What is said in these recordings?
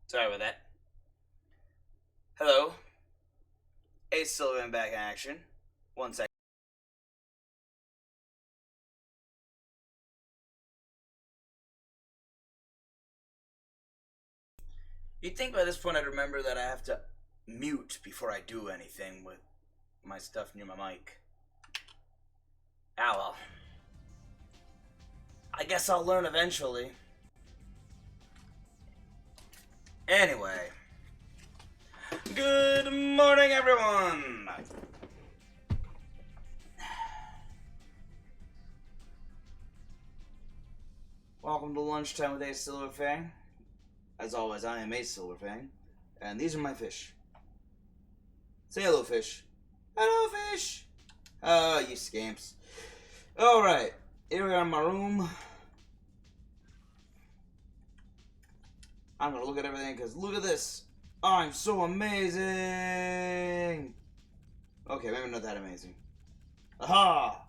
Sorry about that. Hello. Ace Sullivan back in action. 1 second. You'd think by this point I'd remember that I have to mute before I do anything with my stuff near my mic. Ah well. I guess I'll learn eventually. Anyway. Good morning, everyone! Welcome to Lunchtime with Ace Fanng. As always, I am Ace Fanng, and these are my fish. Say hello, fish. Hello, fish! Oh, you scamps. Alright, here we are in my room. I'm gonna look at everything because look at this. I'm so amazing. Okay, maybe not that amazing. Aha!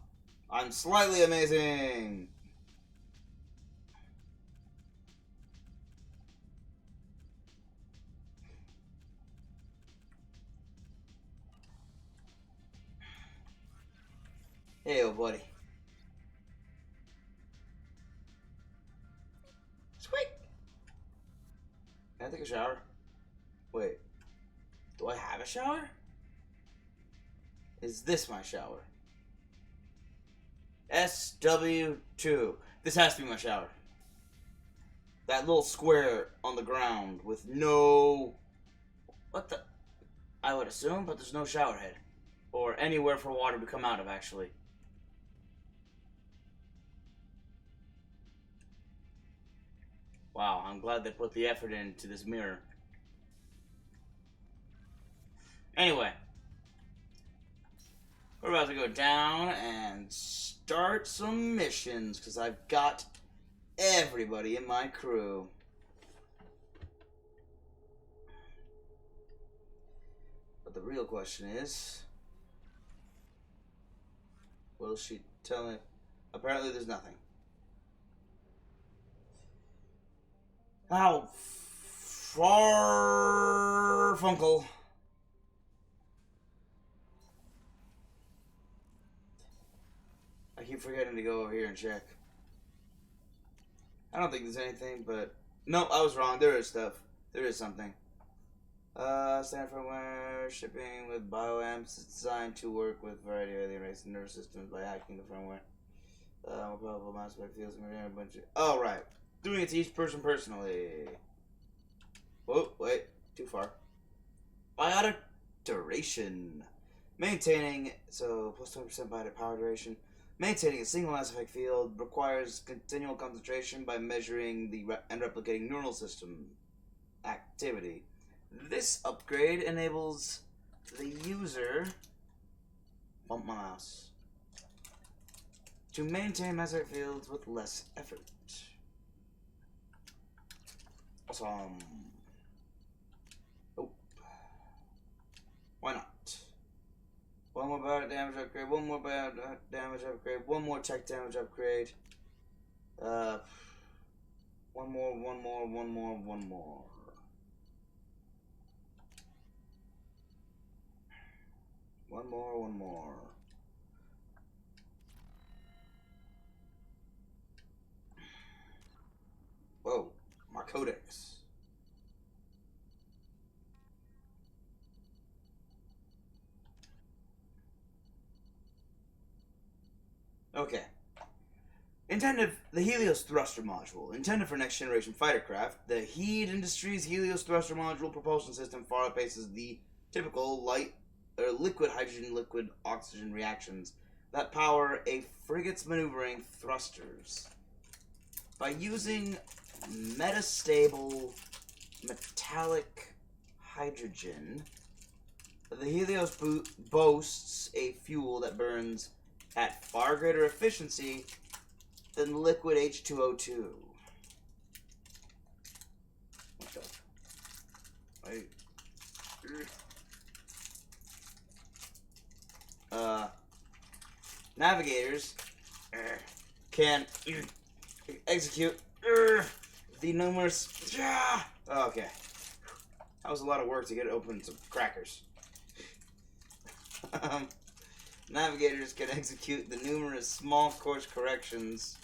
I'm slightly amazing. Hey, oh buddy. Squeak! Can I take a shower? Wait. Do I have a shower? Is this my shower? SW2. This has to be my shower. That little square on the ground with no... What the... I would assume, but there's no shower head. Or anywhere for water to come out of, actually. Wow, I'm glad they put the effort into this mirror. Anyway. We're about to go down and start some missions, because I've got everybody in my crew. But the real question is... Will she tell me? Apparently there's nothing. How far, Funkle? I keep forgetting to go over here and check. I don't think there's anything, but... No, I was wrong. There is stuff. There is something. Standard firmware, shipping with bioamps. It's designed to work with a variety of alien race and nervous systems by hacking the firmware. More powerful mass spec fields and a bunch of... Oh, right. Doing it to each person personally. Whoa, wait. Too far. Biotic duration. Maintaining... So, plus 20% biotic power duration. Maintaining a single mass effect field requires continual concentration by measuring and replicating neural system activity. This upgrade enables the user, bump my mouse, to maintain mass effect fields with less effort. Awesome. Oh. Why not? One more biotic damage upgrade, one more biotic damage upgrade, one more tech damage upgrade. One more. One more. Whoa, my codex. Okay. The Helios Thruster Module. Intended for next-generation fighter craft, the Heed Industries Helios Thruster Module propulsion system far outpaces the typical liquid hydrogen-liquid oxygen reactions that power a frigate's maneuvering thrusters. By using metastable metallic hydrogen, the Helios boasts a fuel that burns at far greater efficiency than liquid H2O2. What the? Wait. Navigators can execute the numerous... Okay. That was a lot of work to get open some crackers. Navigators can execute the numerous small course corrections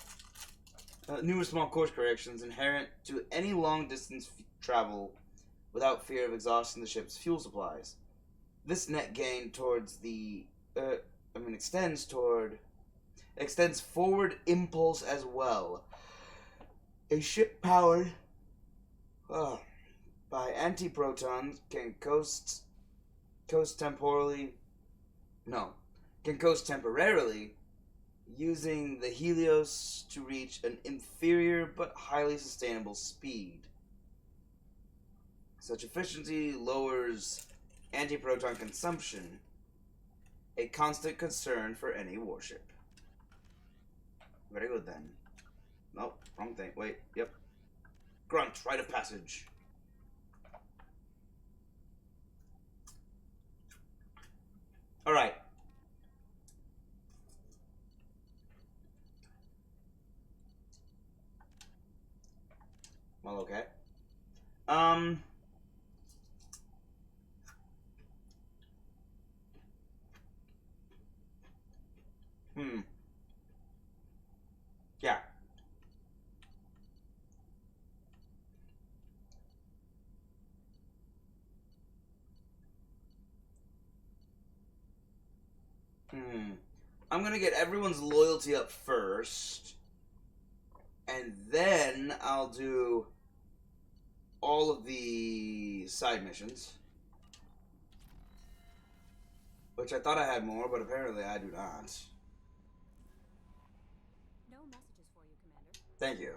inherent to any long-distance travel without fear of exhausting the ship's fuel supplies. This net gain towards the extends forward impulse as well. A ship powered by antiprotons can coast temporarily using the Helios to reach an inferior but highly sustainable speed. Such efficiency lowers antiproton consumption, a constant concern for any warship. Very good then. Nope, wrong thing. Wait, yep. Grunt, rite of passage. Alright. Well, okay. Yeah. I'm gonna get everyone's loyalty up first, and then I'll do all of the side missions, which I thought I had more, but apparently I do not. No messages for you, Commander. Thank you.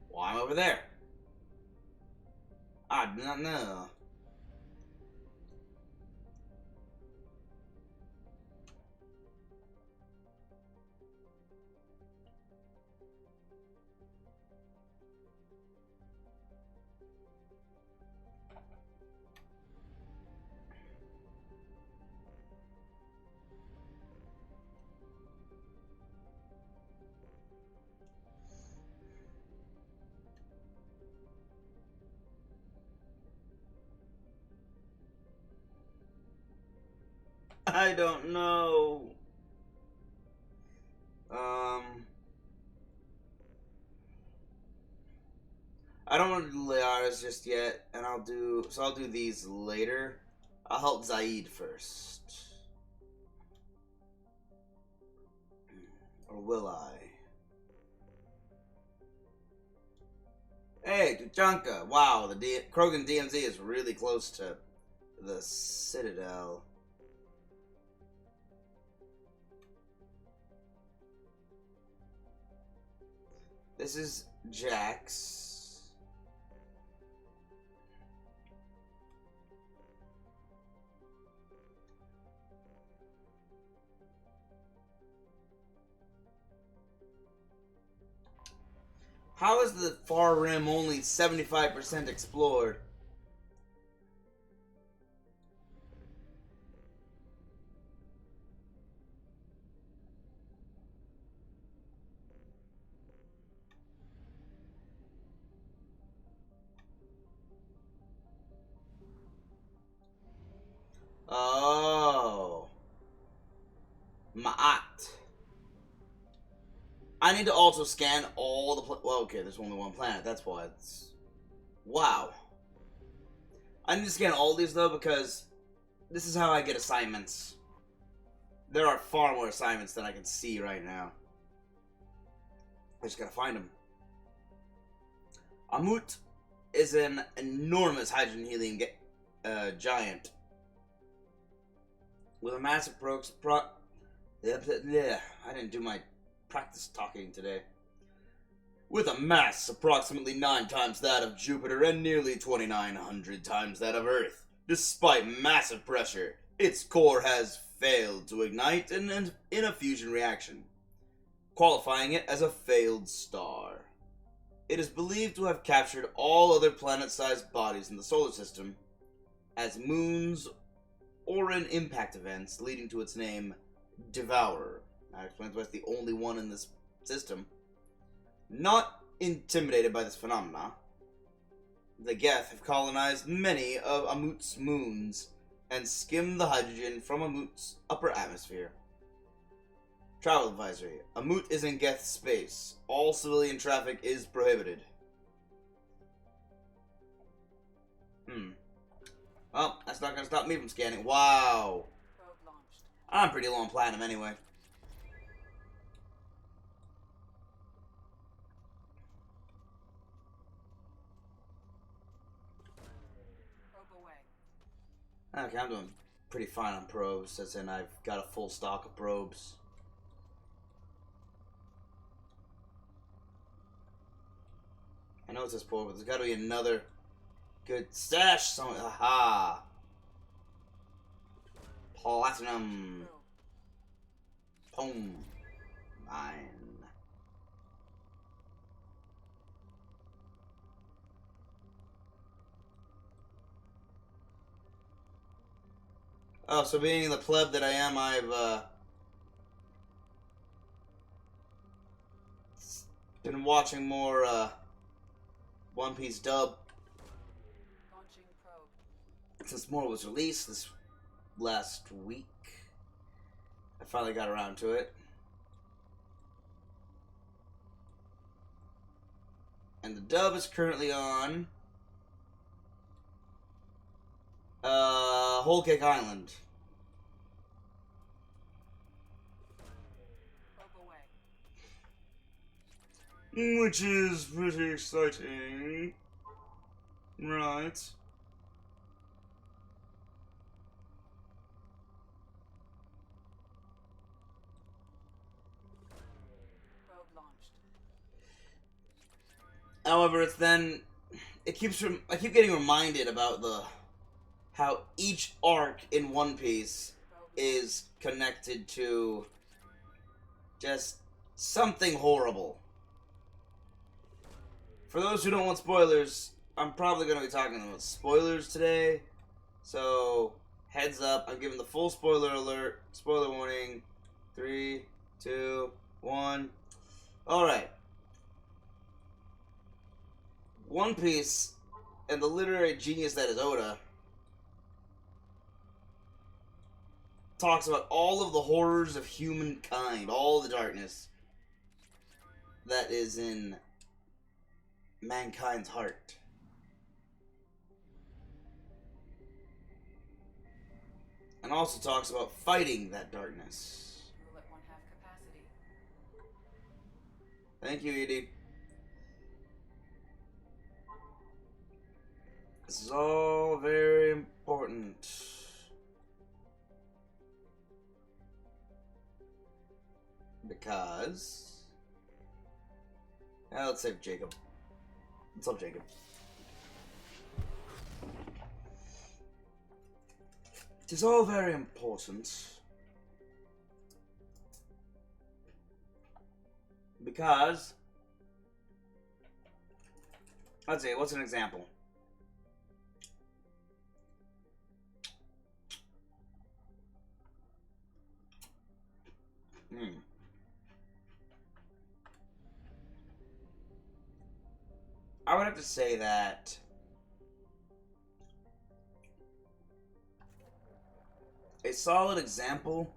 Well, I'm over there. I do not know. I don't know. I don't want to do Liara's just yet, and I'll do these later. I'll help Zaid first. Or will I? Hey, Tuchanka! Wow, the Krogan DMZ is really close to the Citadel. This is Jax. How is the far rim only 75% explored? Oh. Ma'at. I need to also scan all the well, okay, there's only one planet, that's why it's... Wow. I need to scan all these, though, because this is how I get assignments. There are far more assignments than I can see right now. I just gotta find them. Amut is an enormous hydrogen helium giant with a massive I didn't do my practice talking today. With a mass approximately 9 times that of Jupiter and nearly 2,900 times that of Earth. Despite massive pressure, its core has failed to ignite in a fusion reaction, qualifying it as a failed star. It is believed to have captured all other planet-sized bodies in the solar system as moons or in impact events, leading to its name, Devourer. That explains why it's the only one in this system. Not intimidated by this phenomena, the Geth have colonized many of Amut's moons and skimmed the hydrogen from Amut's upper atmosphere. Travel advisory. Amut is in Geth space. All civilian traffic is prohibited. Well, that's not going to stop me from scanning. Wow. I'm pretty low on platinum anyway. Okay, I'm doing pretty fine on probes, as in I've got a full stock of probes. I know it's this poor, but there's got to be another good stash somewhere. Aha! Platinum. Boom. Mine. Oh, so being the pleb that I am, I've been watching more One Piece dub. Launching probe. Since more was released this last week, I finally got around to it. And the dub is currently on Whole Cake Island. Probe away. Which is pretty exciting. Right. Probe launched. However, it's then I keep getting reminded about how each arc in One Piece is connected to just something horrible. For those who don't want spoilers, I'm probably going to be talking about spoilers today. So, heads up, I'm giving the full spoiler alert, spoiler warning. 3, 2, 1. Alright. One Piece and the literary genius that is Oda talks about all of the horrors of humankind, all the darkness that is in mankind's heart. And also talks about fighting that darkness. We'll at 1/2 capacity. Thank you, Edie. This is all very important. Because... let's save Jacob. What's up, Jacob? It is all very important. Because... let's see, what's an example? I would have to say that a solid example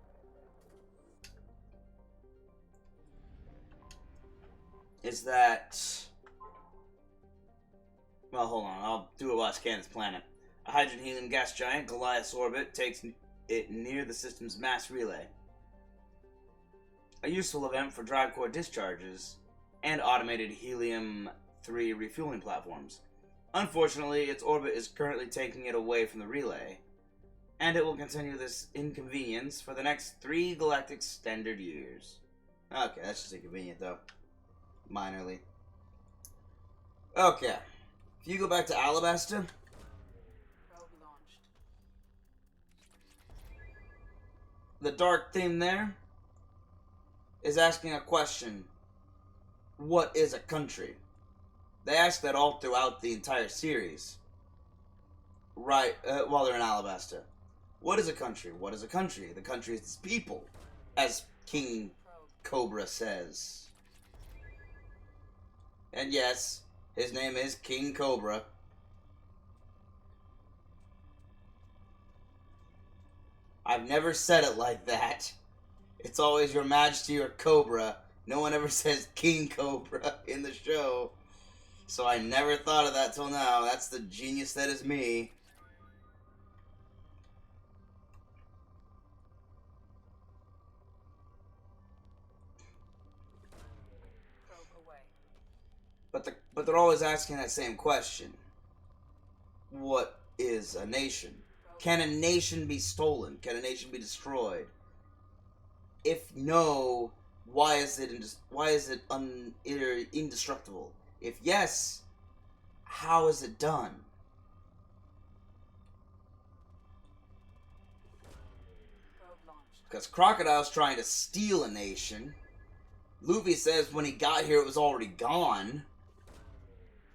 is that, well, hold on, I'll do it while I scan this planet. A hydrogen helium gas giant, Goliath's orbit, takes it near the system's mass relay. A useful event for drive core discharges and automated helium-3 refueling platforms. Unfortunately, its orbit is currently taking it away from the relay, and it will continue this inconvenience for the next 3 galactic standard years. Okay, that's just inconvenient, though. Minorly. Okay. If you go back to Alabasta, Probe launched. the dark theme there is asking a question. What is a country? They ask that all throughout the entire series. Right, while they're in Alabasta. What is a country? What is a country? The country is its people, as King Cobra says. And yes, his name is King Cobra. I've never said it like that. It's always Your Majesty or Cobra. No one ever says King Cobra in the show. So I never thought of that till now. That's the genius that is me. Probe away. But they're always asking that same question. What is a nation? Can a nation be stolen? Can a nation be destroyed? If no, why is it indestructible? If yes, how is it done? Probe launched. Because Crocodile's trying to steal a nation. Luffy says when he got here it was already gone.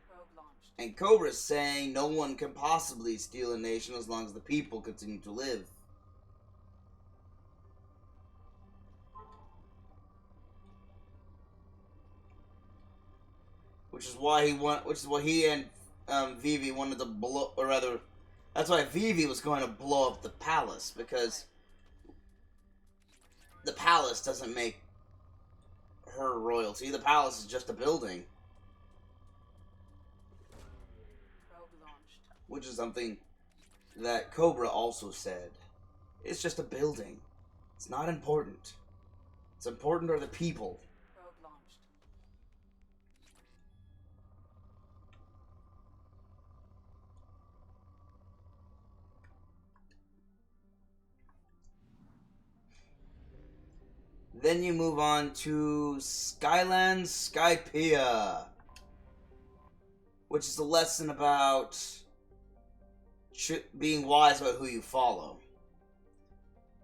Probe launched. And Cobra's saying no one can possibly steal a nation as long as the people continue to live. Which is why he and Vivi wanted to blow, or rather, that's why Vivi was going to blow up the palace, because the palace doesn't make her royalty. The palace is just a building. Probe launched. Which is something that Cobra also said. It's just a building. It's not important. What's important are the people. Probe launched. Then you move on to Skyland Skypiea, which is a lesson about being wise about who you follow.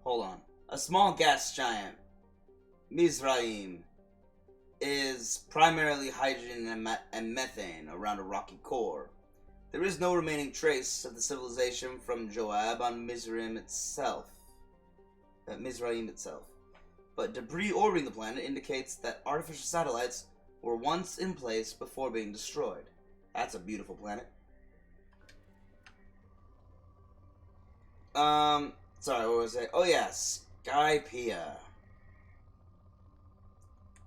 Hold on. A small gas giant, Mizraim, is primarily hydrogen and methane around a rocky core. There is no remaining trace of the civilization from Joab on Mizraim itself. But debris orbiting the planet indicates that artificial satellites were once in place before being destroyed. That's a beautiful planet. Sorry, what was it? Oh yeah, Skypiea.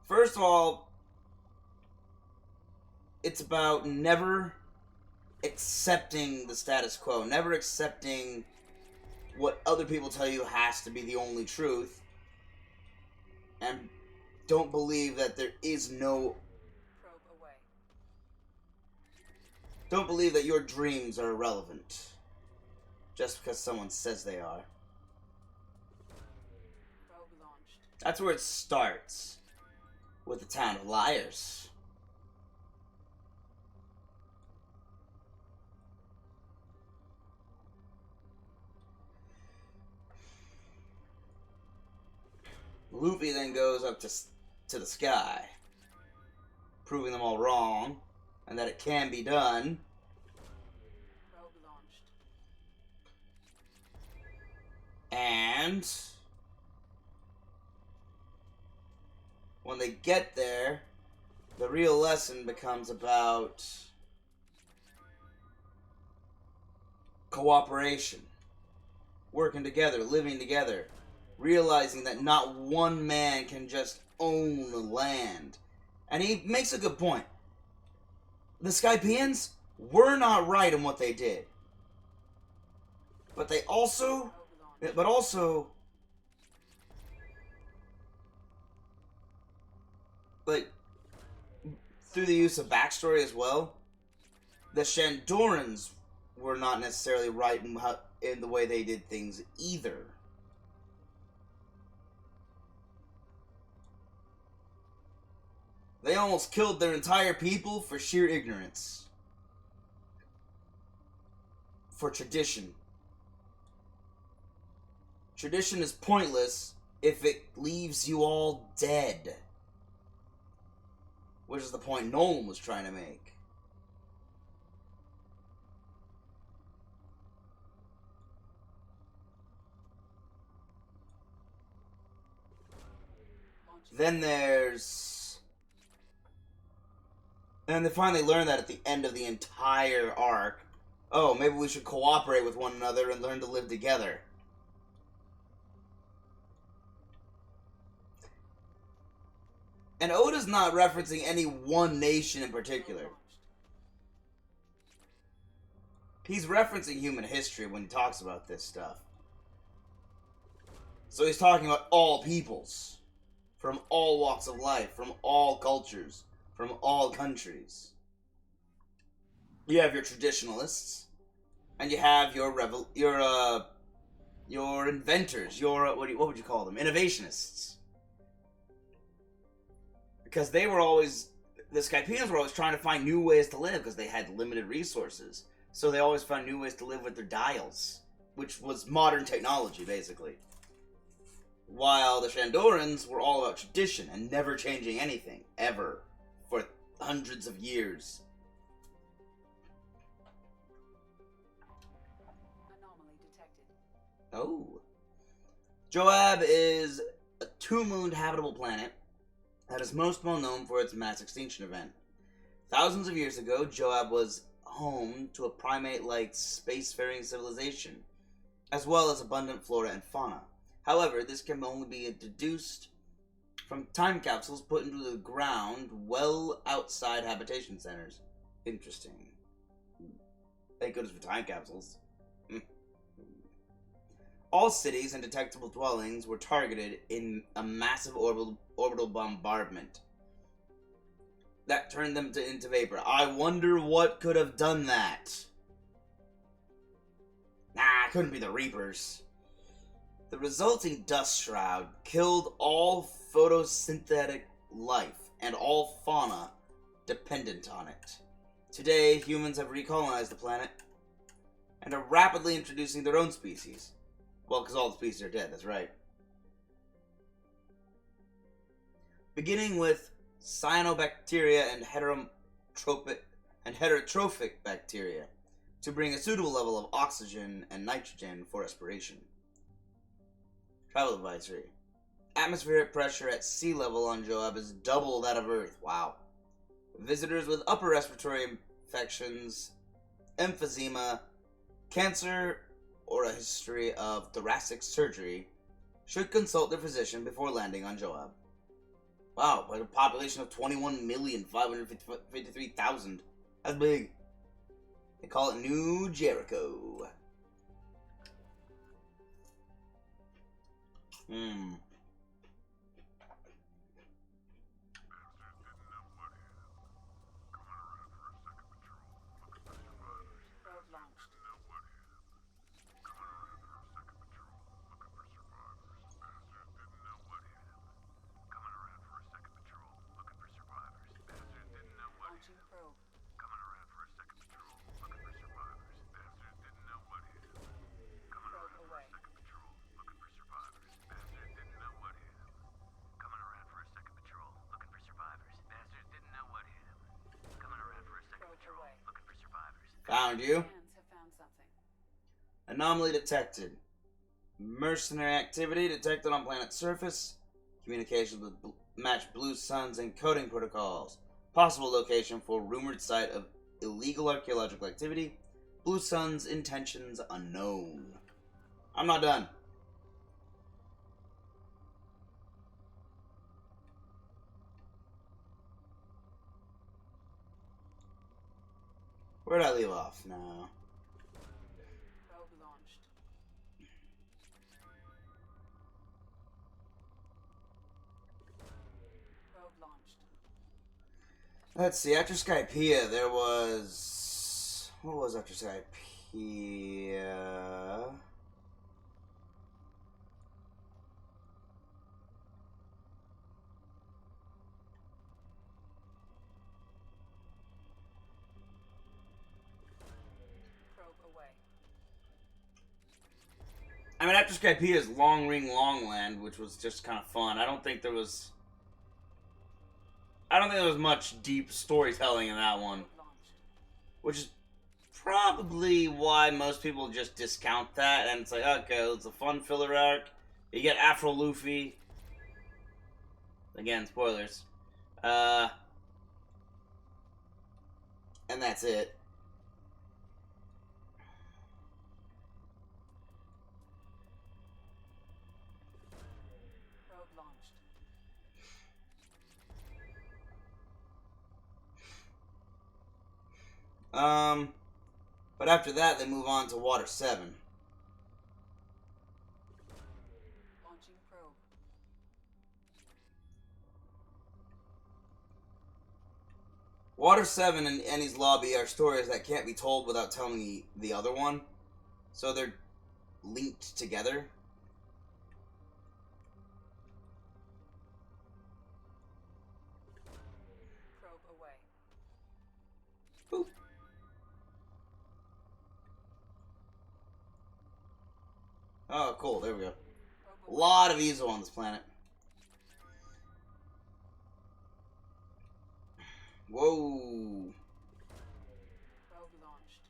First of all, it's about never accepting the status quo, never accepting what other people tell you has to be the only truth, and don't believe that there is no... Probe away. Don't believe that your dreams are irrelevant just because someone says they are. Probe launched. That's where it starts, with the town of liars. Luffy then goes up to the sky, proving them all wrong, and that it can be done. Probe launched. And when they get there, the real lesson becomes about cooperation, working together, living together, realizing that not one man can just own the land. And he makes a good point. The Skypians were not right in what they did. But also, like, through the use of backstory as well, the Shandorans were not necessarily right in the way they did things either. They almost killed their entire people for sheer ignorance. For tradition. Tradition is pointless if it leaves you all dead. Which is the point Nolan was trying to make. Then there's And they finally learn that at the end of the entire arc. Oh, maybe we should cooperate with one another and learn to live together. And Oda's not referencing any one nation in particular. He's referencing human history when he talks about this stuff. So he's talking about all peoples. From all walks of life. From all cultures. From all countries. You have your traditionalists. And you have your inventors. Your, what would you call them? Innovationists. Because they were always, the Skypians were always trying to find new ways to live because they had limited resources. So they always found new ways to live with their dials, which was modern technology, basically. While the Shandorans were all about tradition and never changing anything, ever, for hundreds of years. Anomaly detected. Oh. Joab is a two-mooned habitable planet that is most well known for its mass extinction event. Thousands of years ago, Joab was home to a primate-like spacefaring civilization, as well as abundant flora and fauna. However, this can only be deduced from time capsules put into the ground well outside habitation centers. Interesting. Thank goodness for time capsules. All cities and detectable dwellings were targeted in a massive orbital bombardment that turned them into vapor. I wonder what could have done that. Nah, it couldn't be the Reapers. The resulting dust shroud killed all photosynthetic life and all fauna dependent on it. Today, humans have recolonized the planet and are rapidly introducing their own species. Well, because all the species are dead, that's right. Beginning with cyanobacteria and heterotrophic bacteria to bring a suitable level of oxygen and nitrogen for respiration. Travel advisory. Atmospheric pressure at sea level on Joab is double that of Earth. Wow. Visitors with upper respiratory infections, emphysema, cancer, or a history of thoracic surgery should consult their physician before landing on Joab. Wow, like a population of 21,553,000. That's big. They call it New Jericho. Probe launched. Launching probe. Probe away. Probe away. Found you. Hands have found something. Anomaly detected. Mercenary activity detected on planet surface. Communications with match Blue Sun's encoding protocols. Possible location for rumored site of illegal archaeological activity. Blue Sun's intentions unknown. I'm not done. Where did I leave off now? Probe launched. Probe launched. Let's see, after Skypea, there was... What was after Skypea? Probe away. I mean, after Skypea is Long Ring Longland, which was just kind of fun. I don't think there was much deep storytelling in that one. Probe launched. Which is probably why most people just discount that, and it's like, okay, it's a fun filler arc. You get Afro Luffy. Again, spoilers. And that's it. Probe launched. But after that, they move on to Water 7. Launching probe. Water 7 and Annie's Lobby are stories that can't be told without telling the other one. So they're linked together. Probe away. Boop. Oh, cool. There we go. Probe A away. lot of Ezo on this planet. Whoa. Probe launched.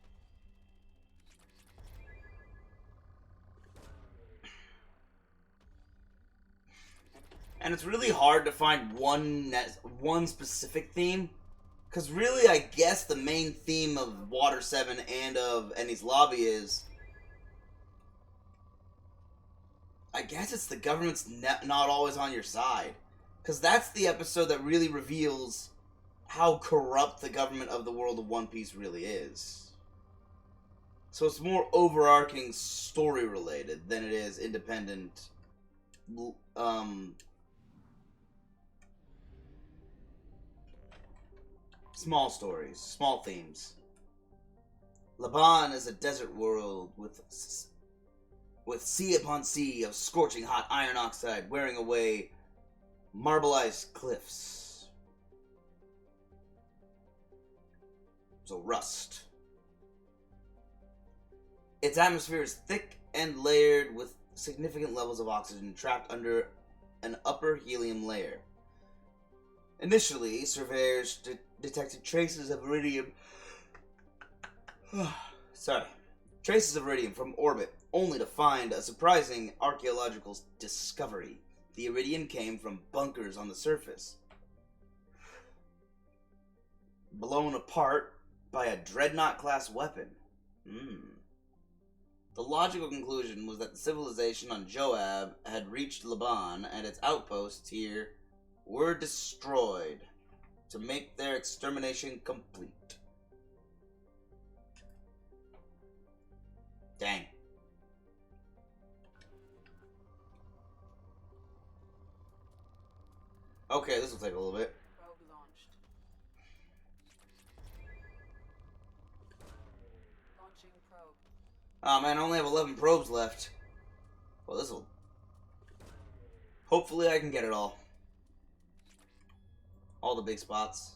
And it's really hard to find one specific theme. Because really, I guess the main theme of Water 7 and of Annie's Lobby is... I guess it's the government's not always on your side. Because that's the episode that really reveals how corrupt the government of the world of One Piece really is. So it's more overarching story related than it is independent, small stories, small themes. Laban is a desert world with sea upon sea of scorching hot iron oxide wearing away marbleized cliffs. So rust. Its atmosphere is thick and layered with significant levels of oxygen trapped under an upper helium layer. Initially, surveyors detected traces of iridium from orbit, only to find a surprising archaeological discovery. The iridium came from bunkers on the surface, blown apart by a dreadnought-class weapon. The logical conclusion was that the civilization on Joab had reached Laban, and its outposts here were destroyed to make their extermination complete. Dang. Okay, this will take a little bit. Probe launched. Launching probe. Oh man, I only have 11 probes left. Well, this will... Hopefully I can get it all. All the big spots.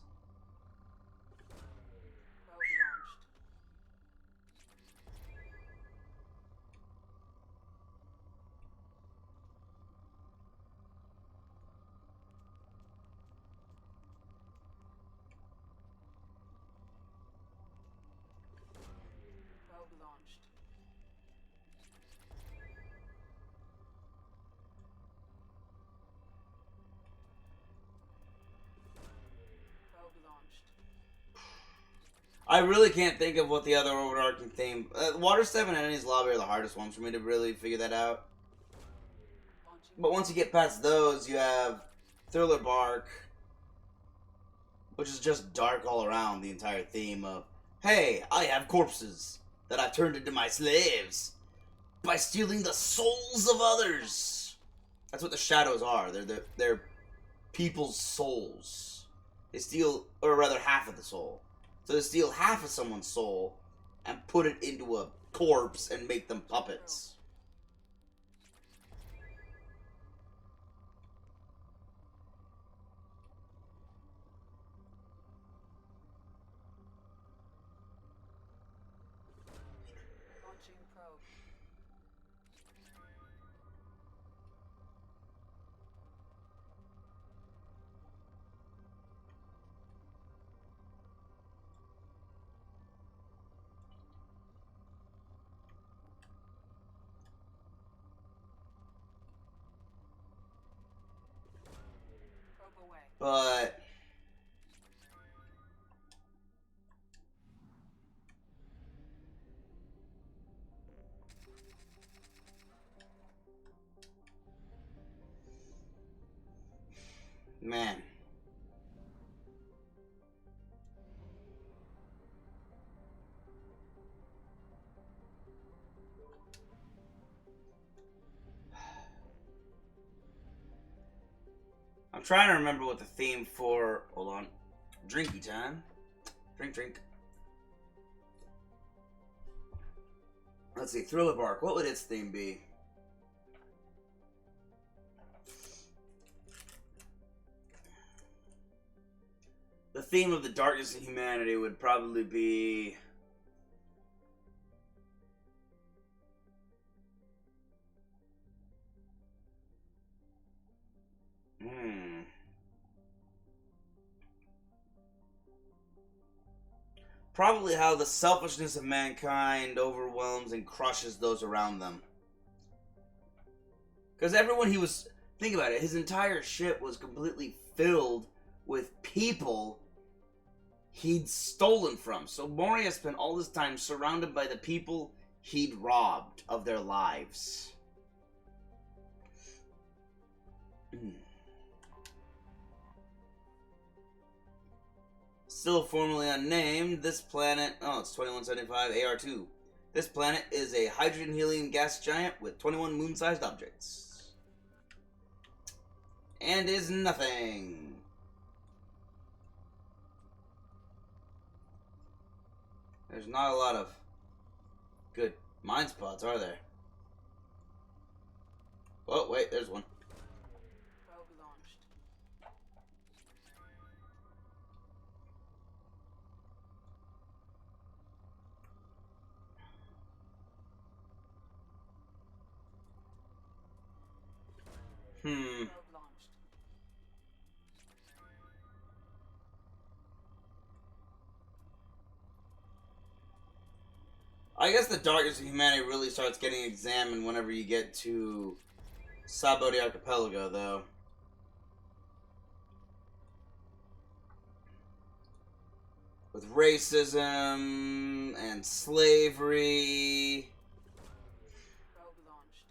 Probe launched. Probe launched. Probe launched. I really can't think of what the other overarching theme... Water 7 and Annie's Lobby are the hardest ones for me to really figure that out. Launching. But once you get past those, you have Thriller Bark, which is just dark all around, the entire theme of, hey, I have corpses that I've turned into my slaves by stealing the souls of others. That's what the shadows are. They're people's souls. They steal, or rather half of the soul. So they steal half of someone's soul and put it into a corpse and make them puppets. Launching probe. Probe away. But trying to remember what the theme for... Hold on. Drinky time. Drink. Let's see. Thriller Bark. What would its theme be? The theme of the darkness of humanity would probably be... Probably how the selfishness of mankind overwhelms and crushes those around them. Because everyone he was... Think about it. His entire ship was completely filled with people he'd stolen from. So Moria spent all this time surrounded by the people he'd robbed of their lives. Still formerly unnamed, this planet... Oh, it's 2175 AR2. This planet is a hydrogen-helium gas giant with 21 moon-sized objects. And is nothing. There's not a lot of good mine spots, are there? Oh, wait, there's one. Probe launched. Probe launched. I guess the darkness of humanity really starts getting examined whenever you get to Sabodi Archipelago, though. With racism and slavery. Probe launched.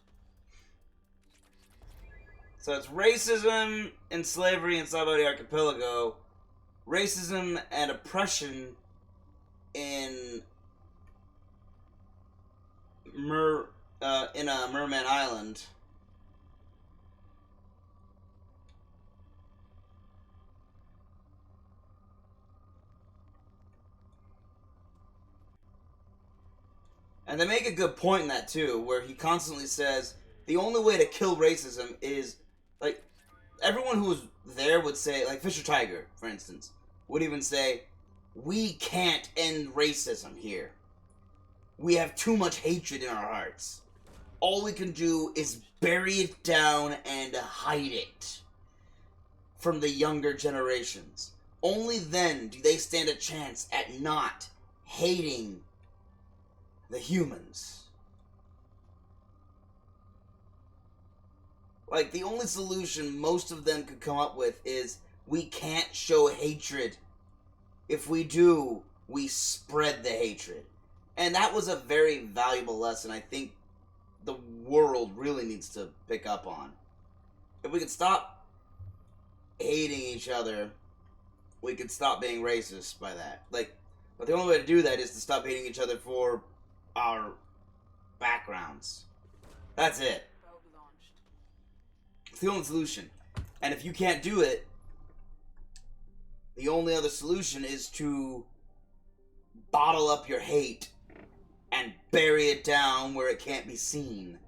So it's racism and slavery in Sabodi Archipelago, racism and oppression in Merman Island. And they make a good point in that too, where he constantly says the only way to kill racism is, like, everyone who was there would say, like Fisher Tiger, for instance, would even say, we can't end racism here. We have too much hatred in our hearts. All we can do is bury it down and hide it from the younger generations. Only then do they stand a chance at not hating the humans. Like, the only solution most of them could come up with is, we can't show hatred. If we do, we spread the hatred. And that was a very valuable lesson I think the world really needs to pick up on. If we could stop hating each other, we could stop being racist by that. Like, but the only way to do that is to stop hating each other for our backgrounds. That's it. Probe launched. It's the only solution. And if you can't do it, the only other solution is to bottle up your hate and bury it down where it can't be seen.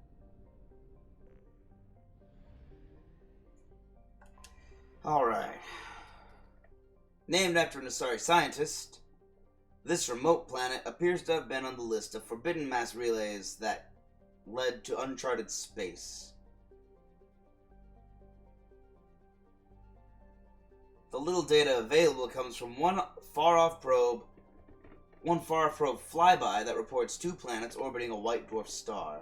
Alright. Named after an Asari scientist, this remote planet appears to have been on the list of forbidden mass relays that led to uncharted space. The little data available comes from one far-off probe flyby that reports 2 planets orbiting a white dwarf star.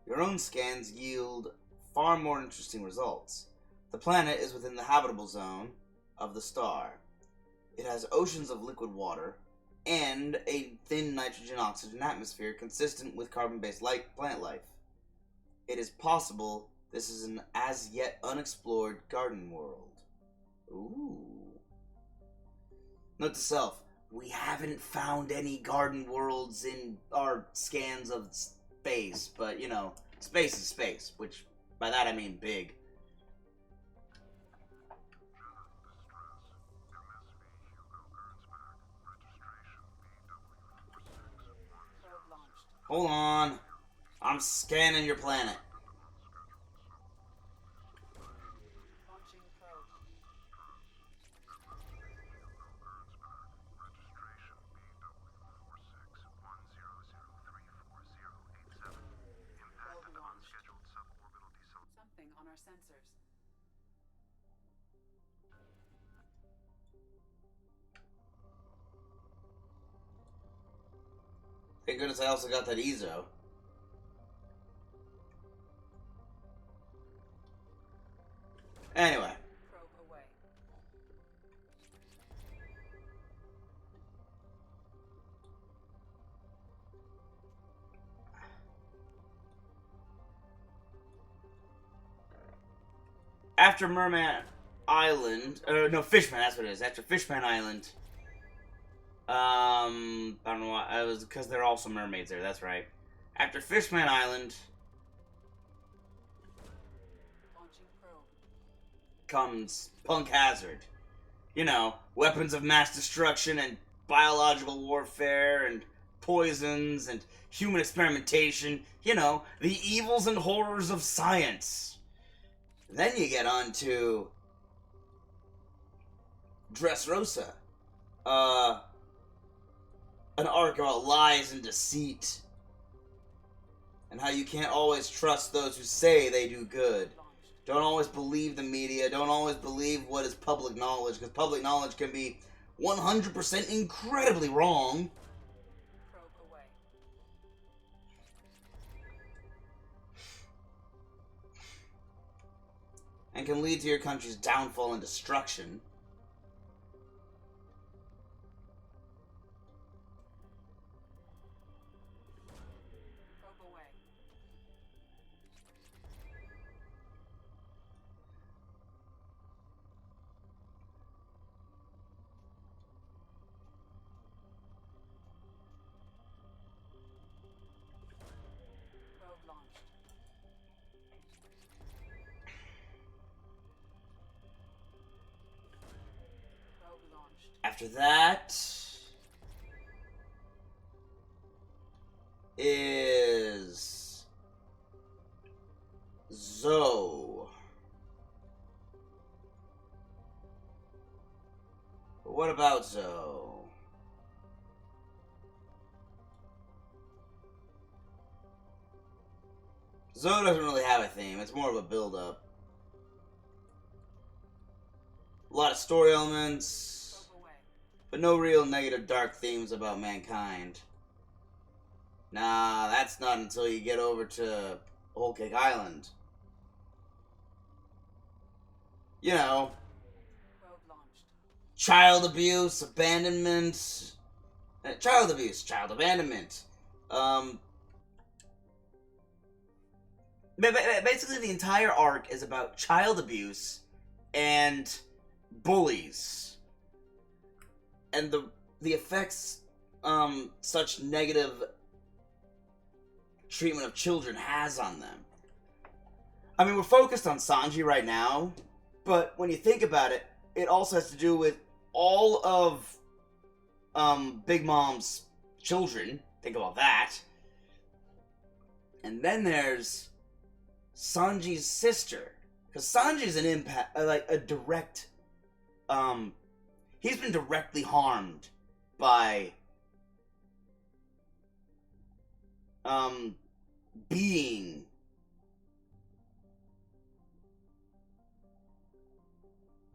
Your own scans yield far more interesting results. The planet is within the habitable zone of the star. It has oceans of liquid water and a thin nitrogen-oxygen atmosphere consistent with carbon-based plant life. It is possible this is an as-yet unexplored garden world. Ooh. Note to self, we haven't found any garden worlds in our scans of space, but, you know, space is space, which, by that I mean big. Hold on. I'm scanning your planet. Launching probe. Probe launched. Something on our sensors. Thank goodness I also got that EZO. Anyway. Probe away. After Merman Island, no, Fishman, that's what it is. After Fishman Island, I don't know why, it was because there are also mermaids there, that's right. After Fishman Island Launching probe. comes Punk Hazard. You know, weapons of mass destruction and biological warfare and poisons and human experimentation. You know, the evils and horrors of science. Then you get on to Dressrosa. An arc about lies and deceit. And how you can't always trust those who say they do good. Launched. Don't always believe the media. Don't always believe what is public knowledge. Because public knowledge can be 100% incredibly wrong. Probe away. And can lead to your country's downfall and destruction. Probe away. Probe launched. Probe launched. After that is Zoe. What about Zoe? Zoe doesn't really have a theme. It's more of a build-up. A lot of story elements, Probe away. but no real negative dark themes about mankind. Nah, that's not until you get over to Whole Cake Island. You know, Probe launched. child abuse, abandonment, child abuse, child abandonment. Basically the entire arc is about child abuse and bullies. And the effects such negative treatment of children has on them. I mean, we're focused on Sanji right now, but when you think about it, it also has to do with all of Big Mom's children. Think about that. And then there's Sanji's sister. Because Sanji's an impact, like a direct, he's been directly harmed by, being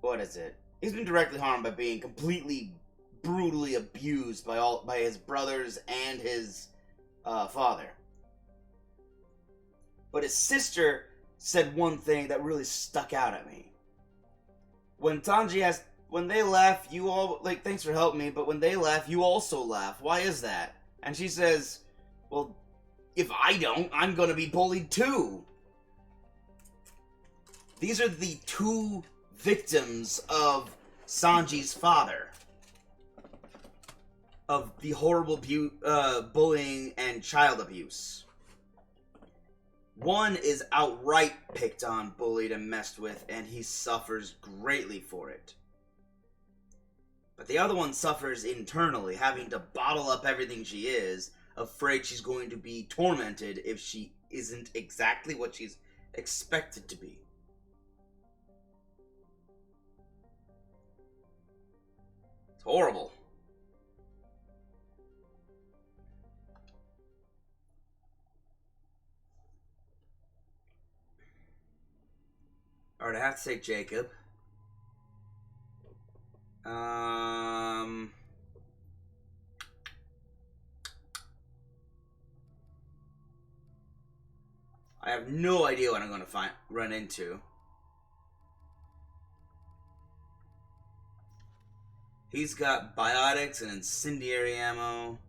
what is it? He's been directly harmed by being completely brutally abused by his brothers and his father. But his sister said one thing that really stuck out at me. When they left, you all, like, thanks for helping me, but when they left, you also left. Why is that? And she says, well, if I don't, I'm gonna be bullied too. These are the two victims of Sanji's father. Of the horrible bullying and child abuse. One is outright picked on, bullied, and messed with, and he suffers greatly for it. But the other one suffers internally, having to bottle up everything she is, afraid she's going to be tormented if she isn't exactly what she's expected to be. It's horrible. Alright, I have to say Jacob. I have no idea what I'm going to run into. He's got biotics and incendiary ammo.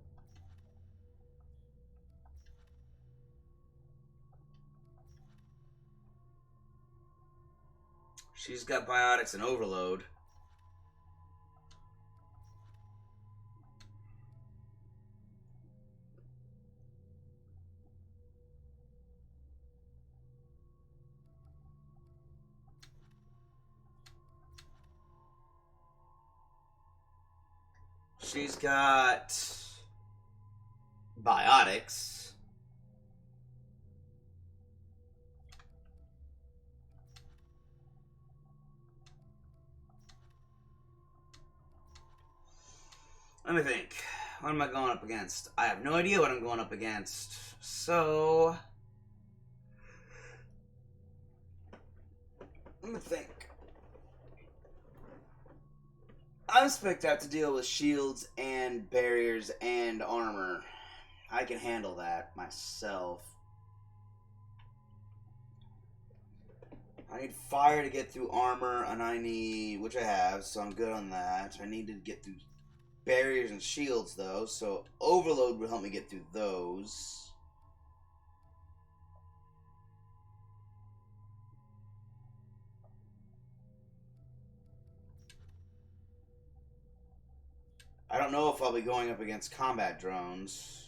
She's got biotics and overload. She's got biotics. Let me think. What am I going up against? I have no idea what I'm going up against. So, let me think. I'm spec'd out to deal with shields and barriers and armor. I can handle that myself. I need fire to get through armor, and I need, which I have, so I'm good on that. I need to get through barriers and shields, though, so overload will help me get through those. I don't know if I'll be going up against combat drones.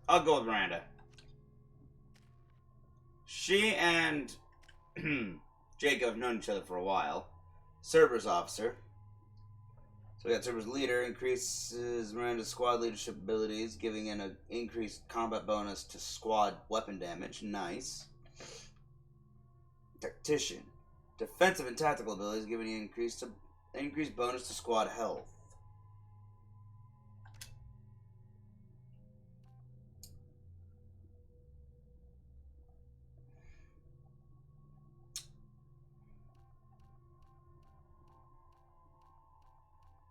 I'll go with Miranda. She and Jacob have known each other for a while. Cerberus officer. So we got Cerberus leader, increases Miranda's squad leadership abilities, giving an increased combat bonus to squad weapon damage. Nice. Tactician. Defensive and tactical abilities, giving an increased bonus to squad health.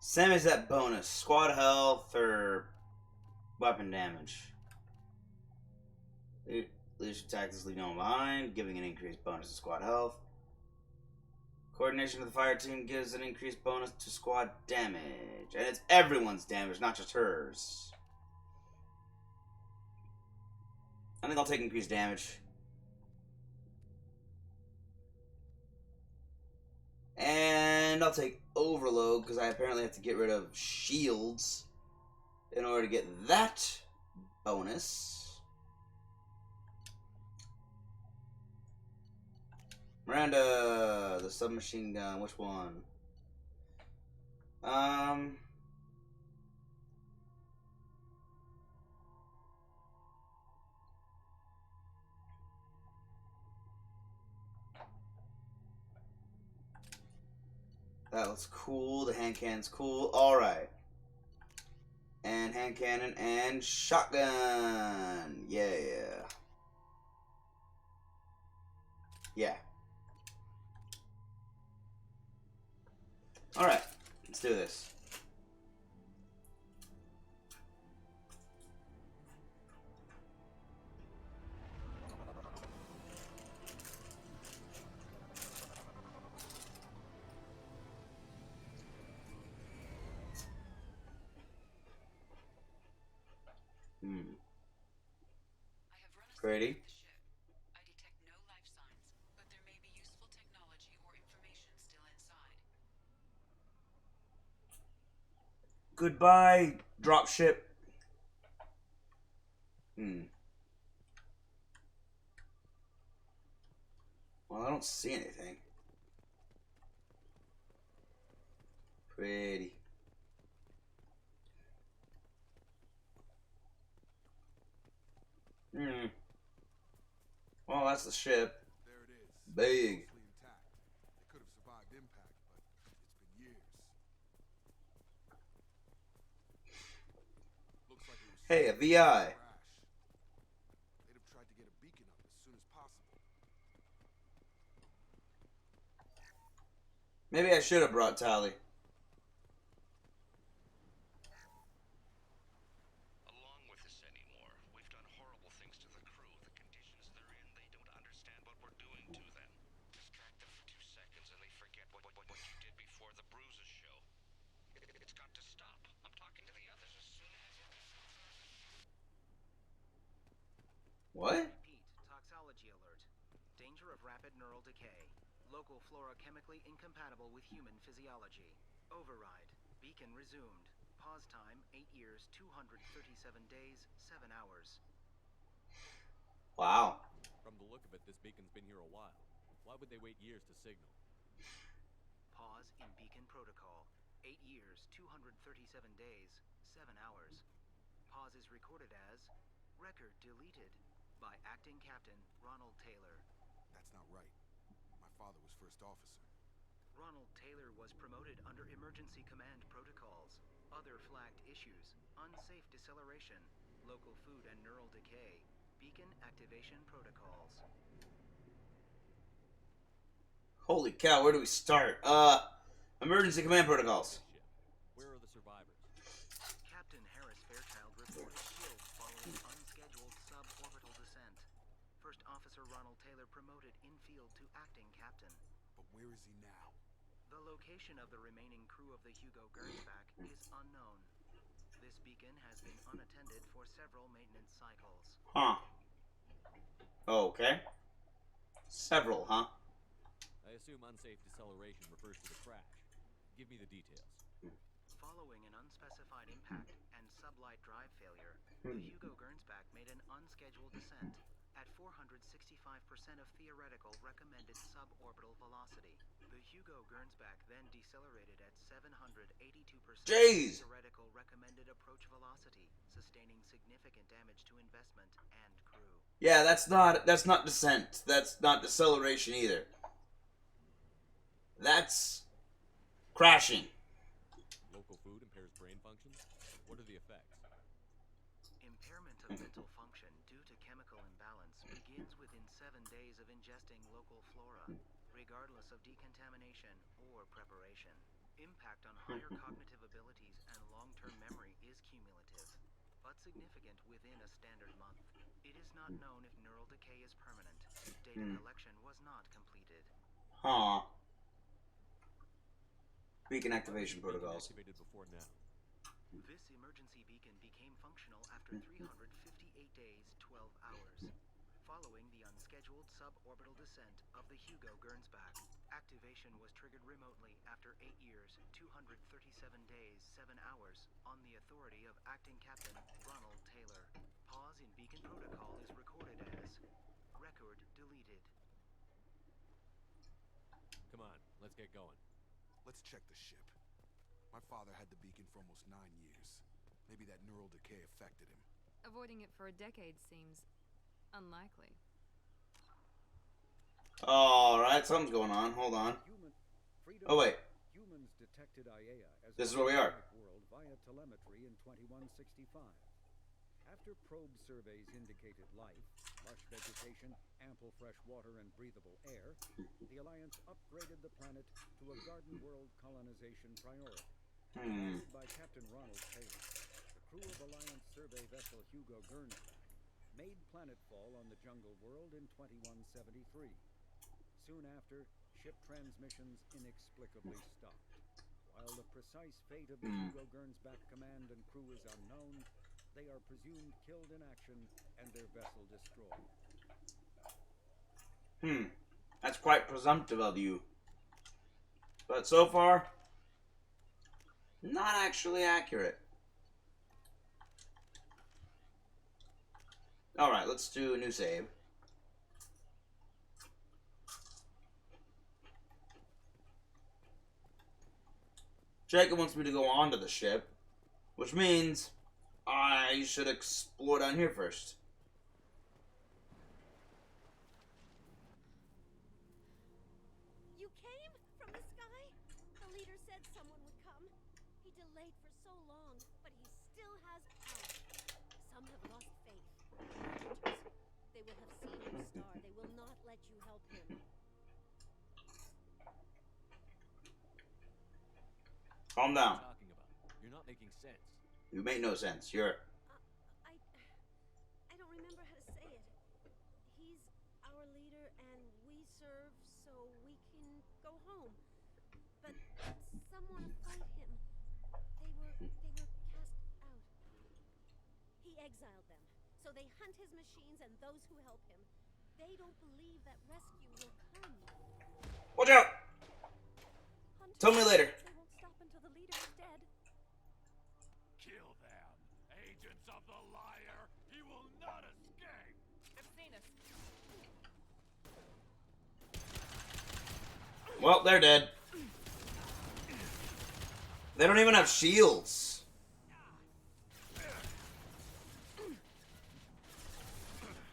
Same as that bonus. Squad health or weapon damage. Leadership tactics leave no one behind, giving an increased bonus to squad health. Coordination of the fire team gives an increased bonus to squad damage. And it's everyone's damage, not just hers. I think I'll take increased damage. And I'll take overload, because I apparently have to get rid of shields in order to get that bonus. Miranda, the submachine gun, which one? That looks cool. The hand cannon's cool. Alright. And hand cannon and shotgun. Yeah. Yeah. Alright. Let's do this. Grady? I detect no life signs, but there may be useful technology or information still inside. Goodbye, dropship. Hmm. Well, I don't see anything. Pretty. Hmm. Well, that's the ship. There it is. Big. Mostly intact. They could have survived impact, but it's been years. Looks like it was Hey, a a VI. crash. They'd have tried to get a beacon up as soon as possible. Maybe I should have brought Tally. Along with this anymore. We've done horrible things to the crew. The conditions they're in, they don't understand what we're doing to them. Distract them for 2 seconds and they forget what you did before the bruises show. It's got to stop. I'm talking to the others as soon as... What? Repeat, toxology alert. Danger of rapid neural decay. Local flora chemically incompatible with human physiology. Override. Beacon resumed. Pause time 8 years, 237 days, 7 hours. Wow. From the look of it, this beacon's been here a while. Why would they wait years to signal? Pause in beacon protocol. 8 years, 237 days, 7 hours. Pause is recorded as record deleted by acting captain Ronald Taylor. That's not right. My father was first officer. Ronald Taylor was promoted under emergency command protocols. Other flagged issues: unsafe deceleration, local food and neural decay, beacon activation protocols. Holy cow, where do we start? Emergency command protocols. This ship. Where are the survivors? Captain Harris Fairchild reported killed following unscheduled suborbital descent. First Officer Ronald Taylor promoted in-field to acting captain. But where is he now? The location of the remaining crew of the Hugo Gernsback is unknown. This beacon has been unattended for several maintenance cycles. Huh. Okay. Several, huh? I assume unsafe deceleration refers to the crash. Give me the details. Following an unspecified impact and sublight drive failure, the Hugo Gernsback made an unscheduled descent at 465% of theoretical recommended suborbital velocity. The Hugo Gernsback then decelerated at 782% Jeez. theoretical recommended approach velocity, sustaining significant damage to investment and crew. Yeah, that's not descent. That's not deceleration either. That's crashing. Local food impairs brain function? What are the effects? Impairment of mental function due to chemical imbalance begins within 7 days of ingesting local flora, regardless of decontamination or preparation. Impact on higher cognitive abilities and long-term memory is cumulative, but significant within a standard month. It is not known if neural decay is permanent. Data collection was not completed. Huh. Beacon activation Beacon protocols. activated before now. This emergency beacon became functional after 358 days, 12 hours, following the unscheduled suborbital descent of the Hugo Gernsback. Activation was triggered remotely after 8 years, 237 days, 7 hours, on the authority of acting captain Ronald Taylor. Pause in beacon protocol is recorded as record deleted. Come on, let's get going. Let's check the ship. My father had the beacon for almost 9 years. Maybe that neural decay affected him. Avoiding it for a decade seems unlikely. Alright, something's going on. Hold on. Oh, wait. Humans detected IAEA as This is where we are. world via telemetry in 2165. After probe surveys indicated life, lush vegetation, ample fresh water, and breathable air, the Alliance upgraded the planet to a garden world colonization priority. Commanded by Captain Ronald Taylor, the crew of Alliance survey vessel Hugo Gernsback made planetfall on the jungle world in 2173. Soon after, ship transmissions inexplicably stopped. While the precise fate of the Hugo Gernsback command and crew is unknown, they are presumed killed in action and their vessel destroyed. That's quite presumptive of you. But so far, not actually accurate. Alright, let's do a new save. Jacob wants me to go onto the ship, which means I should explore down here first. You came from the sky? The leader said someone would come. He delayed for so long, but he still has power. Some have lost faith. They will have seen your star. They will not let you help him. Calm What are down. you talking about? You're not making sense. You make no sense. You're... I don't remember how to say it. He's our leader and we serve so we can go home. But some want to fight him. They were cast out. He exiled them. So they hunt his machines and those who help him. They don't believe that rescue will come. Watch out! Hunters, Tell me later. They won't stop until the leader is dead. Kill them! Agents of the liar! He will not escape! I've seen us. Well, they're dead. They don't even have shields.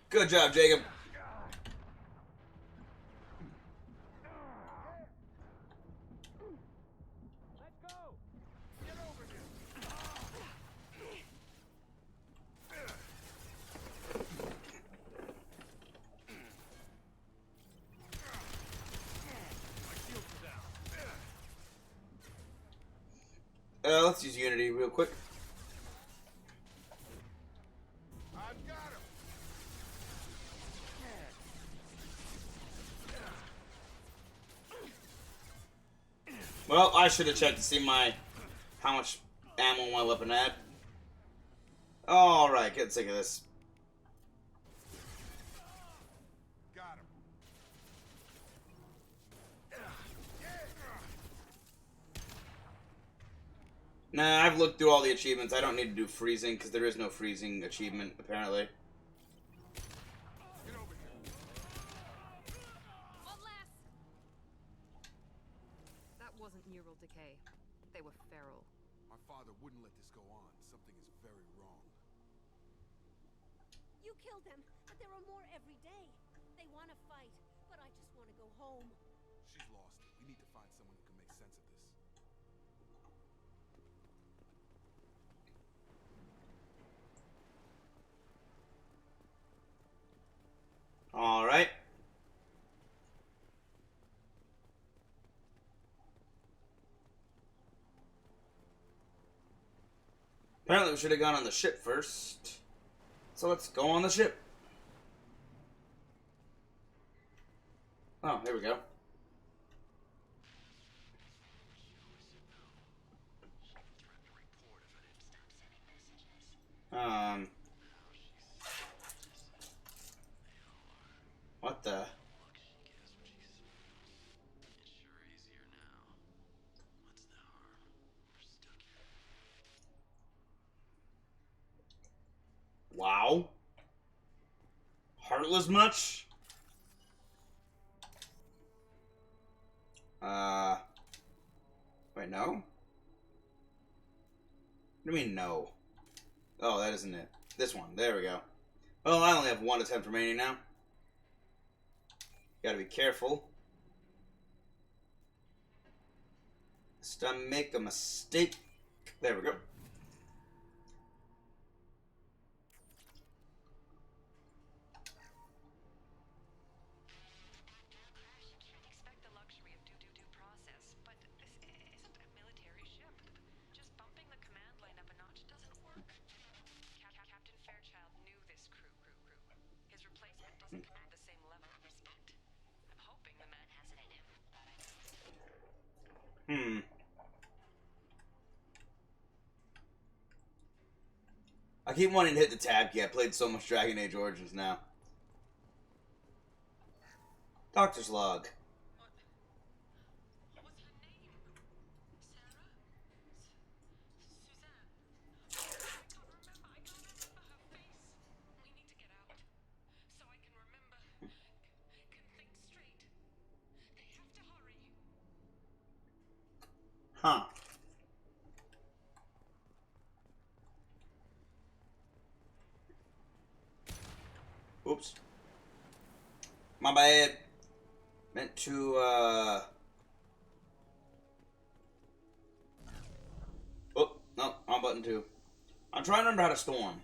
Good job, Jacob. Let's go! Get over here! Let's use Unity real quick. I've got him! Well, I should have checked to see how much ammo my weapon had. Alright, get sick of this. Got him. Nah, I've looked through all the achievements. I don't need to do freezing, because there is no freezing achievement, apparently. Get over here. One less. That wasn't neural decay. They were feral. My father wouldn't let this go on. Something is very wrong. You killed them, but there are more every day. They want to fight, but I just want to go home. She's lost it. We need to find someone who can make sense of this. Alright. Apparently we should have gone on the ship first. So let's go on the ship. Oh, here we go. What the? Wow. Heartless much? Wait, no? What do you mean, no? Oh, that isn't it. This one. There we go. Well, I only have one attempt remaining now. Gotta be careful. Lest I make a mistake. There we go. Expect the luxury of due process, but this isn't a military ship. Just bumping the command line up a notch doesn't work. Captain Fairchild knew this crew. His replacement doesn't command the same level of respect. I'm hoping the man has it in him. I keep wanting to hit the tab key. I played so much Dragon Age Origins now. Doctor's log. What was her name? Sarah? Suzanne? I can't remember her face. We need to get out. Huh. Oops. My bad. Meant to, Oh, no, wrong button too. I'm trying to remember how to storm.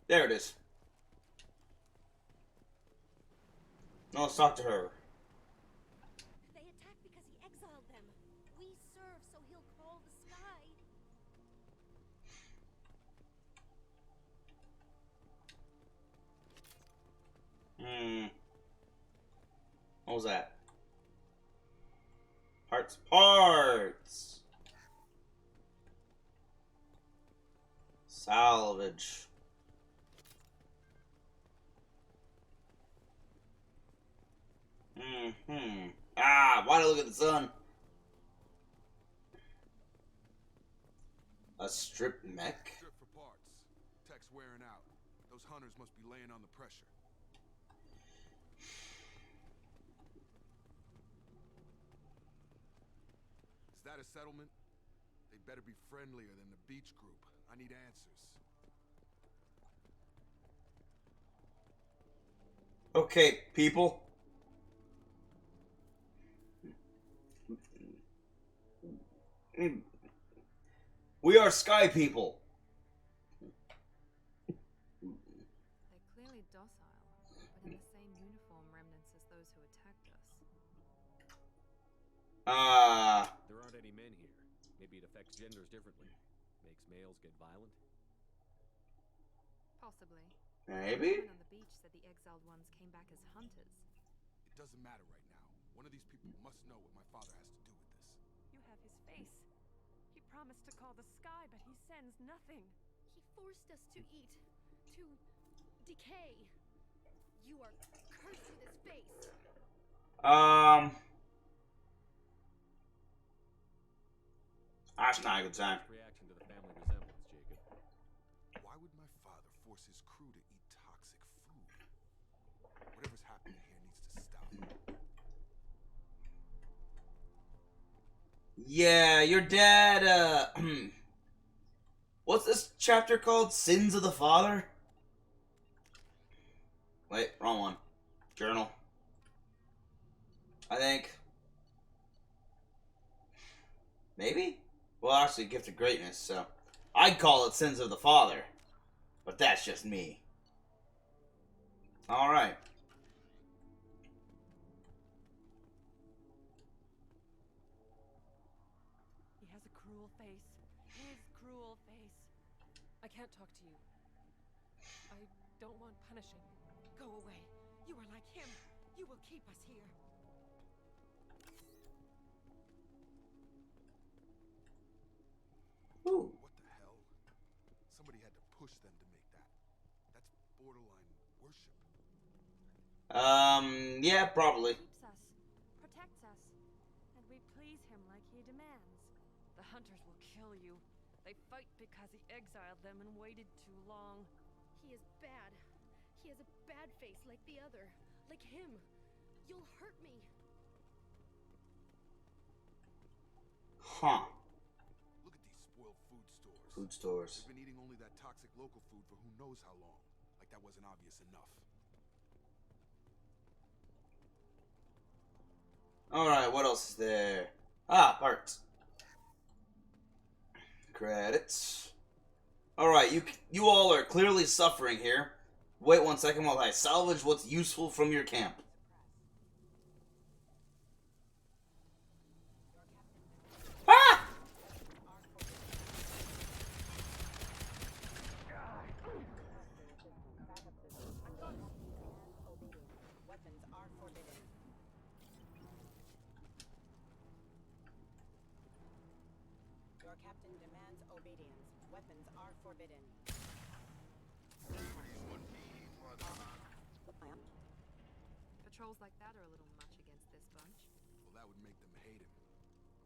There it is. No, let's talk to her. They attacked because he exiled them. We serve so he'll call the sky. What was that? Parts. Salvage. Ah, why do I look at the sun? A strip mech? Strip for parts. Tech's wearing out. Those hunters must be laying on the pressure. Is that a settlement? They better be friendlier than the beach group. I need answers. Okay, people. We are sky people. They're clearly docile, but in the same uniform remnants as those who attacked us. There aren't any men here. Maybe it affects genders differently. Makes males get violent. Possibly. Maybe? The woman on the beach said the exiled ones came back as hunters. It doesn't matter right now. One of these people must know what my father has to do with this. You have his face. He promised to call the sky, but he sends nothing. He forced us to eat, to decay. You are cursed with his face. That's not a good time. Reaction to the family resemblance, Jacob. Why would my father force his crew to eat toxic food? Whatever's happening here needs to stop. Yeah, your dad, what's this chapter called? Sins of the Father? Wait, wrong one. Journal. I think. Maybe? Well, actually, Gift of Greatness, so. I'd call it Sins of the Father. But that's just me. Alright. He has a cruel face. His cruel face. I can't talk to you. I don't want punishing. Go away. You are like him. You will keep us here. Ooh. What the hell? Somebody had to push them to make that. That's borderline worship. Yeah, probably. Keeps us, protects us, and we please him like he demands. The hunters will kill you. They fight because he exiled them and waited too long. He is bad. He has a bad face like the other. Like him. You'll hurt me. Huh. Look at these spoiled food stores. Food stores. They've been eating only that toxic local food for who knows how long. Like that wasn't obvious enough. Alright, what else is there? Ah, parts. Credits. Alright, you all are clearly suffering here. Wait 1 second while I salvage what's useful from your camp. Ah! Weapons are forbidden. Your captain demands obedience. Weapons are forbidden. Patrols like that are a little much against this bunch. Well, that would make them hate him.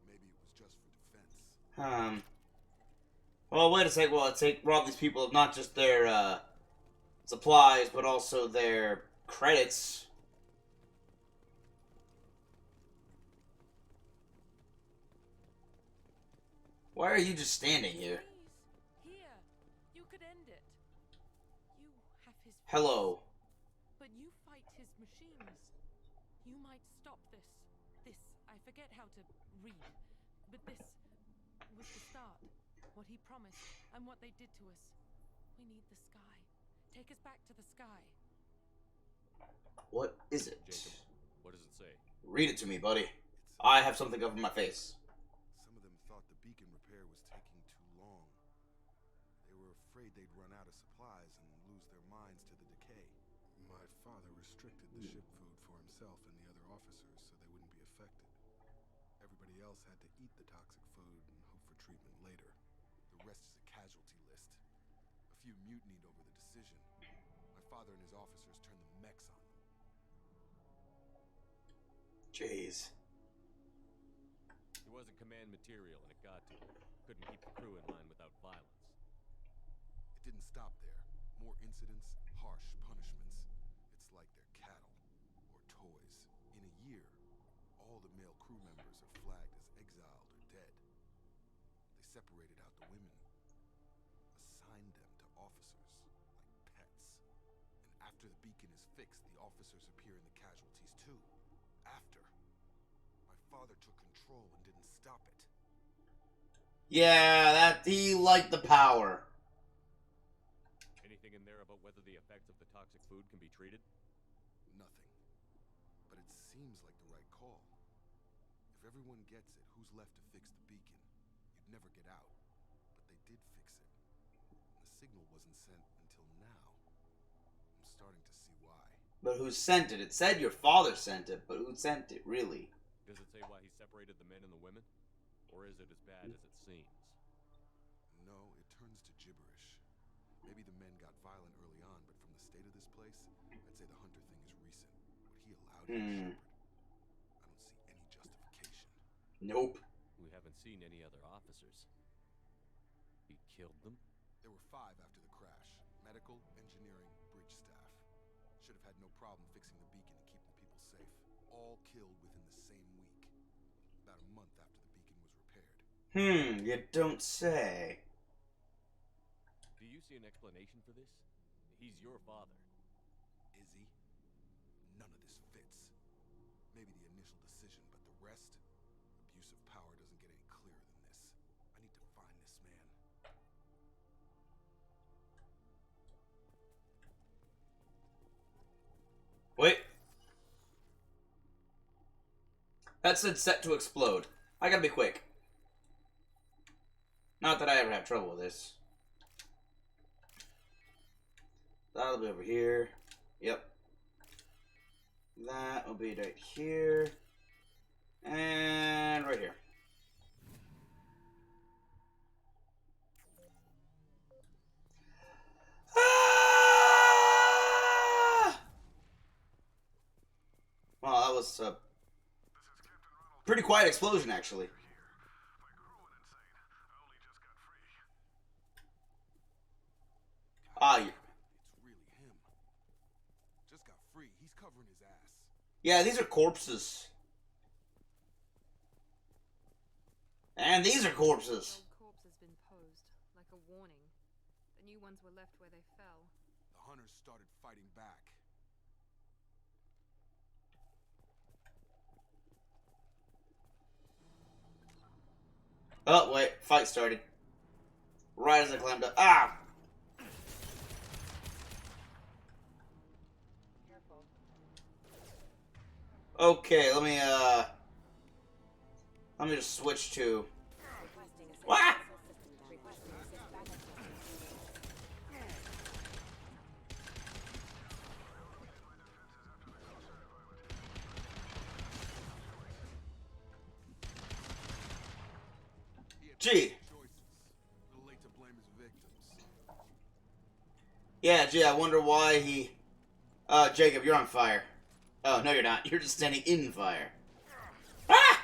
Maybe it was just for defense. Well, wait a sec. Well, rob these people of not just their, supplies, but also their credits. Why are you just standing here? Please, here. You could end it. You have his voice, Hello. but you fight his machines. You might stop this. This, I forget how to read, but this was the start. What he promised and what they did to us. We need the sky. Take us back to the sky. What is it? Jacob, what does it say? Read it to me, buddy. I have something over my face. Some of them thought the beacon repair was taking too long. They were afraid they'd run out of supplies and lose their minds to the decay. My father restricted the ship food for himself and the other officers so they wouldn't be affected. Everybody else had to eat the toxic food and hope for treatment later. The rest is a casualty list. A few mutinied over the decision. My father and his officers turned the mechs on them. Jeez. It wasn't command material and it got to him. Couldn't keep the crew in line without violence. It didn't stop there. More incidents, harsh punishments. It's like they're cattle or toys. In a year, all the male crew members are flagged as exiled or dead. They separated out the women, assigned them to officers like pets. And after the beacon is fixed, the officers appear in the casualties too. After. My father took control and didn't stop it. Yeah, that he liked the power. Anything in there about whether the effects of the toxic food can be treated? Nothing. But it seems like the right call. If everyone gets it, who's left to fix the beacon? You'd never get out. But they did fix it. And the signal wasn't sent until now. I'm starting to see why. But who sent it? It said your father sent it, but who sent it, really? Does it say why he separated the men and the women? Or is it as bad as it seems? No, it turns to gibberish. Maybe the men got violent early on, but from the state of this place, I'd say the Hunter thing is recent. What he allowed you to shepherd. I don't see any justification. Nope. We haven't seen any other officers. He killed them? There were 5 after the crash. Medical, engineering, bridge staff. Should have had no problem fixing the beacon and keeping people safe. All killed within the same week. About a month after the beacon was repaired. You don't say. Do you see an explanation for this? He's your father. Is he? None of this fits. Maybe the initial decision, but the rest? Abuse of power doesn't get any clearer than this. I need to find this man. Wait. That said set to explode. I gotta be quick. Not that I ever have trouble with this. That'll be over here. Yep. That will be right here. And right here. Ah! Well, that was a pretty quiet explosion, actually. Ah, It's really him. Just got free. He's covering his ass. yeah, these are corpses. And these are corpses. The old corpse has been posed, like a warning. The new ones were left where they fell. The hunters started fighting back. Oh, wait. Fight started. Right as I climbed up. Ah! Okay, let me just switch to... What? Gee. Yeah, gee, I wonder why he... Jacob, you're on fire. Oh, no you're not. You're just standing in fire. Ah!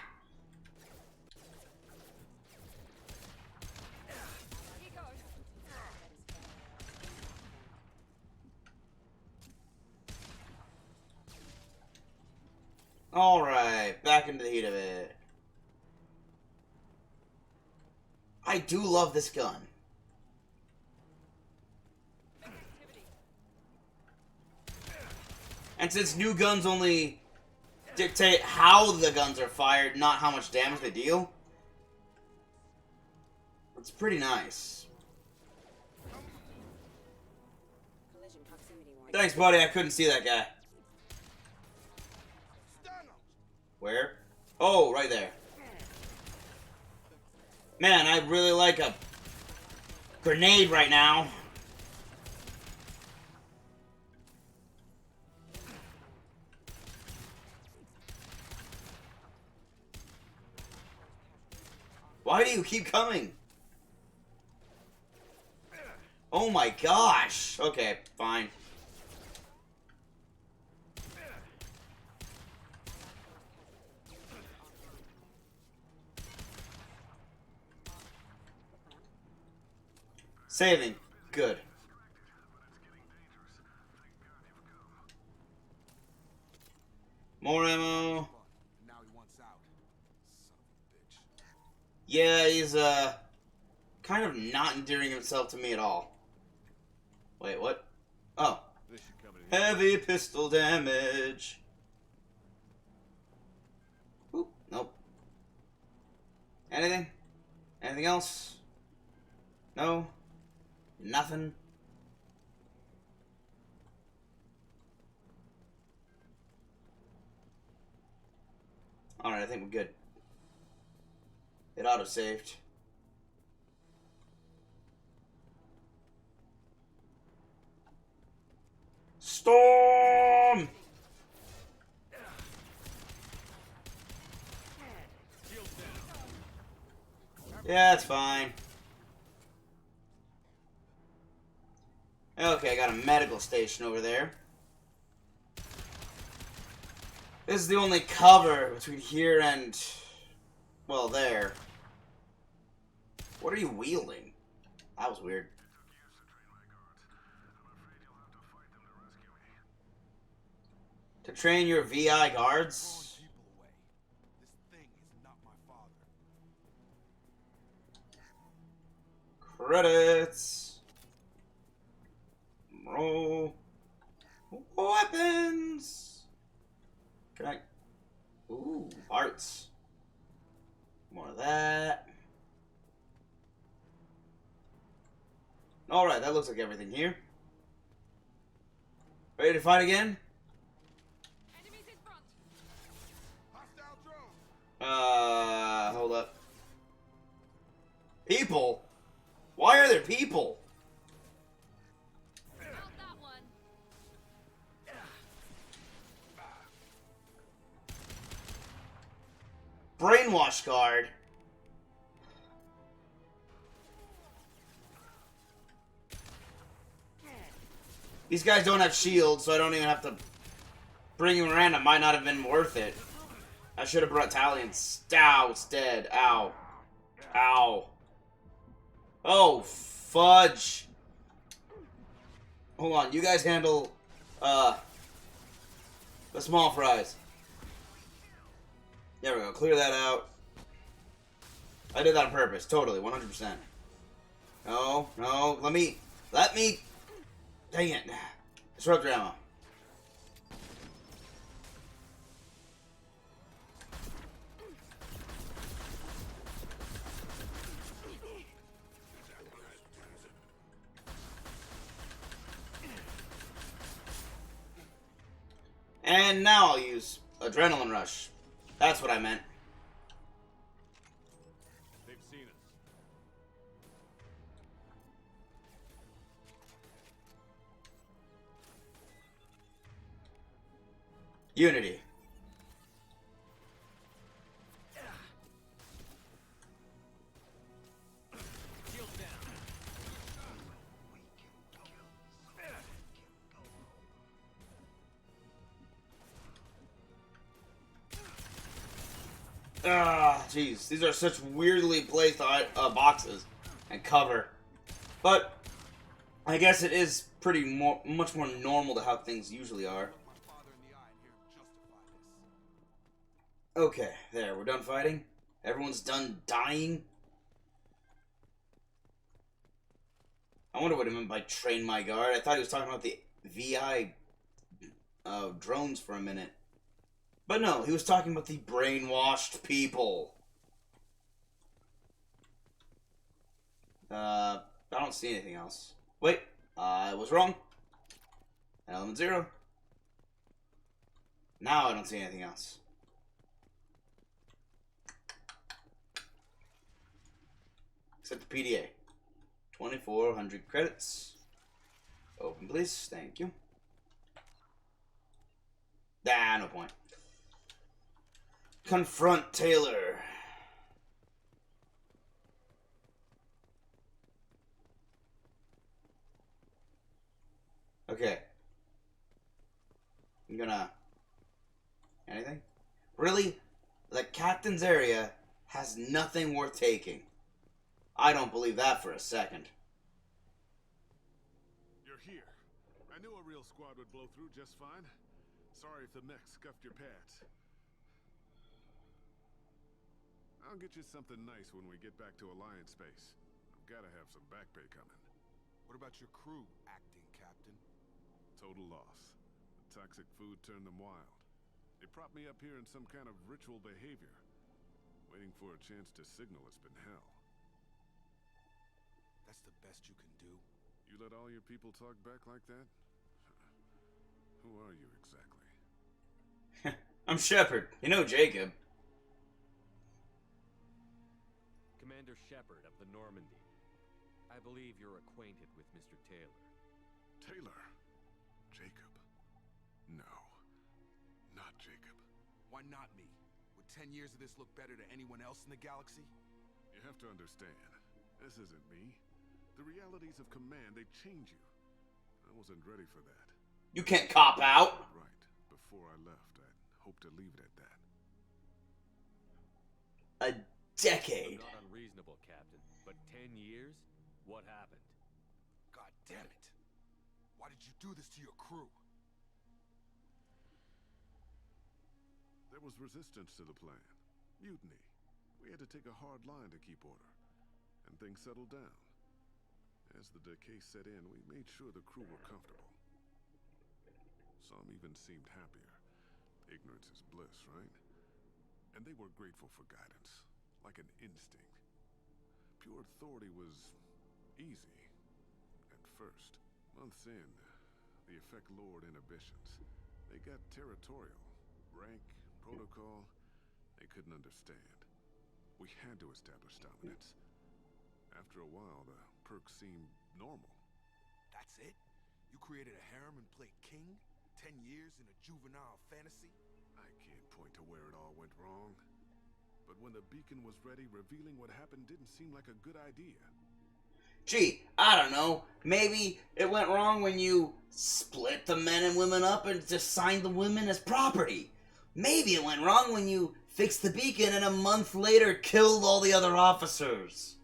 Alright, back into the heat of it. I do love this gun. And since new guns only dictate how the guns are fired, not how much damage they deal, it's pretty nice. Collision proximity warning. Thanks, buddy. I couldn't see that guy. Where? Oh, right there. Man, I really like a grenade right now. Why do you keep coming? Oh my gosh. Okay, fine. Saving. Good. More ammo. Now he wants out. Son of a bitch. Yeah, he's, kind of not endearing himself to me at all. Wait, what? Oh. This should come in handy. Heavy pistol damage. Oop, nope. Anything? Anything else? No? Nothing? Alright, I think we're good. It auto-saved. Storm! Yeah, it's fine. Okay, I got a medical station over there. This is the only cover between here and, well, there. What are you wielding? That was weird. To train your VI guards? People away. This thing is not my father. Credits. Roll. Weapons. Can I? Ooh, parts. More of that. Alright, that looks like everything here. Ready to fight again? Enemies in front. Hostile drone. Hold up. People? Why are there people? Not that one. Brainwash guard. These guys don't have shields, so I don't even have to bring him around. It might not have been worth it. I should have brought Talion Stow instead. Ow. Ow. Oh, fudge. Hold on, you guys handle, the small fries. There we go, clear that out. I did that on purpose, totally, 100%. No, no, let me, dang it. Disrupt your ammo. And now I'll use Adrenaline Rush. That's what I meant. They've seen us. Unity. Shields down. Ah, jeez. These are such weirdly placed boxes and cover. But I guess it is pretty much more normal to how things usually are. Look my father in the eye and hear him justify this. Okay, there. We're done fighting. Everyone's done dying. I wonder what he meant by train my guard. I thought he was talking about the VI drones for a minute. But no, he was talking about the brainwashed people. I don't see anything else. Wait, I was wrong. Element 0. Now I don't see anything else. Except the PDA. 2,400 credits. Open, please. Thank you. Ah, no point. Confront Taylor. Okay. I'm gonna... Anything? Really? The captain's area has nothing worth taking. I don't believe that for a second. You're here. I knew a real squad would blow through just fine. Sorry if the mech scuffed your pads. I'll get you something nice when we get back to Alliance space. I've gotta have some back pay coming. What about your crew, acting captain? Total loss. The toxic food turned them wild. They propped me up here in some kind of ritual behavior. Waiting for a chance to signal it's been hell. That's the best you can do? You let all your people talk back like that? Who are you exactly? I'm Shepard. You know Jacob. Commander Shepard of the Normandy. I believe you're acquainted with Mr. Taylor. Taylor? Jacob? No. Not Jacob. Why not me? Would 10 years of this look better to anyone else in the galaxy? You have to understand, this isn't me. The realities of command, they change you. I wasn't ready for that. You can't cop out. Right. Before I left, I'd hoped to leave it at that. A decade. Not unreasonable, Captain. But 10 years? What happened? God damn it! Why did you do this to your crew? There was resistance to the plan. Mutiny. We had to take a hard line to keep order. And things settled down. As the decay set in, we made sure the crew were comfortable. Some even seemed happier. Ignorance is bliss, right? And they were grateful for guidance, like an instinct. Pure authority was easy, at first. Months in, the effect lowered inhibitions. They got territorial. Rank, protocol, they couldn't understand. We had to establish dominance. After a while, the perks seemed normal. That's it? You created a harem and played king? 10 years in a juvenile fantasy? I can't point to where it all went wrong. But when the beacon was ready, revealing what happened didn't seem like a good idea. Gee, I don't know. Maybe it went wrong when you split the men and women up and just signed the women as property. Maybe it went wrong when you fixed the beacon and a month later killed all the other officers.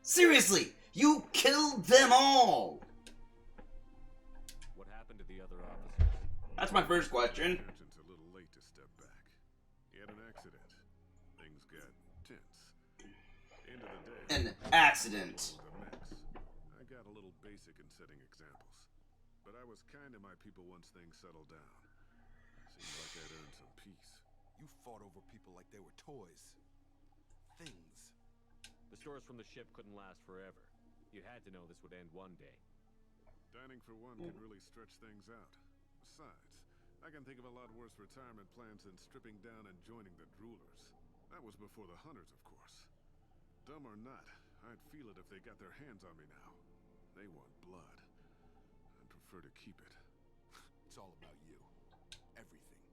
Seriously, you killed them all. What happened to the other officers? That's my first question. Captain's a little late to step back. He had an accident. Things got tense. End of the day. An accident. It was a mess. I got a little basic in setting examples. But I was kind to my people once things settled down. Seemed like I'd earned some peace. You fought over people like they were toys. Things. The stores from the ship couldn't last forever. You had to know this would end one day. Dining for one could really stretch things out. Besides, I can think of a lot worse retirement plans than stripping down and joining the droolers. That was before the hunters, of course. Dumb or not, I'd feel it if they got their hands on me now. They want blood. I'd prefer to keep it. It's all about you. Everything.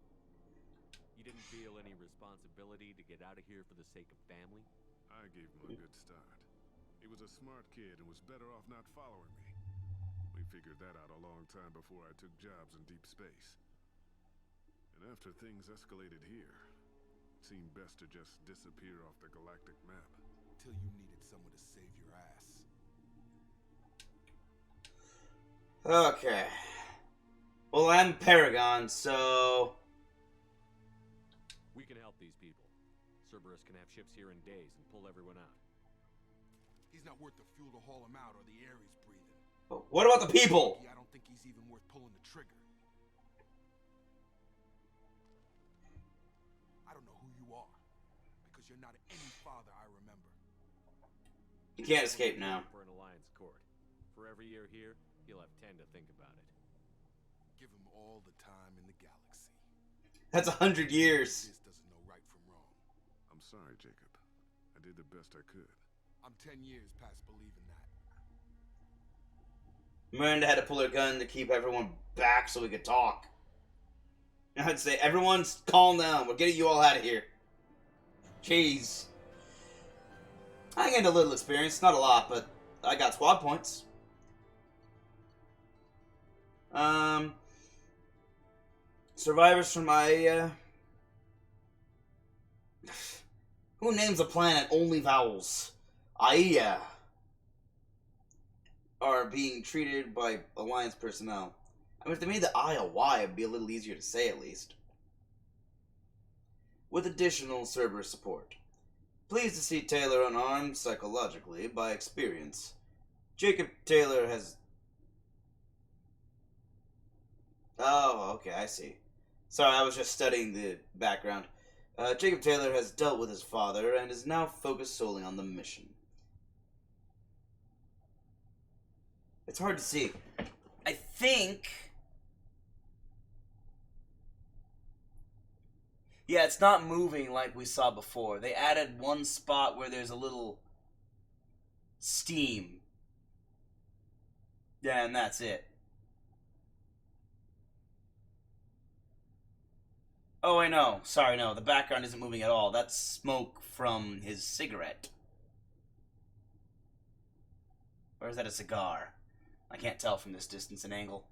You didn't feel any responsibility to get out of here for the sake of family? I gave him a good start. He was a smart kid and was better off not following me. We figured that out a long time before I took jobs in deep space. And after things escalated here, it seemed best to just disappear off the galactic map. Till you needed someone to save your ass. Okay. Well, I'm Paragon, so... We can help these people. Cerberus can have ships here in days and pull everyone out. He's not worth the fuel to haul him out or the air he's breathing. But what about the people? I don't think he's even worth pulling the trigger. I don't know who you are, because you're not any father I remember. You can't escape now. For an alliance court. For every year here, he'll have 10 to think about it. Give him all the time in the galaxy. That's 100 years. This doesn't know right from wrong. I'm sorry, Jacob. I did the best I could. I'm 10 years past believing that. Miranda had to pull her gun to keep everyone back so we could talk. I'd say, everyone's calm down. We're getting you all out of here. Jeez. I gained a little experience. Not a lot, but I got squad points. Survivors from Aya. Who names a planet only vowels? Aya. Are being treated by Alliance personnel. I mean, if they made the I a Y, it'd be a little easier to say at least. With additional server support. Pleased to see Taylor unarmed psychologically by experience. Jacob Taylor has... Oh, okay, I see. Sorry, I was just studying the background. Jacob Taylor has dealt with his father and is now focused solely on the mission. It's hard to see. I think... Yeah, it's not moving like we saw before. They added one spot where there's a little steam. Yeah, and that's it. Oh, I know. Sorry, no. The background isn't moving at all. That's smoke from his cigarette. Or is that a cigar? I can't tell from this distance and angle.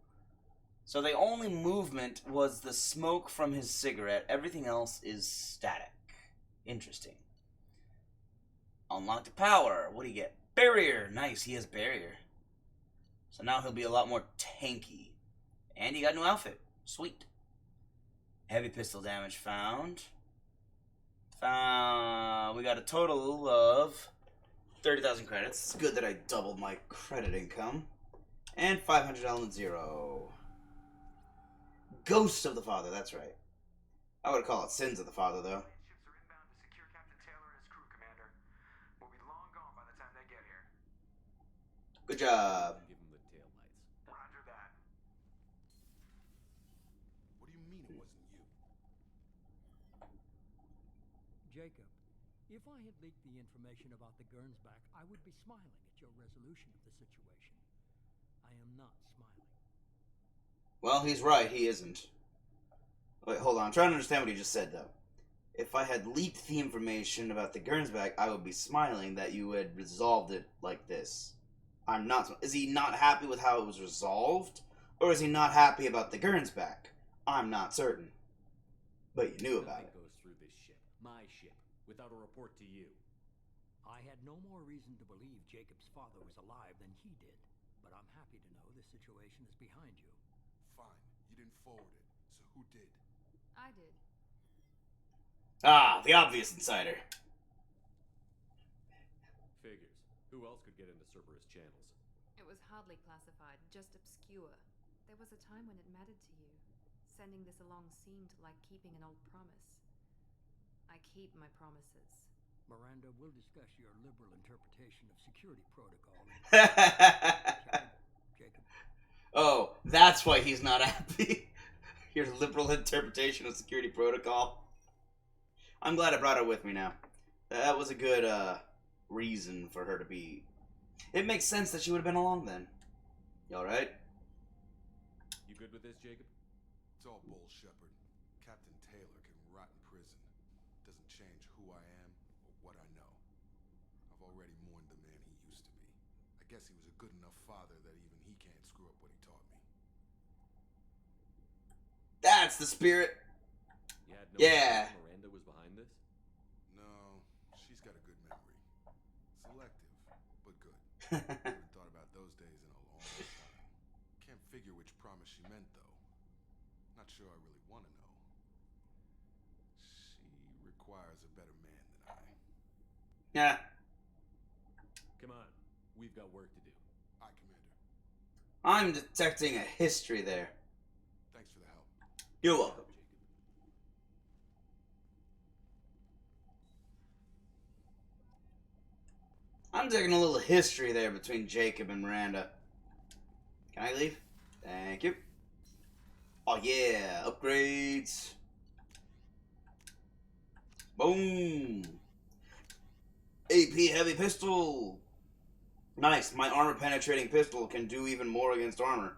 So the only movement was the smoke from his cigarette. Everything else is static. Interesting. Unlock the power. What do you get? Barrier. Nice, he has barrier. So now he'll be a lot more tanky. And he got a new outfit. Sweet. Heavy pistol damage found. We got a total of 30,000 credits. It's good that I doubled my credit income. And 500 element 0. Ghost of the Father, that's right. I would call it Sins of the Father, though. Ships are inbound to secure Captain Taylor and his crew, Commander. We'll be long gone by the time they get here. Good job. Give him the tail lights. Roger that. What do you mean it wasn't you? Jacob, if I had leaked the information about the Gernsback, I would be smiling at your resolution of the situation. I am not smiling. Well, he's right, he isn't. Wait, hold on. I'm trying to understand what he just said, though. If I had leaked the information about the Gernsback, I would be smiling that you had resolved it like this. I'm not... Is he not happy with how it was resolved? Or is he not happy about the Gernsback? I'm not certain. But you knew about it. Nothing goes through this ship, my ship, without a report to you. I had no more reason to believe Jacob's father was alive than he did, but I'm happy to know the situation is behind you. Fine, you didn't forward it, so who did? I did. Ah, the obvious insider. Figures. Who else could get into Cerberus channels? It was hardly classified, just obscure. There was a time when it mattered to you. Sending this along seemed like keeping an old promise. I keep my promises. Miranda, we'll discuss your liberal interpretation of security protocol. Jacob. Oh, that's why he's not happy. Your liberal interpretation of security protocol. I'm glad I brought her with me now. That was a good reason for her to be... It makes sense that she would have been along then. You alright? You good with this, Jacob? It's all bull, Shepard. Captain Taylor can rot in prison. Doesn't change who I am or what I know. I've already mourned the man he used to be. I guess he was a good enough father that even he can't screw up what he taught me. That's the spirit. You had no Yeah. idea Miranda was behind this? No, she's got a good memory. Selective, but good. I haven't thought about those days in a long time. Can't figure which promise she meant, though. Not sure I really want to know. She requires a better man than I. Yeah. Come on, We've got work to do. Aye, Commander. I'm detecting a history there. Thanks for the help. You're welcome. Jacob. I'm taking a little history there between Jacob and Miranda. Can I leave? Thank you. Oh yeah, upgrades. Boom. AP heavy pistol. Nice, my armor penetrating pistol can do even more against armor.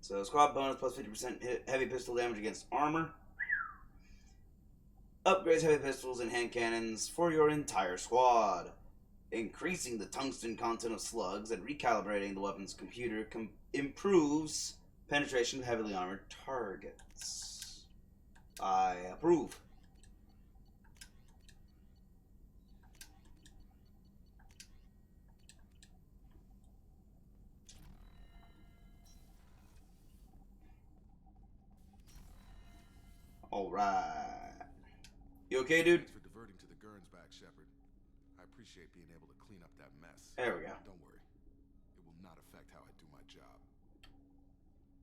So squad bonus plus 50% heavy pistol damage against armor. Upgrades heavy pistols and hand cannons for your entire squad. Increasing the tungsten content of slugs and recalibrating the weapon's computer improves penetration of heavily armored targets. I approve. Alright. You okay, dude? Thanks for diverting to the Gernsback, Shepard. I appreciate being able to clean up that mess. There we go. Don't worry. It will not affect how I do my job.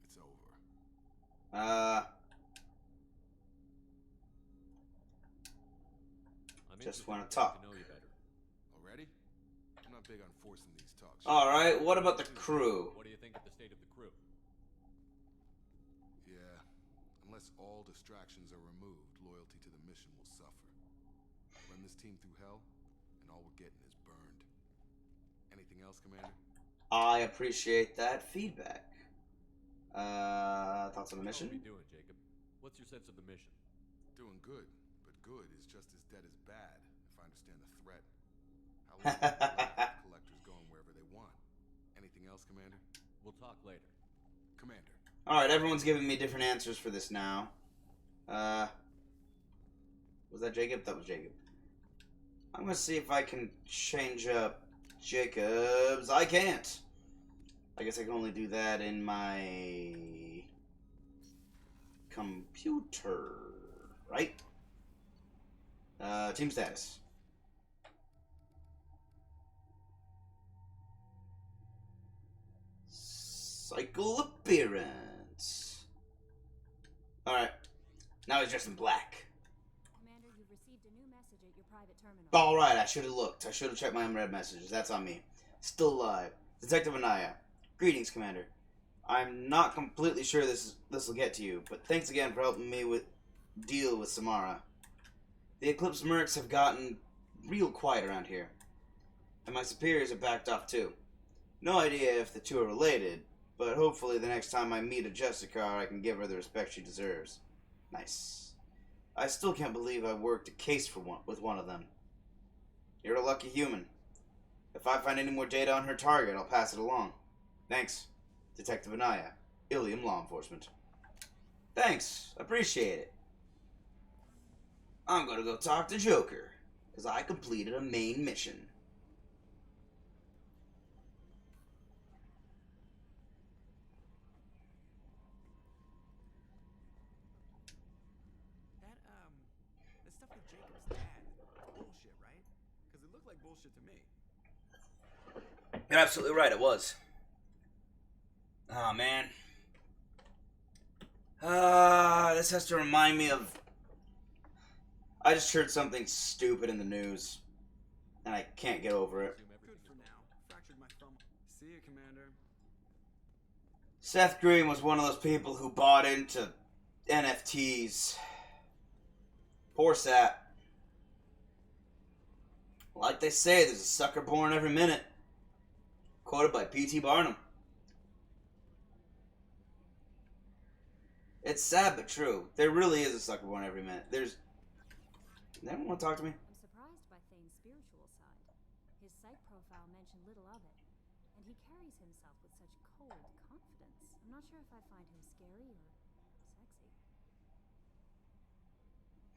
It's over. I'm Just interested wanna in getting talk. to know you better. Already? I'm not big on forcing these talks. Alright, what about the crew? What do you think of the state of the crew? Yeah. Unless all distractions are removed, loyalty to the mission will suffer. Run this team through hell, and all we're getting is burned. Anything else, Commander? I appreciate that feedback. Thoughts on the How are we mission? doing, Jacob? What's your sense of the mission? Doing good, but good is just as dead as bad, if I understand the threat. How long will it last with collectors going wherever they want? Anything else, Commander? We'll talk later. Commander. Alright, everyone's giving me different answers for this now. Was that Jacob? That was Jacob. I'm gonna see if I can change up Jacob's. I can't. I guess I can only do that in my computer, right? Team status. Cycle appearance. Alright. Now he's dressed in black. Commander, you've received a new message at your private terminal. Alright, I should have looked. I should have checked my unread messages. That's on me. Still alive. Detective Anaya. Greetings, Commander. I'm not completely sure this will get to you, but thanks again for helping me deal with Samara. The Eclipse mercs have gotten real quiet around here, and my superiors have backed off too. No idea if the two are related, but hopefully the next time I meet a Jessica, I can give her the respect she deserves. Nice. I still can't believe I worked a case with one of them. You're a lucky human. If I find any more data on her target, I'll pass it along. Thanks, Detective Anaya, Ilium Law Enforcement. Thanks, appreciate it. I'm gonna go talk to Joker, because I completed a main mission. The stuff with Jacob's dad, it's bullshit, right? Because it looked like bullshit to me. You're absolutely right, it was. Oh, man. This has to remind me of... I just heard something stupid in the news, and I can't get over it. Good for now. Fractured my thumb. See you, Commander. Seth Green was one of those people who bought into NFTs. Poor Sat. Like they say, there's a sucker born every minute. Quoted by P.T. Barnum. It's sad but true. There really is a sucker born every minute. Does anyone want to talk to me? I'm surprised by Thane's spiritual side. His psych profile mentioned little of it, and he carries himself with such cold confidence. I'm not sure if I find him scary or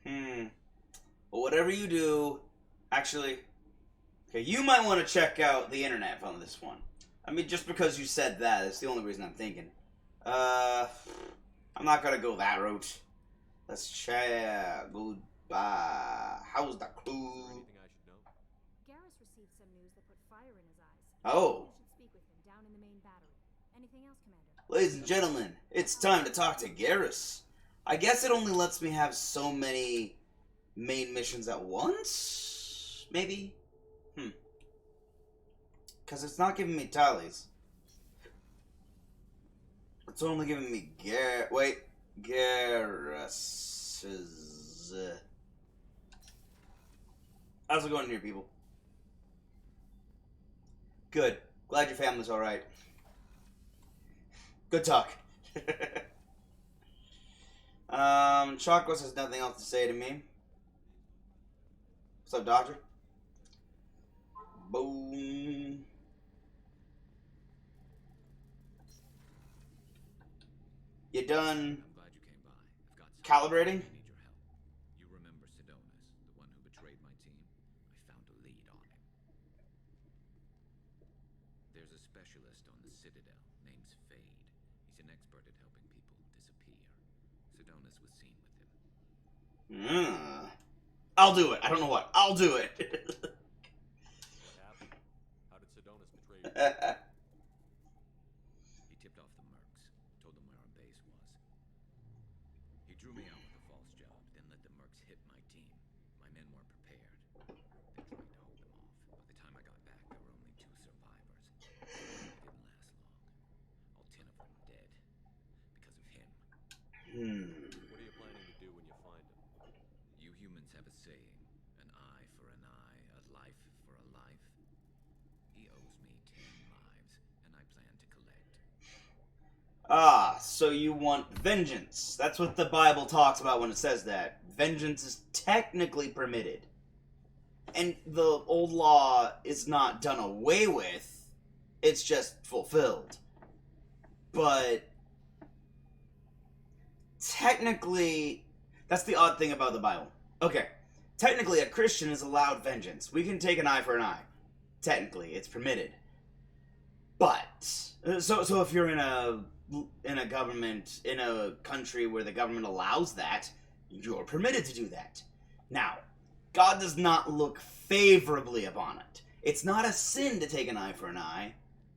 sexy. Well, whatever you do, actually, okay, you might want to check out the internet on this one. I mean, just because you said that, that's the only reason I'm thinking. I'm not gonna go that route. Let's check. Goodbye. How's the crew? Anything I should know? Garrus received some news that put fire in his eyes. Oh. You should speak with him down in the main battery. Anything else, Commander? Ladies and gentlemen, it's time to talk to Garrus. I guess it only lets me have so many main missions at once? Maybe? Because it's not giving me tallies. It's only giving me Garrus's. How's it going here, people? Good. Glad your family's alright. Good talk. Chocos has nothing else to say to me. What's up, Doctor? Boom. You done? I'm glad you came by. I've got Calibrating? I need your help. You remember Sidonis, the one who betrayed my team? I found a lead on him. There's a specialist on the Citadel, name's Fade. He's an expert at helping people disappear. Sidonis was seen with him. I'll do it. I don't know what. I'll do it. What happened? How did Sidonis betray you? He tipped off the mercs, told them where our base was. He drew me out with a false job, then let the mercs hit my team. My men weren't prepared. They tried to hold them off. By the time I got back, there were only 2 survivors. They didn't last long. All 10 of them dead. Because of him. What are you planning to do when you find him? You humans have a saying, an eye for an eye, a life for a life. He owes me 10 lives, and I plan to collect. Ah, so you want vengeance. That's what the Bible talks about when it says that. Vengeance is technically permitted. And the old law is not done away with. It's just fulfilled. But technically, that's the odd thing about the Bible. Okay, technically a Christian is allowed vengeance. We can take an eye for an eye. Technically, it's permitted. But, so if you're in a government, in a country where the government allows that, you're permitted to do that. Now, God does not look favorably upon it. It's not a sin to take an eye for an eye,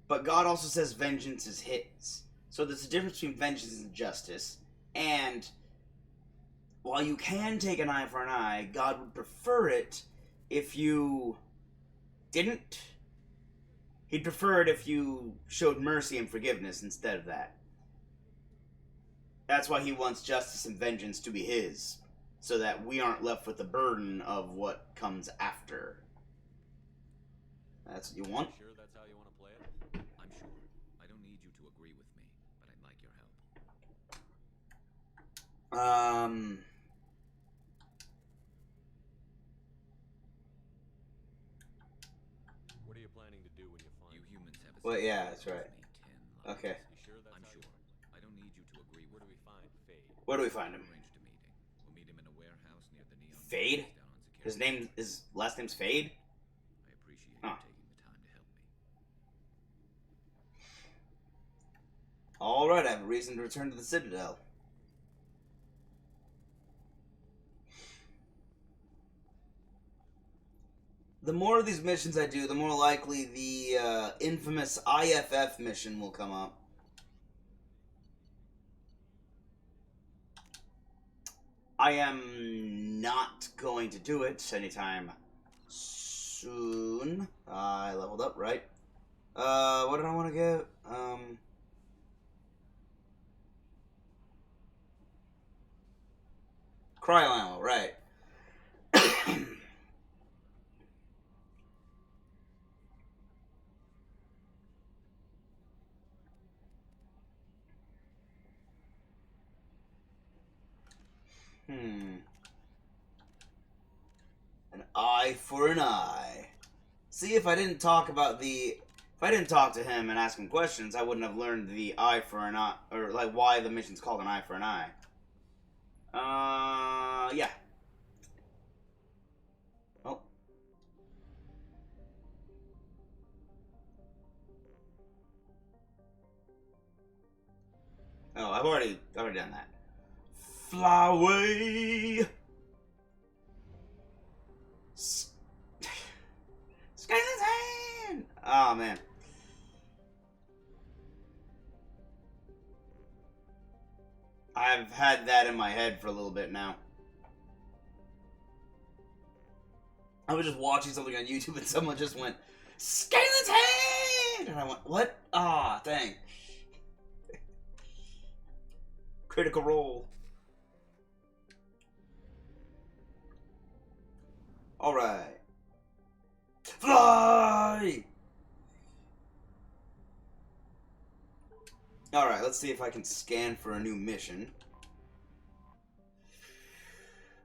but God also says vengeance is his. So there's a difference between vengeance and justice, and while you can take an eye for an eye, God would prefer it if you didn't. He'd prefer it if you showed mercy and forgiveness instead of that. That's why he wants justice and vengeance to be his, so that we aren't left with the burden of what comes after. That's what you want? Sure that's how you want to play it? I'm sure. I don't need you to agree with me, but I'd like your help. What are you planning to do when you find him? You humans have a Well, saying, yeah, that's "He owes right. me 10 lives." Okay. You sure that's I'm sure. I don't need you to agree. Where do we find Fade? Where do we find him? Arranged a meeting. We'll meet him in a warehouse near the neon Fade? down on security. His last name's Fade? I appreciate you Huh. taking the time to help me. Alright, I have a reason to return to the Citadel. The more of these missions I do, the more likely the infamous IFF mission will come up. I am not going to do it anytime soon. I leveled up, right? What did I want to get? Cryo ammo, right. An eye for an eye. See, if I didn't talk about if I didn't talk to him and ask him questions, I wouldn't have learned the eye for an eye, or like why the mission's called an eye for an eye. Yeah. Oh. Oh, I've already done that. Fly away. Skyland's Oh, man. I've had that in my head for a little bit now. I was just watching something on YouTube and someone just went, Scalen's head! And I went, what? Ah, dang. Critical Role. Alright. Fly! Alright, let's see if I can scan for a new mission.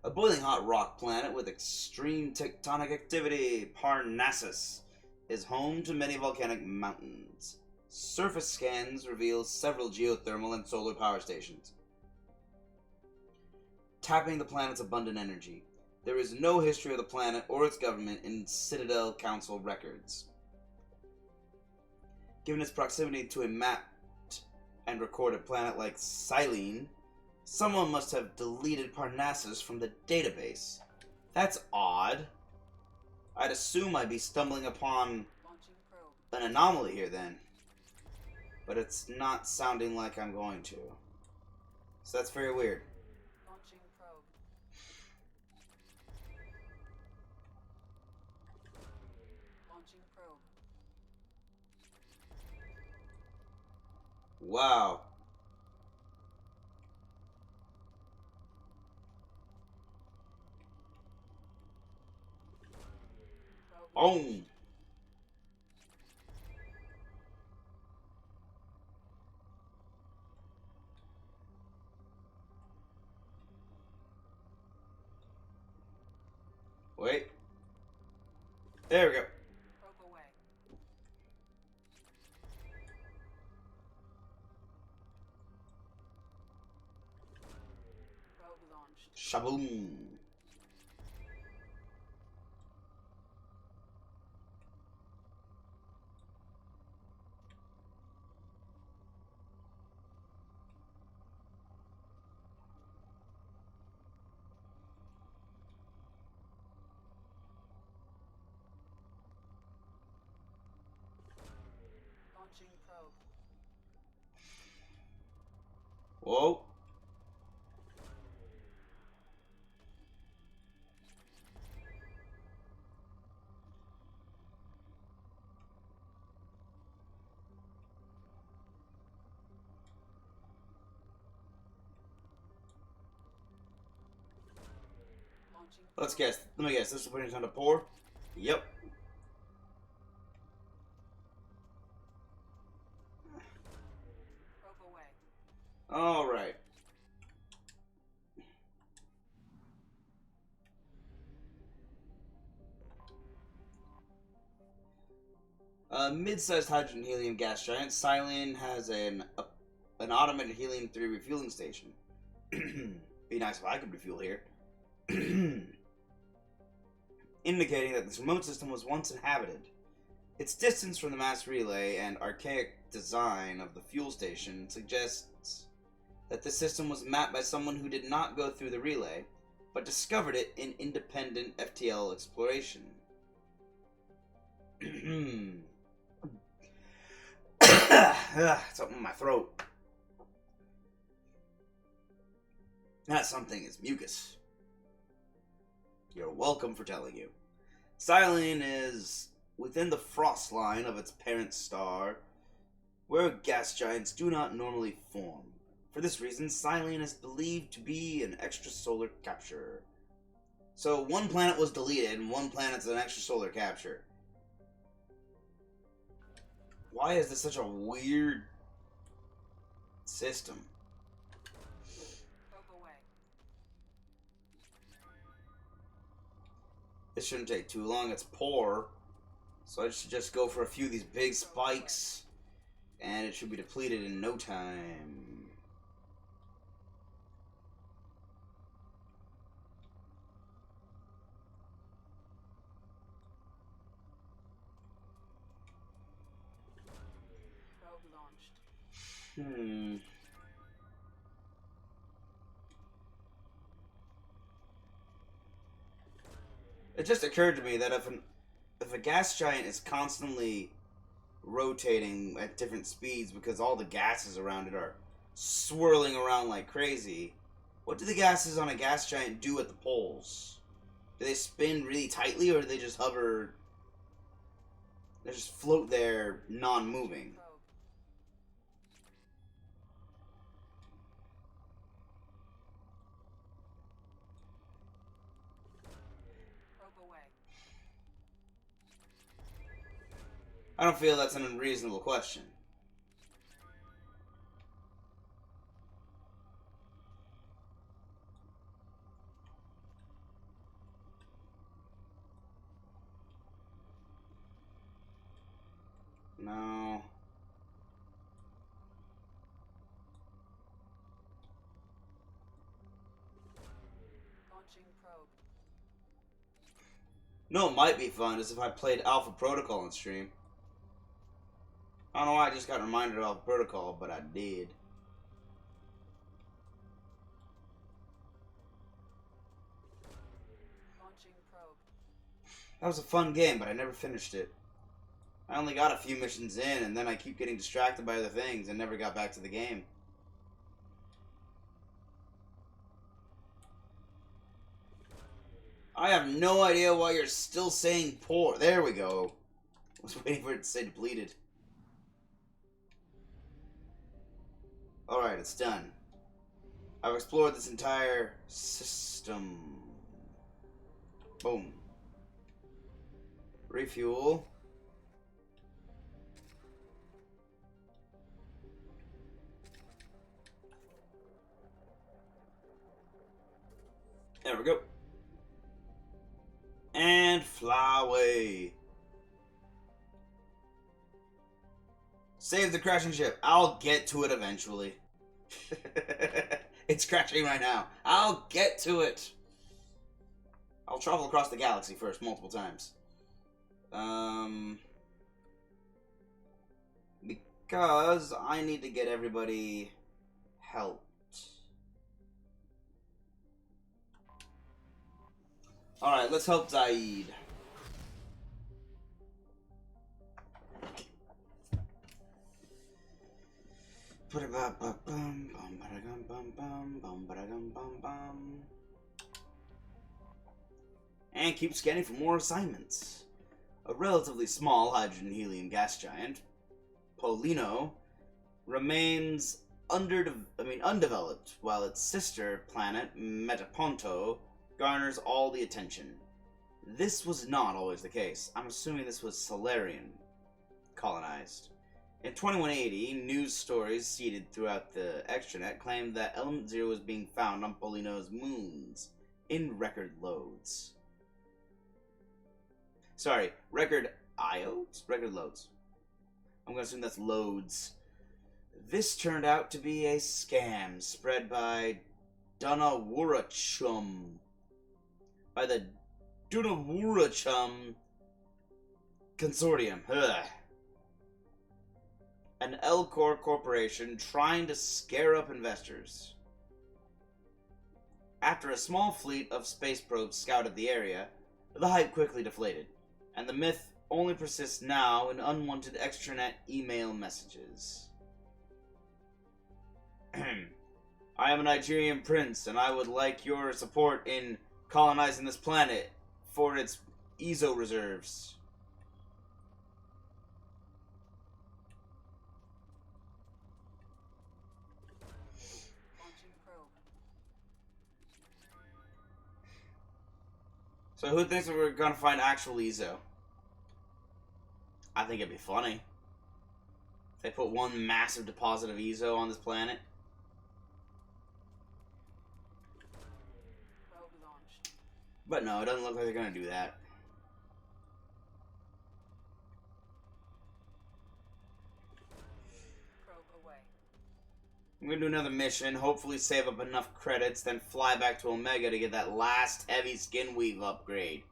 A boiling hot rock planet with extreme tectonic activity, Parnassus, is home to many volcanic mountains. Surface scans reveal several geothermal and solar power stations, tapping the planet's abundant energy. There is no history of the planet or its government in Citadel Council records. Given its proximity to a mapped and recorded planet like Silene, someone must have deleted Parnassus from the database. That's odd. I'd assume I'd be stumbling upon an anomaly here then. But it's not sounding like I'm going to. So that's very weird. Launching probe. Launching probe. Wow. Boom. Wait. There we go. Probe away. Probe launched. Shaboom. Launching probe. Whoa. Launching. Let's guess. Let me guess. This is putting it on to pour? Yep. Probe away. Alright. A mid-sized hydrogen helium gas giant, Silene has an automated helium-3 refueling station. Be nice if I could refuel here. Indicating that this remote system was once inhabited. Its distance from the mass relay and archaic design of the fuel station suggests that the system was mapped by someone who did not go through the relay, but discovered it in independent FTL exploration. Something in my throat. That something is mucus. You're welcome for telling you. Silene is within the frost line of its parent star, where gas giants do not normally form. For this reason, Silene is believed to be an extrasolar capture. So one planet was deleted, and one planet's an extrasolar capture. Why is this such a weird system? Probe away. This shouldn't take too long. It's poor. So I should just go for a few of these big spikes, and it should be depleted in no time. Probe launched. It just occurred to me that if a gas giant is constantly rotating at different speeds because all the gases around it are swirling around like crazy. What do the gases on a gas giant do at the poles? Do they spin really tightly, or do they just hover? They just float there, non-moving. I don't feel that's an unreasonable question. No. Launching probe. No, it might be fun is if I played Alpha Protocol on stream. I don't know why I just got reminded of Alpha Protocol, but I did. Launching probe. That was a fun game, but I never finished it. I only got a few missions in, and then I keep getting distracted by other things and never got back to the game. I have no idea why you're still saying poor. There we go. I was waiting for it to say depleted. Alright, it's done. I've explored this entire system. Boom. Refuel. There we go. And fly away. Save the crashing ship. I'll get to it eventually. It's crashing right now. I'll get to it. I'll travel across the galaxy first, multiple times. Because I need to get everybody helped. Alright, let's help Zaid. And keep scanning for more assignments. A relatively small hydrogen-helium gas giant, Polino, remains undeveloped, while its sister planet, Metaponto, garners all the attention. This was not always the case. I'm assuming this was Solarian colonized. In 2180, news stories seeded throughout the extranet claimed that Element Zero was being found on Polino's moons in record loads. Sorry, record IOs? Record loads. I'm going to assume that's loads. This turned out to be a scam spread by Dunawurachum. By the Dunawurachum Consortium. Ugh. An Elcor corporation trying to scare up investors. After a small fleet of space probes scouted the area, the hype quickly deflated, and the myth only persists now in unwanted extranet email messages. I am a Nigerian prince, and I would like your support in colonizing this planet for its EZO reserves. So who thinks that we're gonna find actual EZO? I think it'd be funny. If they put one massive deposit of EZO on this planet. But no, it doesn't look like they're gonna do that. I'm gonna do another mission, hopefully save up enough credits, then fly back to Omega to get that last heavy skin weave upgrade.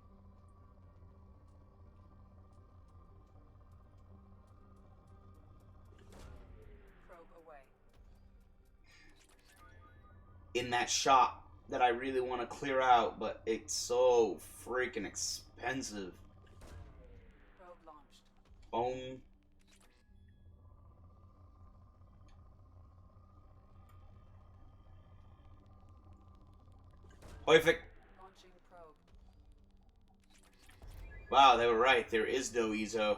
In that shop that I really want to clear out, but it's so freaking expensive. Boom. Perfect. Launching probe. Wow, they were right. There is no Ezo.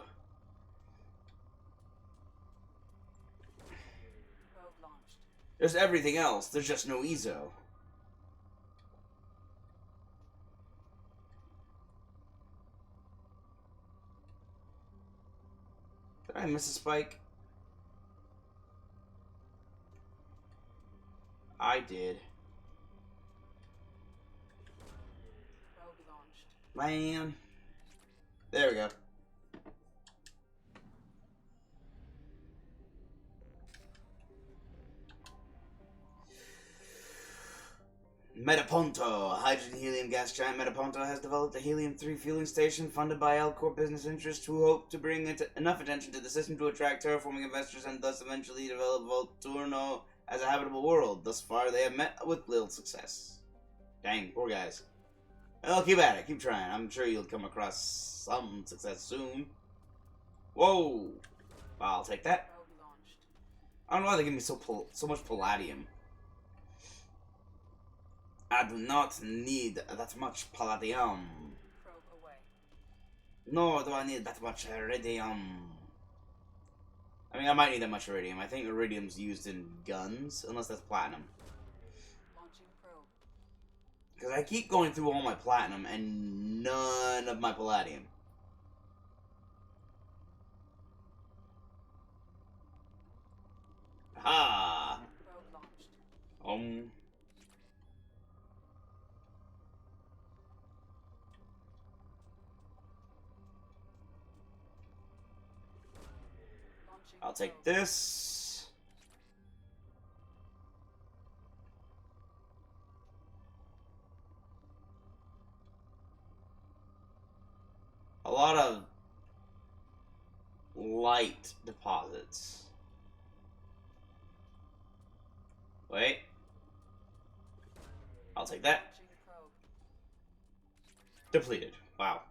Probe launched. There's everything else. There's just no Ezo. Did I miss a spike? I did. Probe launched. Man. There we go. Metaponto. Hydrogen helium gas giant Metaponto has developed a helium-3 fueling station funded by L-Corp business interests who hope to bring enough attention to the system to attract terraforming investors and thus eventually develop Volturno as a habitable world. Thus far, they have met with little success. Dang, poor guys. Well, keep at it. Keep trying. I'm sure you'll come across some success soon. Whoa. I'll take that. Probe launched. I don't know why they give me so much palladium. I do not need that much palladium. Probe away. Nor do I need that much iridium. I mean, I might need that much iridium. I think iridium's used in guns, unless that's platinum. Launching probe. Because I keep going through all my platinum and none of my palladium. Ha! Probe launched. Launching I'll take probe. this. A lot of light deposits. Wait. I'll take that. Launching probe. Depleted. Wow.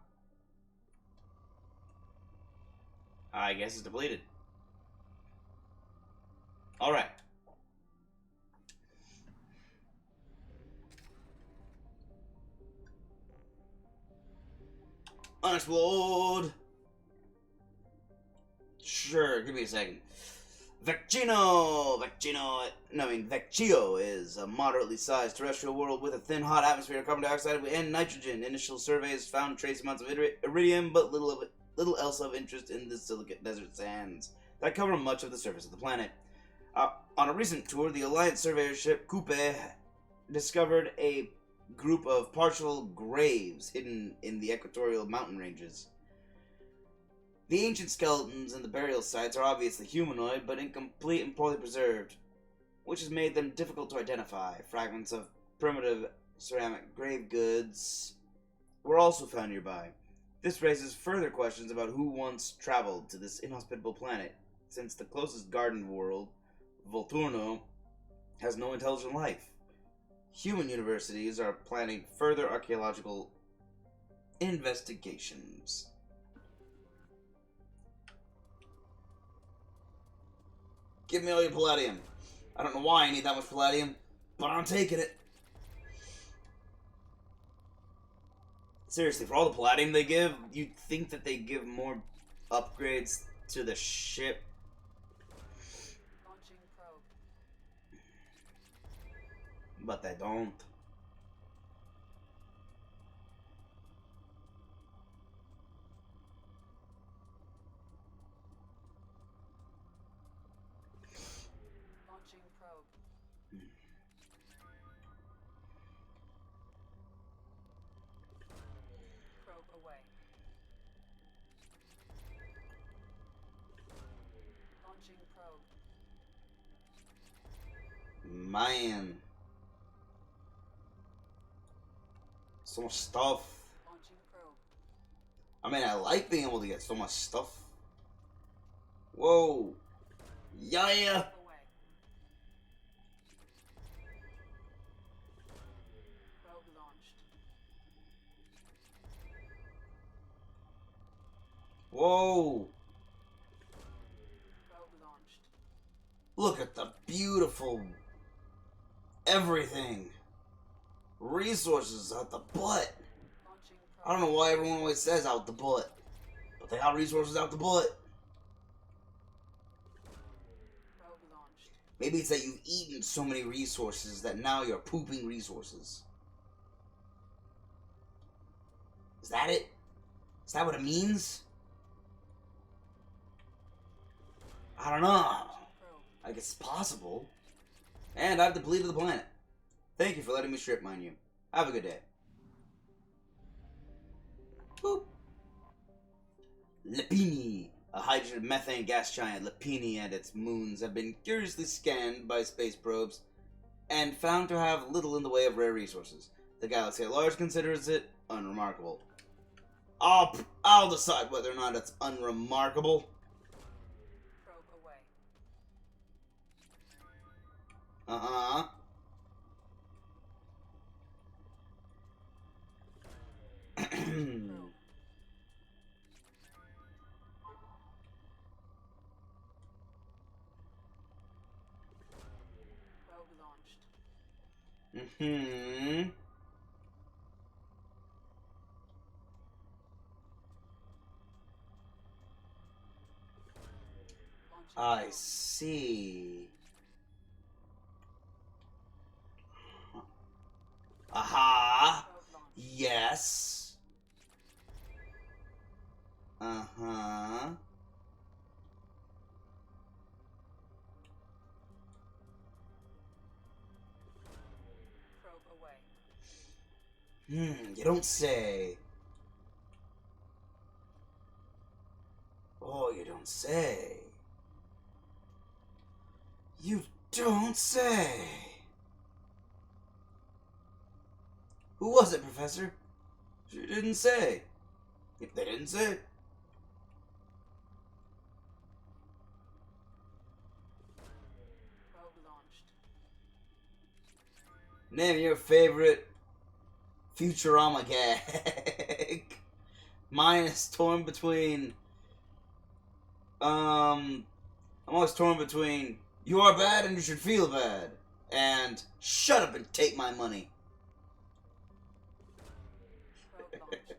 I guess it's depleted. Alright. Unexplored. Sure, give me a second. Vecchio is a moderately sized terrestrial world with a thin, hot atmosphere of carbon dioxide and nitrogen. Initial surveys found trace amounts of iridium, but little else of interest in the silicate desert sands that cover much of the surface of the planet. On a recent tour, the Alliance surveyor ship Coupe discovered a group of partial graves hidden in the equatorial mountain ranges. The ancient skeletons and the burial sites are obviously humanoid, but incomplete and poorly preserved, which has made them difficult to identify. Fragments of primitive ceramic grave goods were also found nearby. This raises further questions about who once traveled to this inhospitable planet, since the closest garden world, Volturno, has no intelligent life. Human universities are planning further archaeological investigations. Give me all your palladium. I don't know why I need that much palladium, but I'm taking it. Seriously, for all the palladium they give, you'd think that they give more upgrades to the ship. Launching probe. But they don't. Launching probe. Probe away. Launching probe. Man. So much stuff. Launching probe. I mean, I like being able to get so much stuff. Whoa. Yeah. Away. Probe launched. Whoa. Probe launched. Look at the beautiful everything. Resources out the butt. Launching I don't know why everyone always says out the butt. But they got resources out the butt. probe launched. Maybe it's that you've eaten so many resources that now you're pooping resources. Is that it? Is that what it means? I don't know. I guess it's possible. And I've depleted the planet. Thank you for letting me strip mine you. Have a good day. Boop. Lepini. A hydrogen methane gas giant, Lepini and its moons have been curiously scanned by space probes and found to have little in the way of rare resources. The galaxy at large considers it unremarkable. I'll decide whether or not it's unremarkable. Probe away. Uh-huh. Probe launched. Mm-hmm. Launching I probe. see. Aha. Probe launched. Yes. Uh-huh. Probe away. You don't say. Oh, you don't say. You don't say. Who was it, Professor? She didn't say. If they didn't say. Probe launched. Name your favorite Futurama gag. Mine is torn between. I'm always torn between you are bad and you should feel bad and shut up and take my money. Probe launched.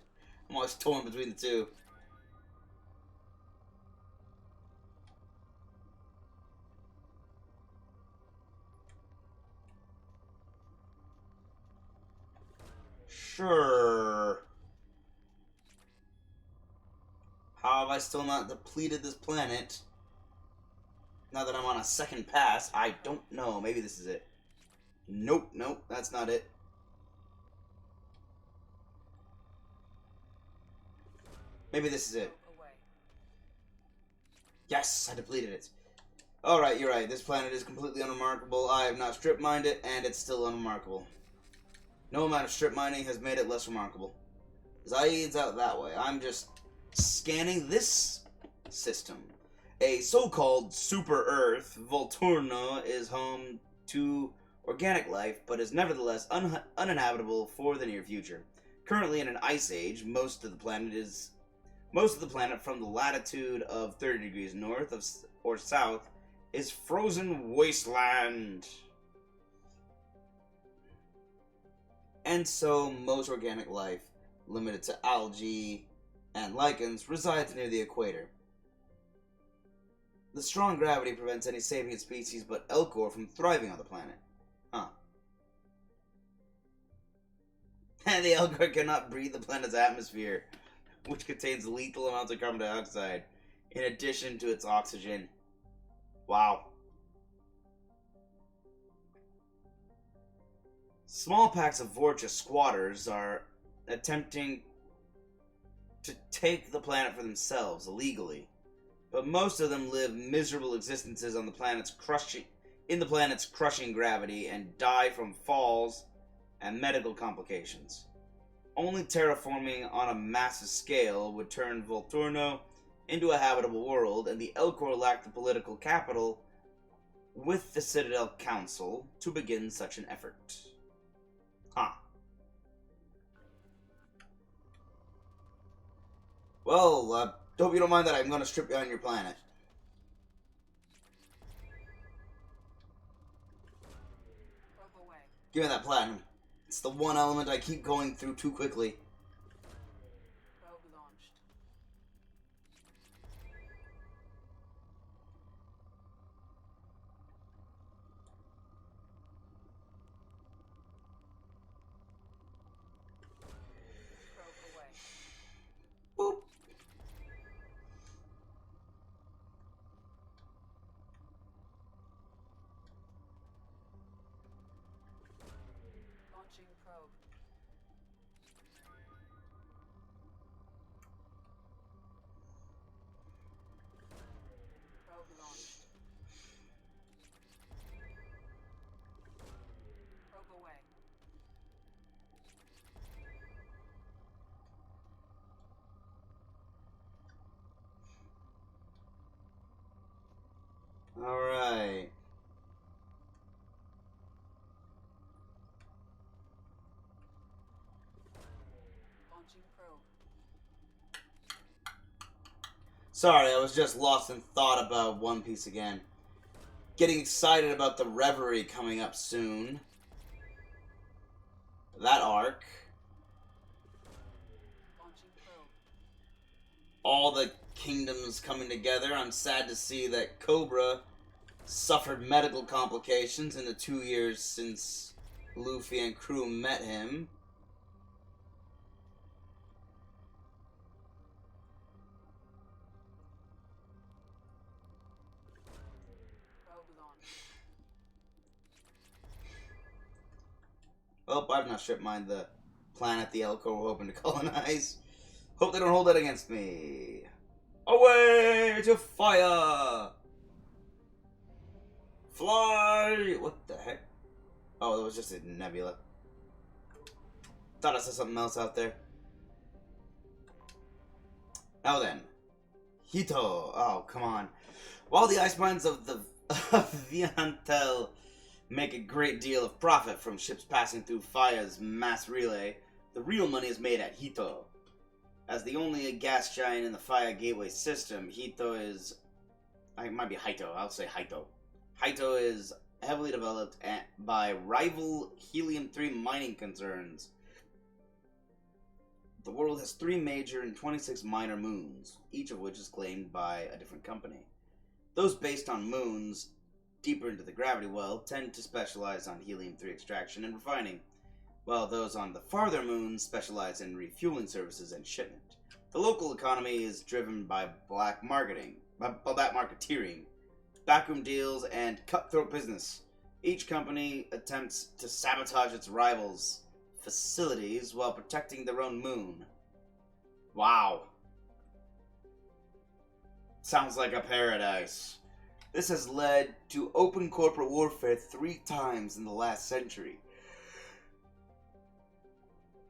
I'm always torn between the two. Sure. How have I still not depleted this planet? Now that I'm on a second pass, I don't know. Maybe this is it. Nope, nope, that's not it. Maybe this is it. Probe away. Yes, I depleted it. Alright, you're right. This planet is completely unremarkable. I have not strip mined it, and it's still unremarkable. No amount of strip mining has made it less remarkable. Zaid's out that way. I'm just scanning this system. A so-called super Earth, Volturno, is home to organic life, but is nevertheless uninhabitable for the near future. Currently in an ice age, most of the planet from the latitude of 30 degrees north or south is frozen wasteland. And so most organic life, limited to algae and lichens, resides near the equator. The strong gravity prevents any sapient species but Elcor from thriving on the planet. Huh. And the Elcor cannot breathe the planet's atmosphere, which contains lethal amounts of carbon dioxide, in addition to its oxygen. Wow. Small packs of Vorcha squatters are attempting to take the planet for themselves illegally, but most of them live miserable existences on the planet's crushing gravity and die from falls and medical complications. Only terraforming on a massive scale would turn Volturno into a habitable world, and the Elcor lack the political capital with the Citadel Council to begin such an effort. Huh. Well, hope you don't mind that I'm going to strip you on your planet. Probe away. Give me that platinum. It's the one element I keep going through too quickly. Probe launched. Probe away. Boop. Launching probe. Probe launched. Probe away. Alright. Launching probe. Sorry, I was just lost in thought about One Piece again. Getting excited about the Reverie coming up soon. That arc. Launching probe. All the kingdoms coming together. I'm sad to see that Cobra suffered medical complications in the 2 years since Luffy and crew met him. Probe launched. Well, I've not strip mined the planet the Elko were hoping to colonize. Hope they don't hold that against me. Away to fire! Fly! What the heck? Oh, that was just a nebula. Thought I saw something else out there. Now then. Hito. Oh, come on. While the ice mines of the Viantel make a great deal of profit from ships passing through Faya's mass relay, the real money is made at Hito. As the only gas giant in the Faya gateway system, Hito is... It might be Hito, I'll say Hito. Hito is heavily developed by rival helium-3 mining concerns. The world has 3 major and 26 minor moons, each of which is claimed by a different company. Those based on moons deeper into the gravity well tend to specialize on helium-3 extraction and refining, while those on the farther moons specialize in refueling services and shipment. The local economy is driven by black marketeering, backroom deals, and cutthroat business. Each company attempts to sabotage its rivals' facilities while protecting their own moon. Wow. Sounds like a paradise. This has led to open corporate warfare 3 times in the last century.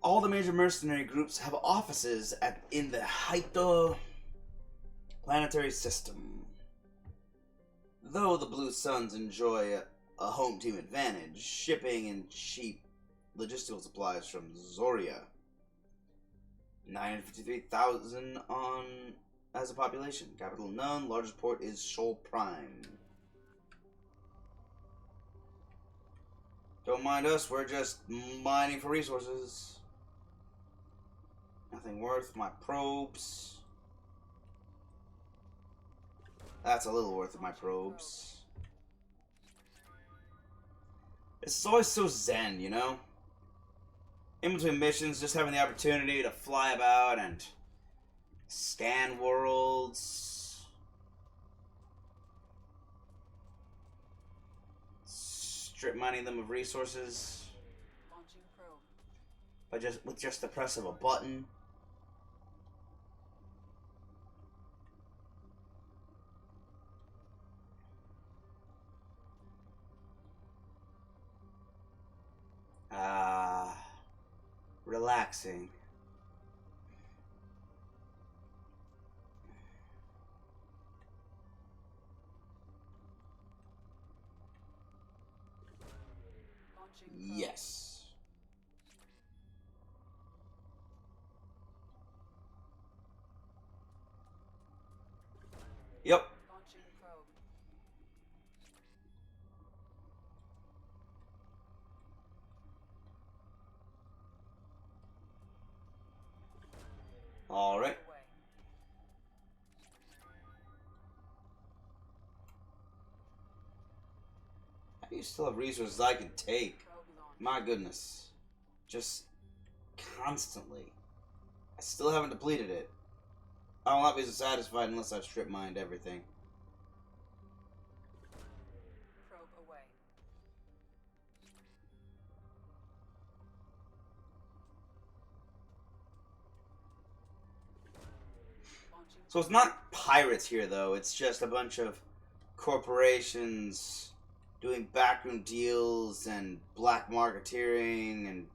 All the major mercenary groups have offices in the Hito planetary system. Though the Blue Suns enjoy a home team advantage, shipping and cheap logistical supplies from Zoria. 953,000 as a population. Capital none. Largest port is Shoal Prime. Don't mind us, we're just mining for resources. Nothing worth my probes. That's a little worth of my probes. It's always so zen, you know? In between missions, just having the opportunity to fly about and scan worlds. Strip mining them of resources. Launching probe. With just the press of a button. Relaxing. Launching probe. Yes. Yep. Launching probe. Alright. Away. How do you still have resources I can take? Probe launch. My goodness. Just constantly. I still haven't depleted it. I will not be satisfied unless I've strip mined everything. Probe away. Launching. So it's not pirates here, though. It's just a bunch of corporations doing backroom deals and black marketeering and,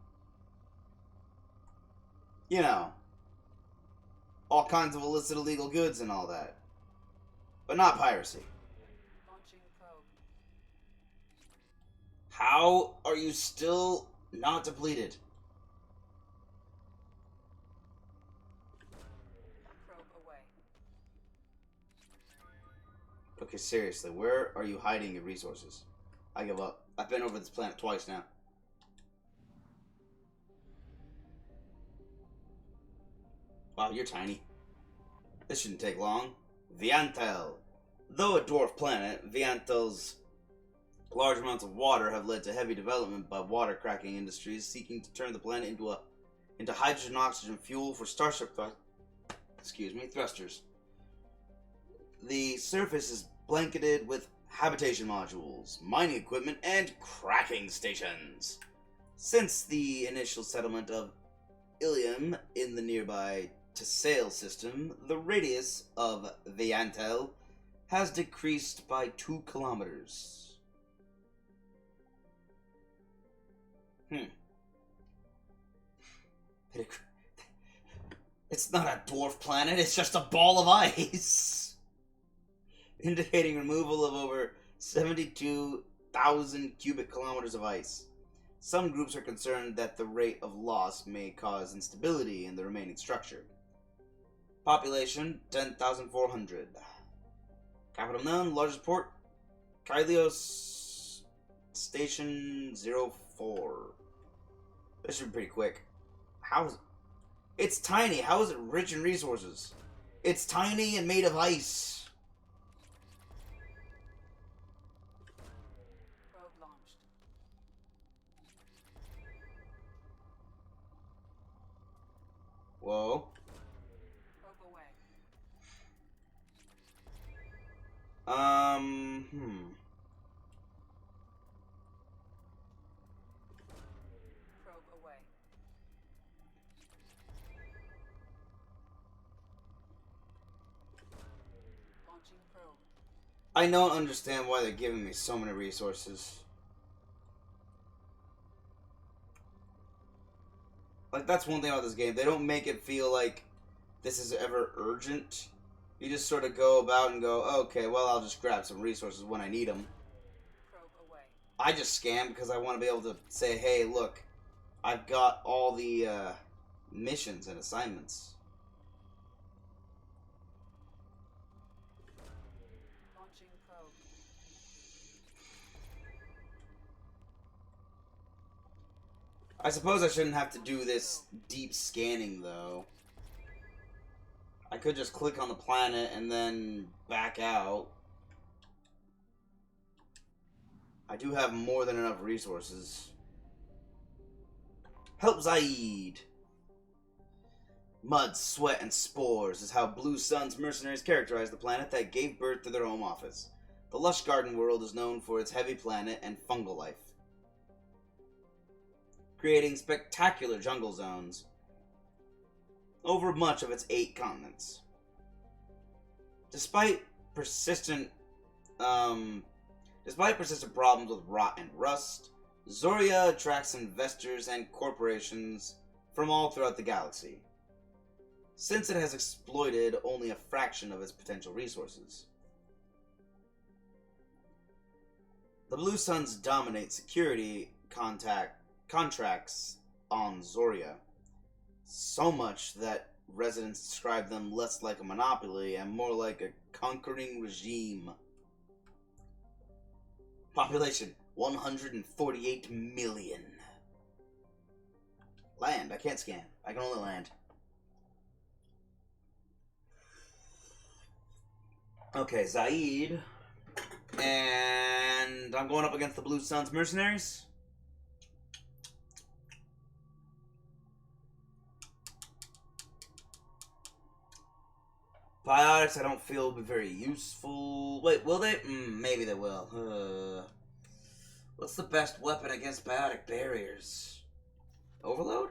you know, all kinds of illicit illegal goods and all that. But not piracy. Launching probe. How are you still not depleted? Probe away. Okay, seriously, where are you hiding your resources? I give up. I've been over this planet twice now. Wow, you're tiny. This shouldn't take long. Viantel. Though a dwarf planet, Viantel's large amounts of water have led to heavy development by water cracking industries seeking to turn the planet into hydrogen oxygen fuel for starship thrusters. The surface is blanketed with habitation modules, mining equipment, and cracking stations. Since the initial settlement of Ilium in the nearby Tessail system, the radius of Viantel has decreased by 2 kilometers. It's not a dwarf planet, it's just a ball of ice! Indicating removal of over 72,000 cubic kilometers of ice. Some groups are concerned that the rate of loss may cause instability in the remaining structure. Population, 10,400. Capital known, largest port, Kylios Station 04. This should be pretty quick. How is it? It's tiny. How is it rich in resources? It's tiny and made of ice. Probe launched. Whoa. Probe away. Probe away. Launching probe. I don't understand why they're giving me so many resources. Like, that's one thing about this game. They don't make it feel like this is ever urgent. You just sort of go about and go, okay, well, I'll just grab some resources when I need them. Probe away. I just scam because I want to be able to say, hey, look, I've got all the missions and assignments. Launching probe. I suppose I shouldn't have to do this deep scanning, though. I could just click on the planet and then back out. I do have more than enough resources. Help Zaid! Mud, sweat, and spores is how Blue Sun's mercenaries characterize the planet that gave birth to their home office. The lush garden world is known for its heavy planet and fungal life, creating spectacular jungle zones over much of its 8 continents. Despite persistent problems with rot and rust, Zoria attracts investors and corporations from all throughout the galaxy, since it has exploited only a fraction of its potential resources. The Blue Suns dominate security contracts on Zoria, so much that residents describe them less like a monopoly and more like a conquering regime. Population, 148 million. Land, I can't scan. I can only land. Okay, Zaid. And I'm going up against the Blue Suns Mercenaries. Biotics I don't feel will be very useful. Wait, will they? Maybe they will. What's the best weapon against biotic barriers? Overload?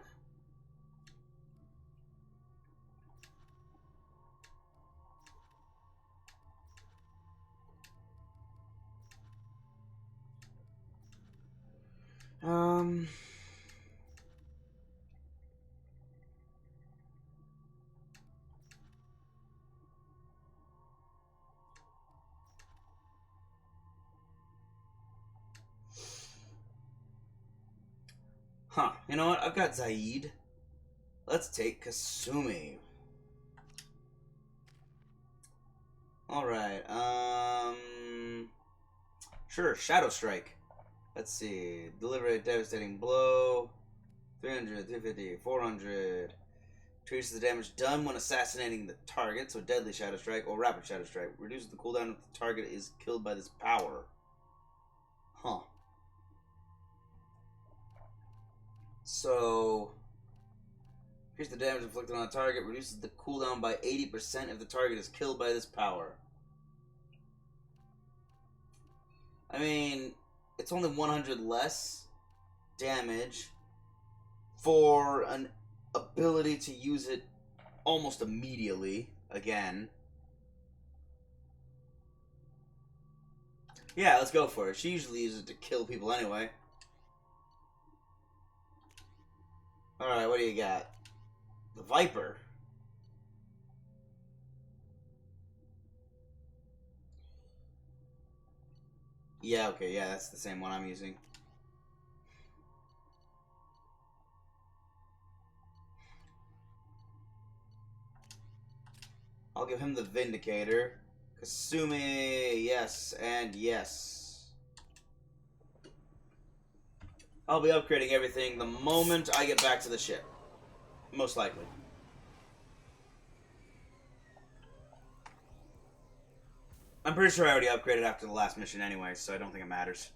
Huh. You know what? I've got Zaid. Let's take Kasumi. Alright, sure, Shadow Strike. Let's see. Deliver a devastating blow. 300, 350, 400. Increases the damage done when assassinating the target, so Deadly Shadow Strike or Rapid Shadow Strike. Reduces the cooldown if the target is killed by this power. Huh. So, increase the damage inflicted on a target, reduces the cooldown by 80% if the target is killed by this power. I mean, it's only 100 less damage for an ability to use it almost immediately again. Yeah, let's go for it. She usually uses it to kill people anyway. Alright, what do you got? The Viper. Yeah, okay, yeah, that's the same one I'm using. I'll give him the Vindicator. Kasumi, yes, and yes. I'll be upgrading everything the moment I get back to the ship. Most likely. I'm pretty sure I already upgraded after the last mission anyway, so I don't think it matters.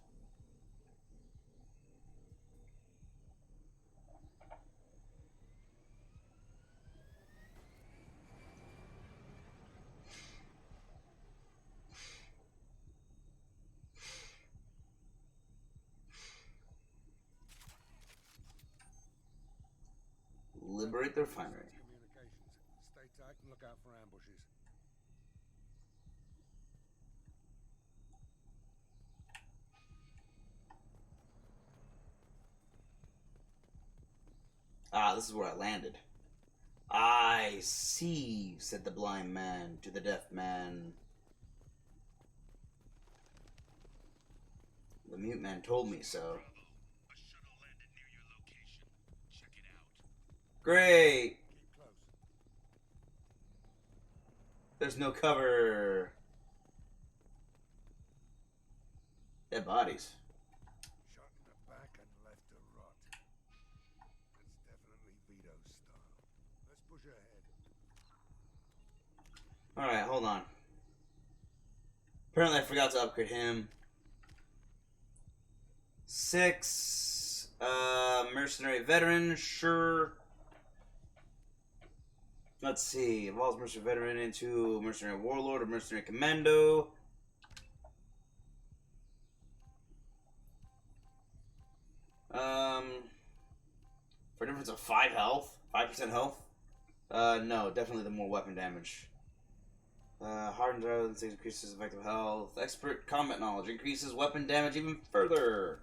Liberate the refinery. Communications. Stay tight and look out for ambushes. Ah, this is where I landed. I see, said the blind man to the deaf man. The mute man told me so. Great! Keep close. There's no cover. Dead bodies. Shot in the back and left to rot. That's definitely Vito's style. Let's push ahead. Alright, hold on. Apparently I forgot to upgrade him. 6. Mercenary veteran, sure. Let's see. Evolves mercenary veteran into mercenary warlord or mercenary commando. For a difference of 5 health, 5% health. No, definitely the more weapon damage. Hardened resistance increases effective health. Expert combat knowledge increases weapon damage even further.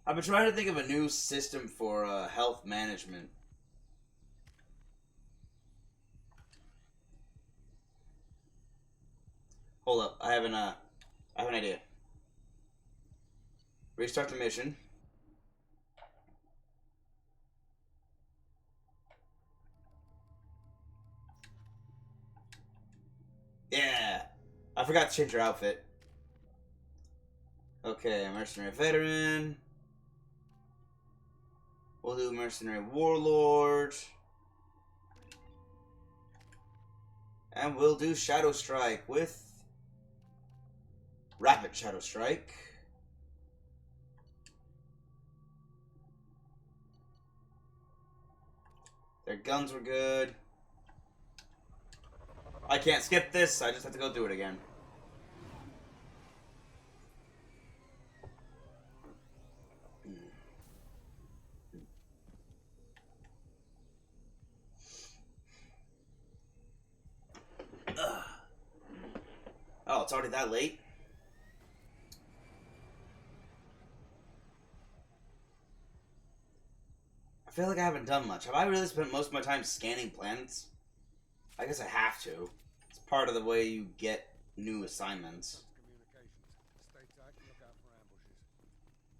I've been trying to think of a new system for health management. Hold up, I have an idea. Restart the mission. Yeah, I forgot to change her outfit. Okay, mercenary veteran. We'll do mercenary warlord. And we'll do Shadow Strike with Rapid Shadow Strike. Their guns were good. I can't skip this, I just have to go through it again. Oh, it's already that late? I feel like I haven't done much. Have I really spent most of my time scanning planets? I guess I have to. It's part of the way you get new assignments. Communications. Stay tight and look out for ambushes.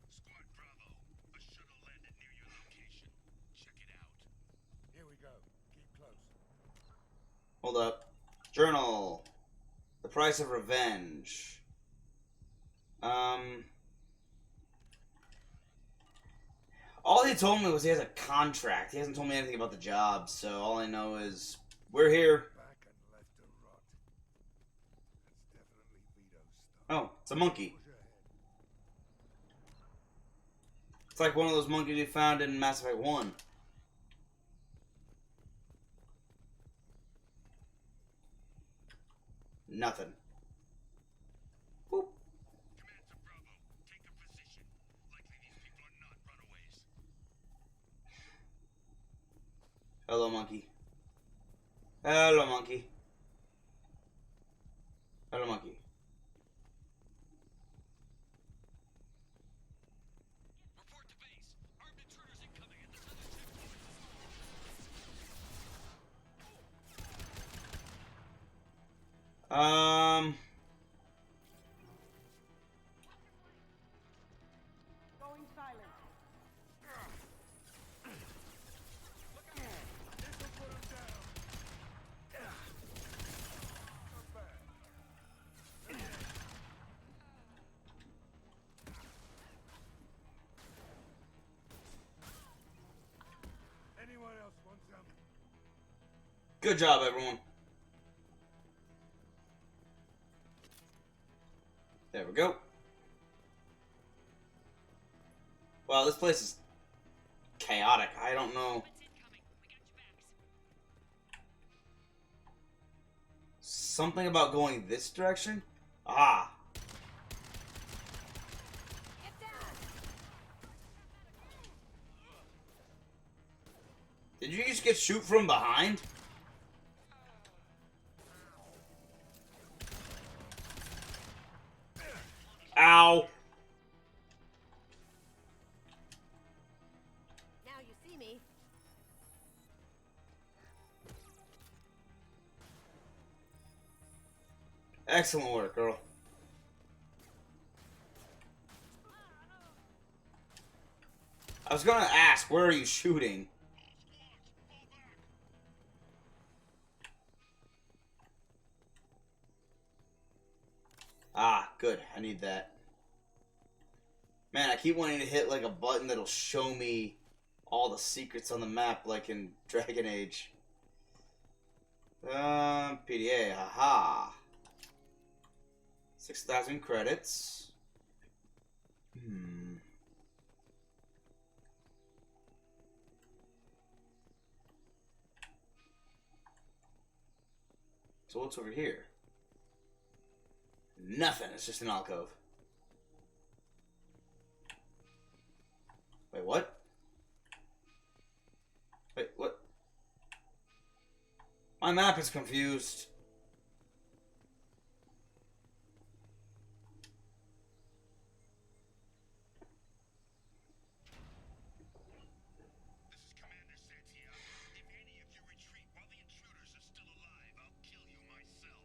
Squad Bravo, a shuttle landed near your location. Check it out. Here we go. Keep close. Hold up. Journal. The price of revenge. All he told me was he has a contract. He hasn't told me anything about the job, so all I know is we're here. Back and left to rot. That's definitely Vito's stuff. Oh, it's a monkey. Push ahead. It's like one of those monkeys you found in Mass Effect 1. Nothing. Boop. Command to Bravo, take a position. Likely these people are not runaways. Hello, monkey. Hello, monkey. Hello, monkey. Report to base. Armed intruders incoming at the southern checkpoint. Going silent. Anyone else want some? Good job, everyone. There we go. Wow, this place is chaotic. I don't know. Something about going this direction? Ah. Did you just get shoot from behind? Ow. Now you see me. Excellent work, girl. I was gonna ask, where are you shooting? Ah, good. I need that. Man, I keep wanting to hit like a button that'll show me all the secrets on the map like in Dragon Age. PDA, haha. 6,000 credits. So what's over here? Nothing, it's just an alcove. Wait, what? Wait, what? My map is confused. This is Commander Santiago. If any of you retreat while the intruders are still alive, I'll kill you myself.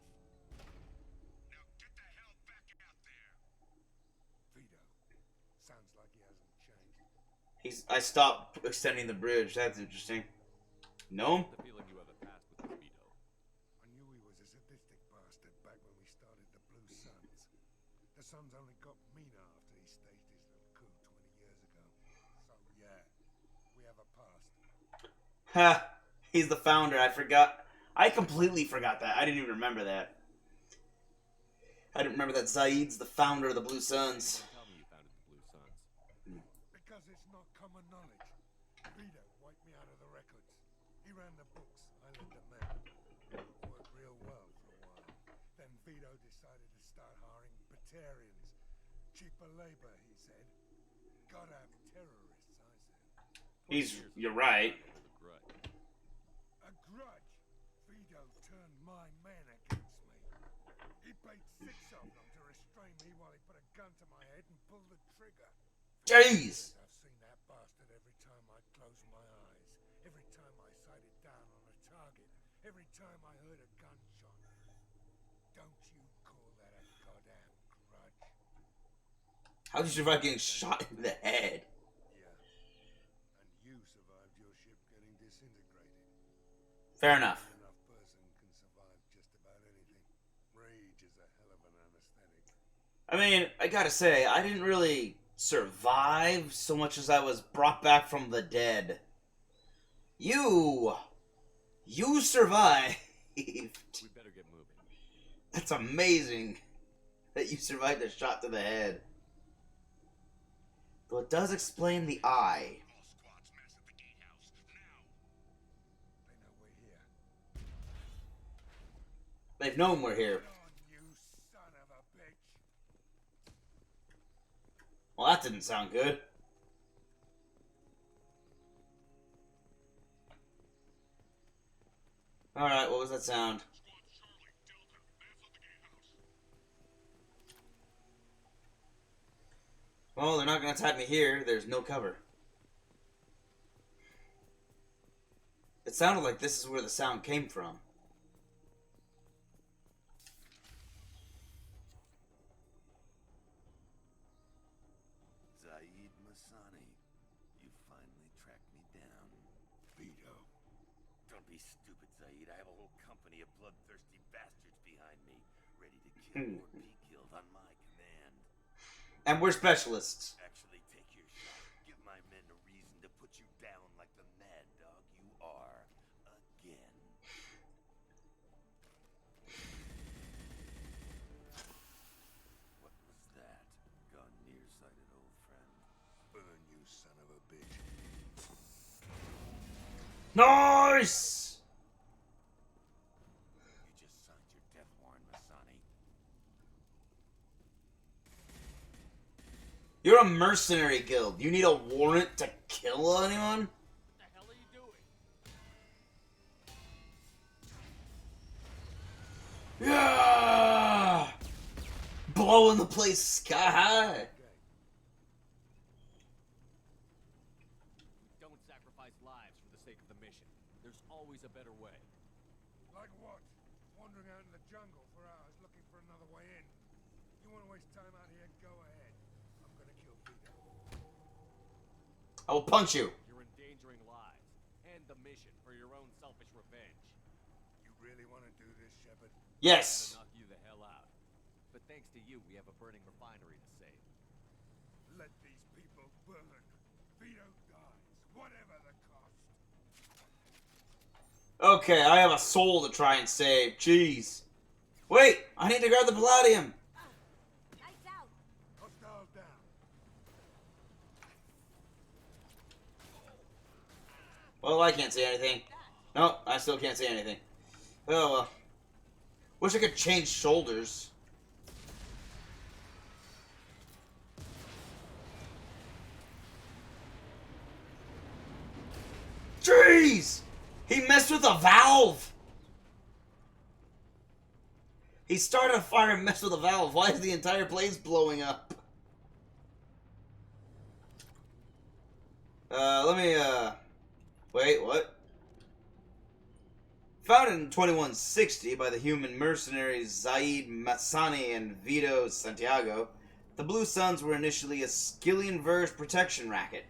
Now get the hell back out there. Vito. Sounds like he hasn't changed. I stopped extending the bridge. That's interesting. Gnome? The feeling you have a past with Vito. I knew he was a sadistic bastard back when we started the Blue Suns. The Suns only got meaner after he staged his little coup 20 years ago. So yeah, we have a past. Ha! He's the founder. I forgot. I completely forgot that. I didn't even remember that. I didn't remember that Zaid's the founder of the Blue Suns. Tell me you founded the Blue Suns. Because it's not common knowledge. Vito wiped me out of the records. He ran the books. I led the men. Worked real well for a while. Then Vito decided to start hiring Batarians. Cheaper labor, he said. Gotta have terrorists, I said. You're right. A grudge? Vito turned my men against me. He paid 6 of them to restrain me while he put a gun to my head and pulled the trigger. Jeez! I've seen that bastard every time I closed my eyes. Every time I sighted down on a target. Every time I heard a gunshot. Don't you call that a goddamn grudge? How did you survive getting shot in the head? Yeah. And you survived your ship getting disintegrated. Fair enough. Enough person can survive just about anything. Rage is a hell of an anesthetic. I mean, I gotta say, I didn't really survive so much as I was brought back from the dead. You survived. We better get moving. That's amazing that you survived a shot to the head. Though it does explain the eye. All squads mass at the gatehouse, now! They know we're here. They've known we're here. Come on, you son of a bitch! Well, that didn't sound good. Alright, what was that sound? Well, they're not going to attack me here. There's no cover. It sounded like this is where the sound came from. Zaid Masani, you finally tracked me down. Vito. Don't be stupid, Zaid. I have a whole company of bloodthirsty bastards behind me, ready to kill or be killed on my command. And we're specialists. Actually, take your shot. Give my men a reason to put you down like the mad dog you are. Again. What was that? Gone nearsighted, old friend. Burn, you son of a bitch. Nice! You just signed your death warrant, Masani. You're a mercenary guild. You need a warrant to kill anyone? What the hell are you doing? Yeah! Blowing the place sky high. Don't sacrifice lives for the sake of the mission. There's always a better way. Like what? Wandering out in the jungle for hours looking for another way in. You want to waste time out here? Go ahead. I'm gonna kill Vito. I will punch you. You're endangering lives and the mission for your own selfish revenge. You really want to do this, Shepard? Yes. Knock you the hell out. But thanks to you, we have a burning refinery to save. Let these people burn. Vito dies, whatever the cost. Okay, I have a soul to try and save. Jeez. Wait, I need to grab the palladium. Lights out. Hostiles down. Well, I can't see anything. No, I still can't see anything. Oh, well. Wish I could change shoulders. Jeez! He messed with a valve! He started a fire and messed with a valve. Why is the entire place blowing up? Wait, what? Founded in 2160 by the human mercenaries Zaid Masani and Vito Santiago, the Blue Suns were initially a Skillian-verse protection racket.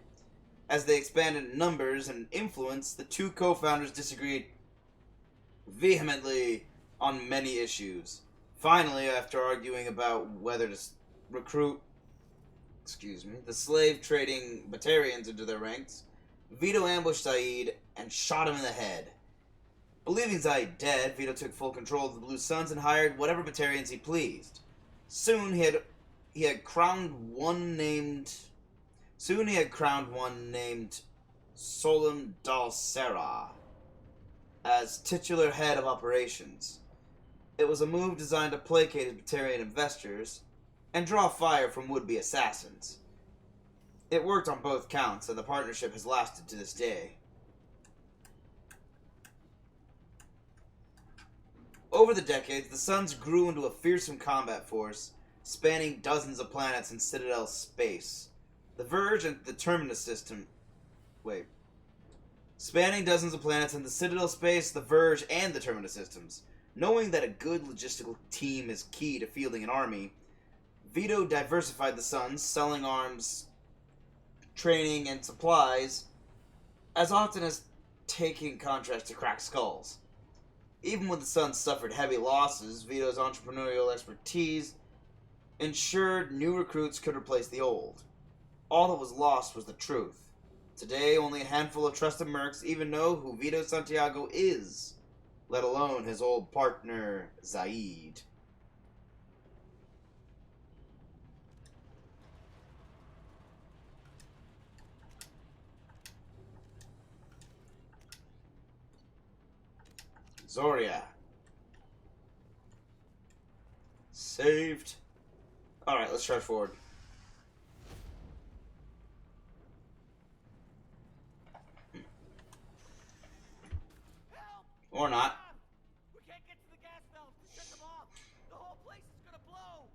As they expanded in numbers and influence, the two co-founders disagreed vehemently on many issues. Finally, after arguing about whether to recruit the slave-trading Batarians into their ranks, Vito ambushed Zaid and shot him in the head. Believing Zaid dead, Vito took full control of the Blue Suns and hired whatever Batarians he pleased. Soon he had crowned one named Solem Dal Serra as titular head of operations. It was a move designed to placate his Batarian investors and draw fire from would-be assassins. It worked on both counts, and the partnership has lasted to this day. Over the decades, the Suns grew into a fearsome combat force, spanning dozens of planets in Citadel space. The Verge and the Terminus system... Spanning dozens of planets in the Citadel space, the Verge, and the Terminus systems. Knowing that a good logistical team is key to fielding an army, Vito diversified the Suns, selling arms, training, and supplies, as often as taking contracts to crack skulls. Even when the Suns suffered heavy losses, Vito's entrepreneurial expertise ensured new recruits could replace the old. All that was lost was the truth. Today, only a handful of trusted mercs even know who Vito Santiago is, let alone his old partner, Zaid. Zoria. Saved. Alright, let's charge forward. Or not. We can't get to the gas valves to shut them off. The whole place is gonna blow.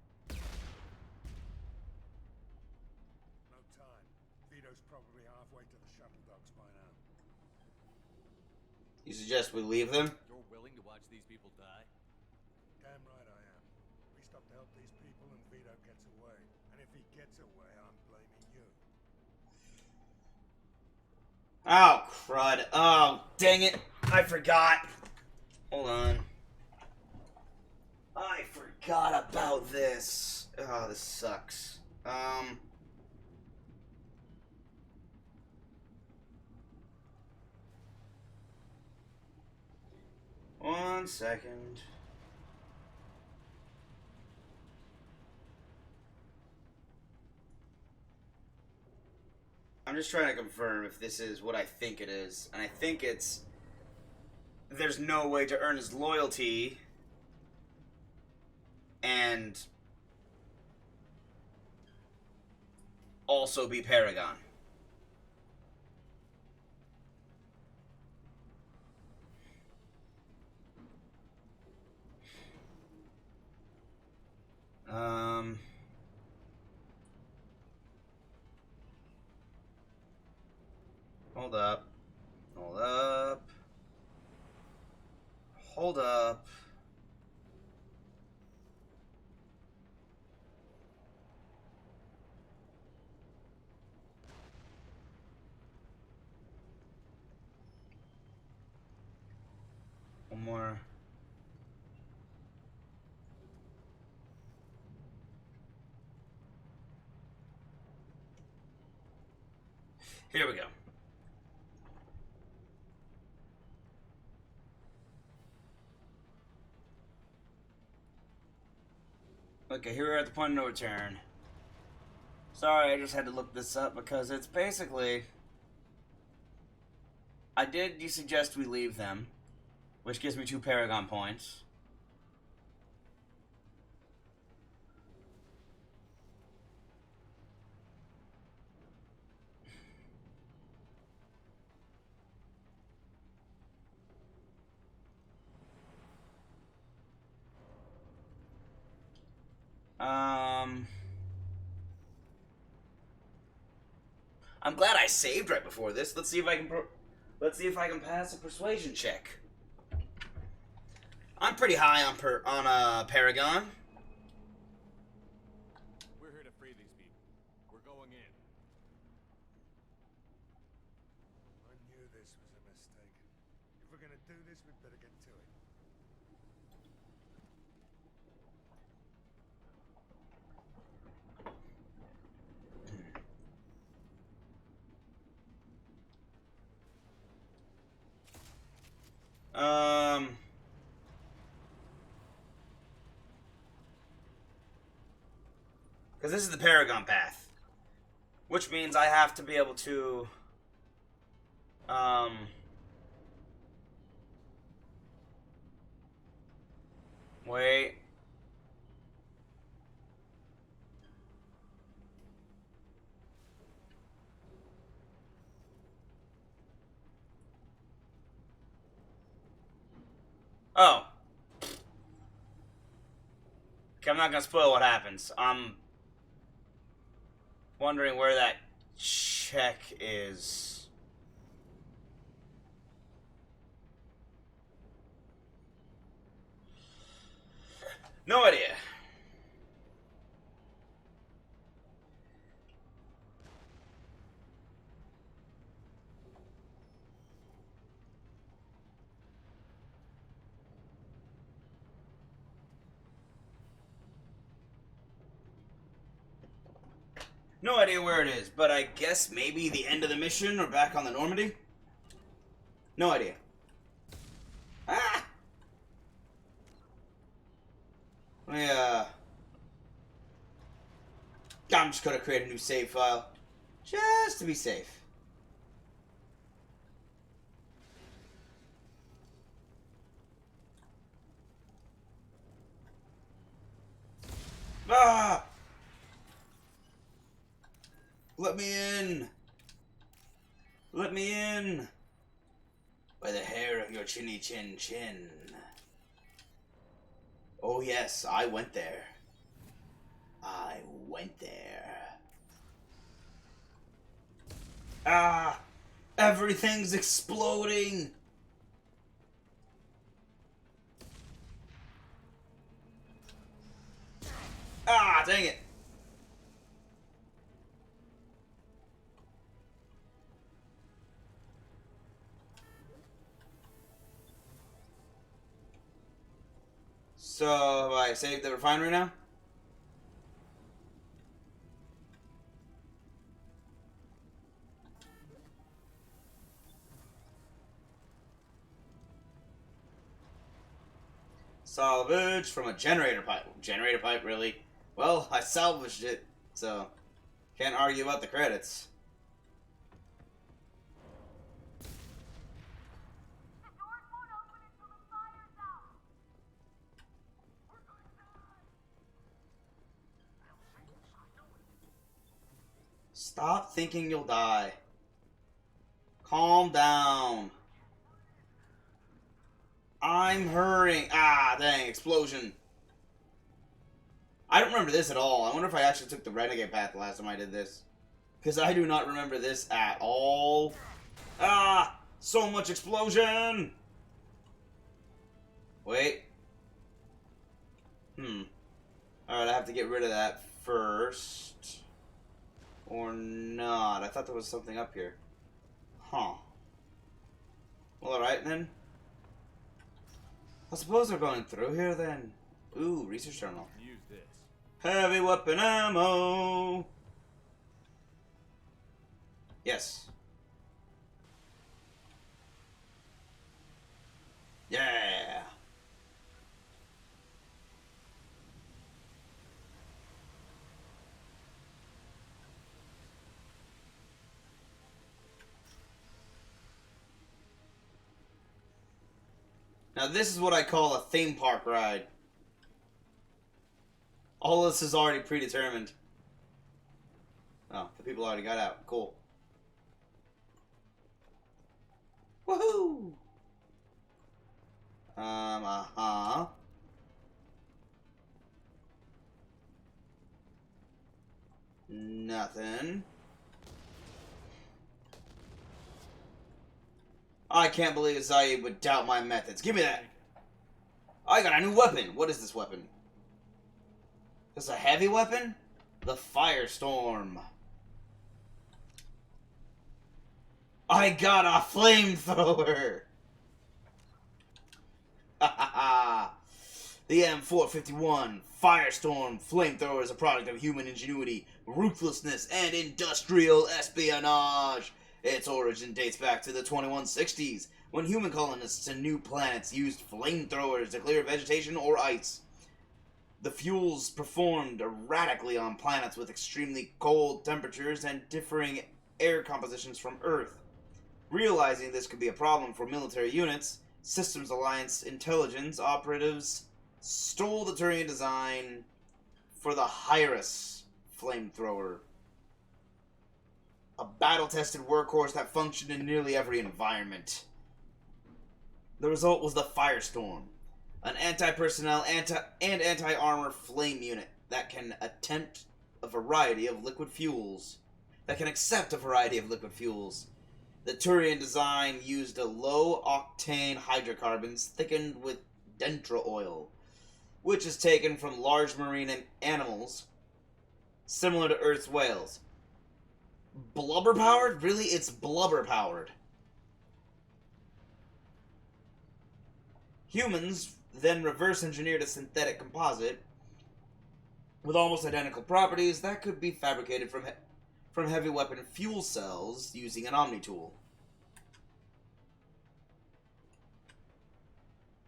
No time. Vito's probably halfway to the shuttle docks by now. You suggest we leave them? You're willing to watch these people die? Damn right I am. We stop to help these people and Vito gets away. And if he gets away, I'm blaming you. Oh, crud. Oh, dang it. I forgot. Hold on. I forgot about this. Oh, this sucks. One second. I'm just trying to confirm if this is what I think it is. And I think it's... There's no way to earn his loyalty and also be Paragon. Hold up. Hold up. Hold up. One more. Here we go. Okay, here we're at the point of no return. Sorry, I just had to look this up because it's basically... You suggest we leave them, which gives me 2 Paragon points. I'm glad I saved right before this. Let's see if I can pass a persuasion check. I'm pretty high on Paragon. We're here to free these people. We're going in. I knew this was a mistake. If we're gonna do this, we'd better get to it. Because this is the Paragon path. Which means I have to be able to... Wait. Oh. Okay, I'm not gonna spoil what happens. I'm wondering where that check is. No idea. No idea where it is, but I guess maybe the end of the mission or back on the Normandy? No idea. Ah! Yeah. I'm just gonna create a new save file. Just to be safe. Ah! Let me in! Let me in! By the hair of your chinny chin chin. Oh yes, I went there. I went there. Ah! Everything's exploding! Ah, dang it! So, have I saved the refinery now? Salvage from a generator pipe. Generator pipe, really? Well, I salvaged it, so can't argue about the credits. Stop thinking you'll die. Calm down. I'm hurrying. Ah, dang, explosion. I don't remember this at all. I wonder if I actually took the renegade path the last time I did this. Because I do not remember this at all. Ah, so much explosion. Wait. Alright, I have to get rid of that first. Or not. I thought there was something up here. Huh. Well, alright then. I suppose they're going through here then. Ooh, research terminal. Use this. Heavy weapon ammo! Yes. Yeah! Now this is what I call a theme park ride. All this is already predetermined. Oh, the people already got out. Cool. Woohoo! Uh-huh. Nothing. I can't believe Zaid would doubt my methods. Give me that! I got a new weapon! What is this weapon? This a heavy weapon? The Firestorm. I got a flamethrower! The M451 Firestorm flamethrower is a product of human ingenuity, ruthlessness, and industrial espionage. Its origin dates back to the 2160s, when human colonists to new planets used flamethrowers to clear vegetation or ice. The fuels performed erratically on planets with extremely cold temperatures and differing air compositions from Earth. Realizing this could be a problem for military units, Systems Alliance intelligence operatives stole the Turian design for the Hyrus flamethrower, a battle-tested workhorse that functioned in nearly every environment. The result was the Firestorm, an anti-personnel and anti-armor flame unit that can accept a variety of liquid fuels. The Turian design used a low-octane hydrocarbons thickened with dentra oil, which is taken from large marine animals, similar to Earth's whales. Blubber-powered? Really? It's blubber-powered. Humans then reverse-engineered a synthetic composite with almost identical properties that could be fabricated from heavy weapon fuel cells using an Omni-tool.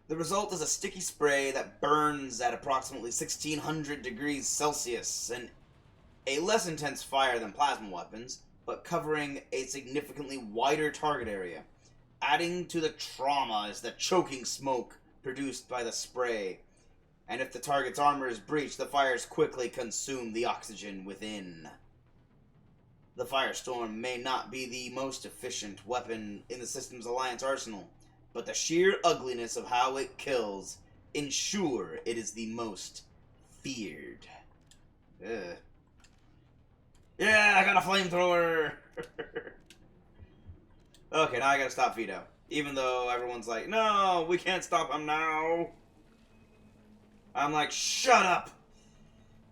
The result is a sticky spray that burns at approximately 1600 degrees Celsius, and a less intense fire than plasma weapons, but covering a significantly wider target area. Adding to the trauma is the choking smoke produced by the spray, and if the target's armor is breached, the fires quickly consume the oxygen within. The Firestorm may not be the most efficient weapon in the Systems Alliance arsenal, but the sheer ugliness of how it kills ensure it is the most feared. Ugh. Yeah, I got a flamethrower! Okay, now I gotta stop Vito. Even though everyone's like, no, we can't stop him now. I'm like, shut up!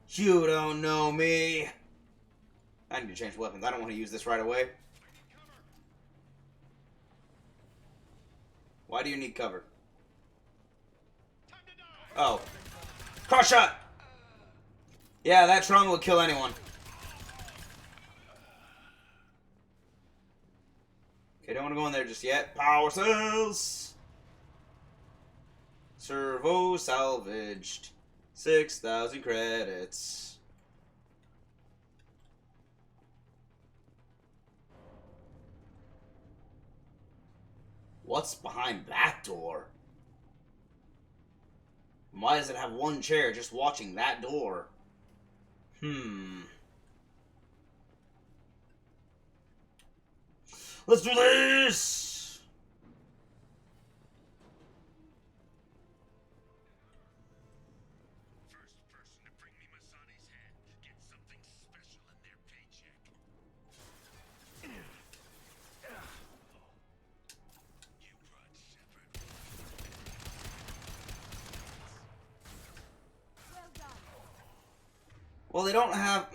You don't know me. I need to change weapons. I don't want to use this right away. Why do you need cover? Oh. Cross shot! Yeah, that trauma will kill anyone. Okay, don't want to go in there just yet. Power cells! Servo salvaged. 6,000 credits. What's behind that door? Why does it have one chair just watching that door? Let's do this! First person to bring me Masani's head gets something special in their paycheck. You brought Shepard. Well done. Well, they don't have...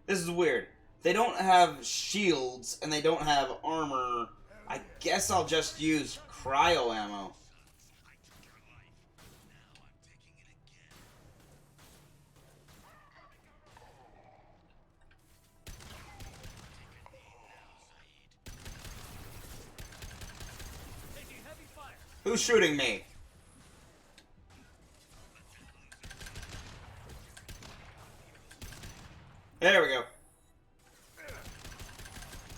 This is weird. They don't have shields, and they don't have armor. I guess I'll just use cryo ammo. I took your life. Now I'm taking it again. Take a knee now, Zaid. Taking heavy fire. Who's shooting me? There we go.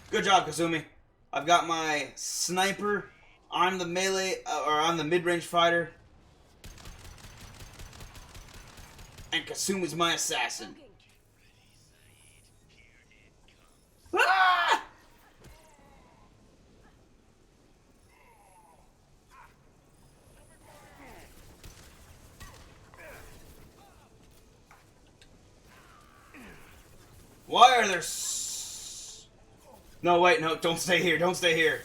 Good job, Kazumi. I've got my sniper. I'm the melee, or I'm the mid-range fighter. And Kazumi's my assassin. Ah! Why are there No, wait, no, don't stay here, don't stay here.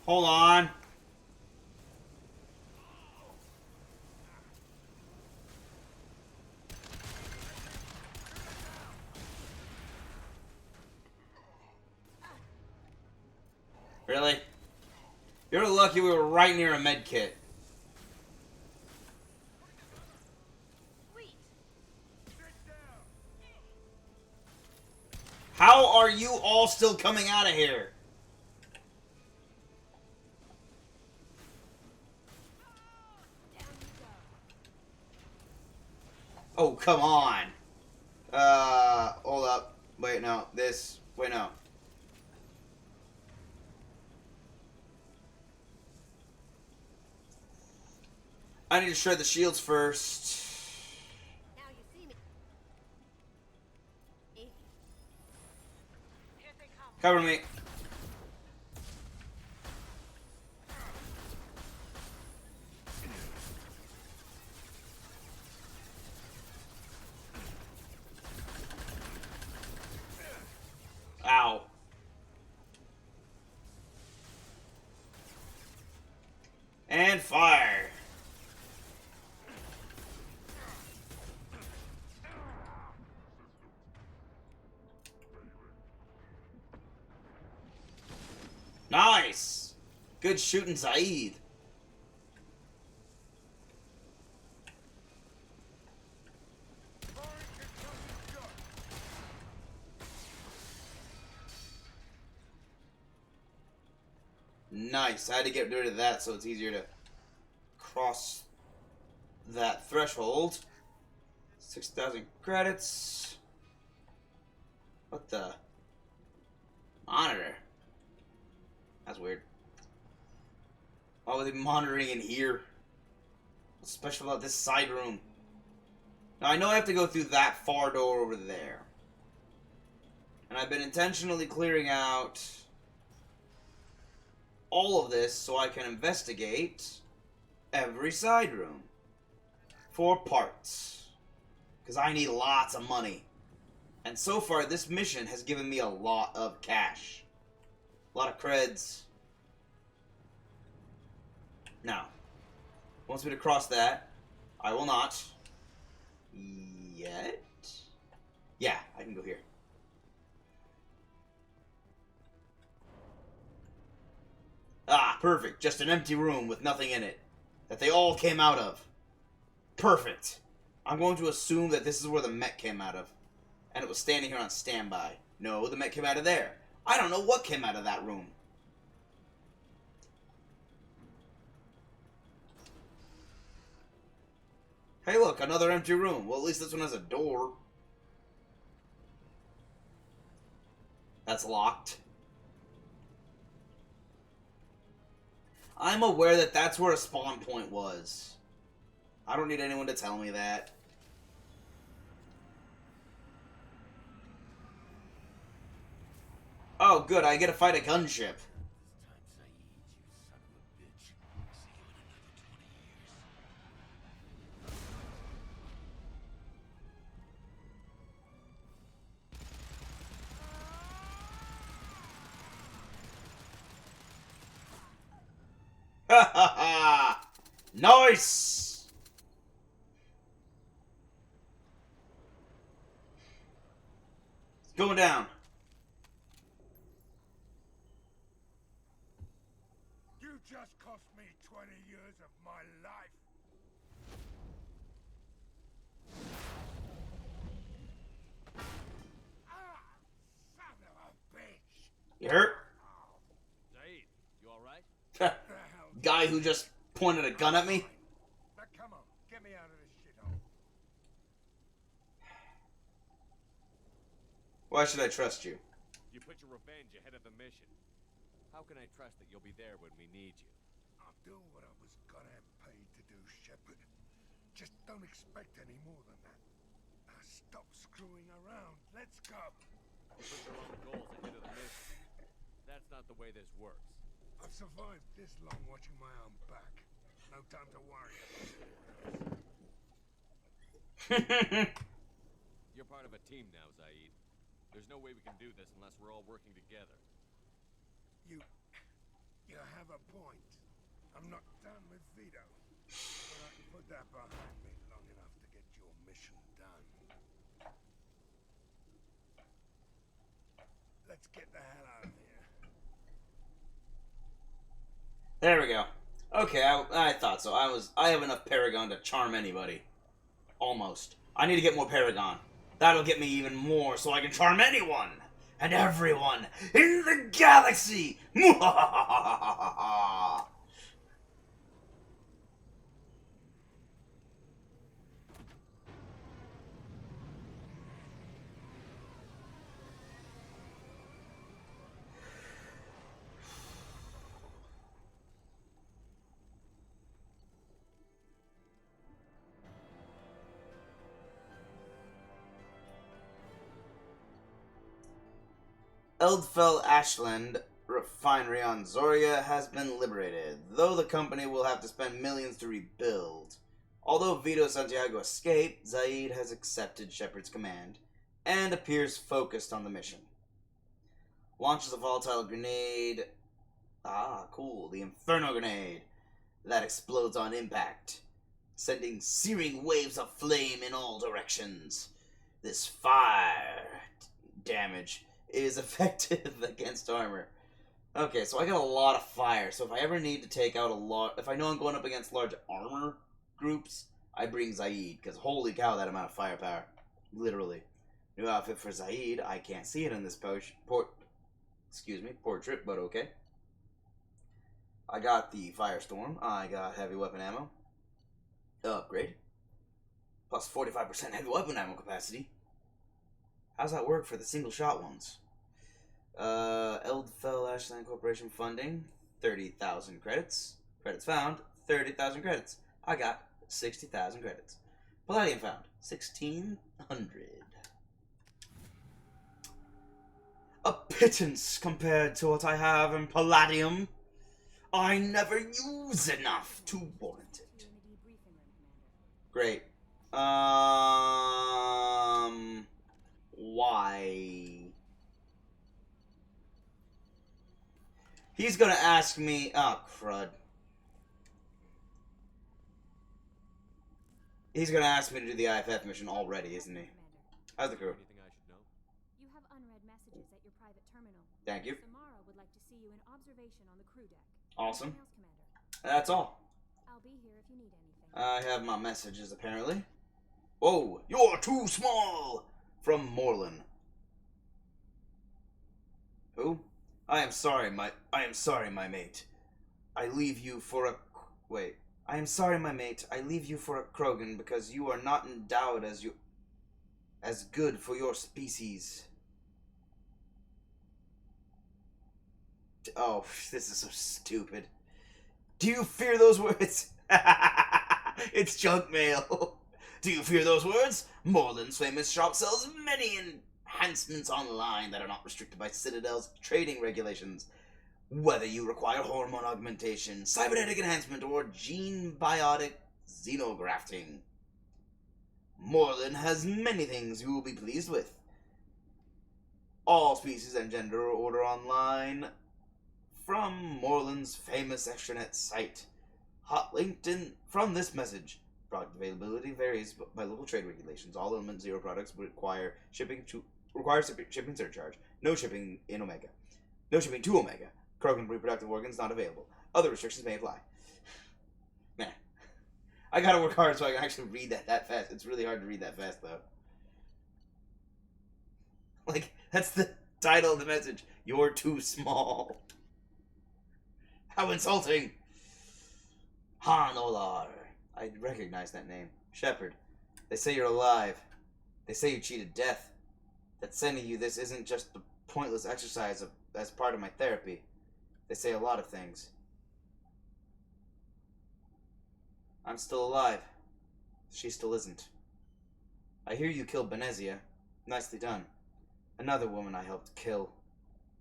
Hold on. Really? You're lucky we were right near a med kit. How are you all still coming out of here? Oh, come on. Hold up. Wait, no. This. Wait, no. I need to shred the shields first. Now you see me. Here they come. Cover me. Ow. And fire. Nice. Good shooting, Zaid. Nice. I had to get rid of that so it's easier to cross that threshold. 6,000 credits. What the? Monitor. That's weird. Why would they be monitoring in here? What's special about this side room? Now I know I have to go through that far door over there. And I've been intentionally clearing out all of this so I can investigate every side room for parts. Because I need lots of money. And so far this mission has given me a lot of cash. A lot of creds. Now, wants me to cross that. I will not. Yet? Yeah, I can go here. Ah, perfect. Just an empty room with nothing in it. That they all came out of. Perfect. I'm going to assume that this is where the mech came out of. And it was standing here on standby. No, the mech came out of there. I don't know what came out of that room. Hey look, another empty room. Well, at least this one has a door. That's locked. I'm aware that that's where a spawn point was. I don't need anyone to tell me that. Oh, good, I get to fight a gunship. Ha ha ha! Nice! It's going down. You just cost me 20 years of my life. Ah, son of a bitch. You hurt? Zaid, you alright? Guy who just pointed a gun at me? Now come on, get me out of this shithole. Why should I trust you? You put your revenge ahead of the mission. How can I trust that you'll be there when we need you? I'll do what I was goddamn paid to do, Shepard. Just don't expect any more than that. Now stop screwing around. Let's go. You put your own goals ahead of the mission. That's not the way this works. I've survived this long watching my own back. No time to worry about You're part of a team now, Zaid. There's no way we can do this unless we're all working together. You have a point. I'm not done with Vito. But I can put that behind me long enough to get your mission done. Let's get the hell out of here. There we go. Okay, I thought so. I have enough Paragon to charm anybody. Almost. I need to get more Paragon. That'll get me even more so I can charm anyone and everyone in the galaxy. Eldfell Ashland refinery on Zoria has been liberated, though the company will have to spend millions to rebuild. Although Vito Santiago escaped, Zaid has accepted Shepard's command and appears focused on the mission. Launches a volatile grenade. Ah, cool. The Inferno Grenade that explodes on impact, sending searing waves of flame in all directions. This fire damage is effective against armor. Okay, so I got a lot of fire, so if I ever need to take out if I know I'm going up against large armor groups, I bring Zaid, because holy cow, that amount of firepower. Literally. New outfit for Zaid. I can't see it in this portrait, but okay. I got the Firestorm. I got heavy weapon ammo. Upgrade. Plus 45% heavy weapon ammo capacity. How's that work for the single shot ones? Eldfell Ashland Corporation funding, 30,000 credits. Credits found, 30,000 credits. I got 60,000 credits. Palladium found, 1,600. A pittance compared to what I have in Palladium. I never use enough to warrant it. Great. Why? He's gonna ask me. Oh, crud. He's gonna ask me to do the IFF mission already, isn't he? How's the crew? Anything I should know? You have unread messages at your private terminal. Thank you. Samara would like to see you in observation on the crew deck. Awesome. Anything else, Commander? That's all. I'll be here if you need anything. I have my messages, apparently. Whoa, you're too small! From Morlin. Who? I am sorry, my mate. I leave you for a... Wait. I am sorry, my mate. I leave you for a Krogan because you are not endowed as good for your species. Oh, this is so stupid. Do you fear those words? It's junk mail. Do you fear those words? Morland's famous shop sells many enhancements online that are not restricted by Citadel's trading regulations. Whether you require hormone augmentation, cybernetic enhancement, or gene biotic xenografting, Morland has many things you will be pleased with. All species and gender order online from Morland's famous extranet site. Hot linked in from this message. Product availability varies by local trade regulations. All Element Zero products require shipping surcharge. No shipping in Omega. No shipping to Omega. Krogan reproductive organs not available. Other restrictions may apply. Man, I gotta work hard so I can actually read that fast. It's really hard to read that fast, though. Like, that's the title of the message. You're too small. How insulting. Han Olar. I recognize that name. Shepard. They say you're alive. They say you cheated death. That sending you this isn't just a pointless exercise as part of my therapy. They say a lot of things. I'm still alive. She still isn't. I hear you killed Benezia. Nicely done. Another woman I helped kill.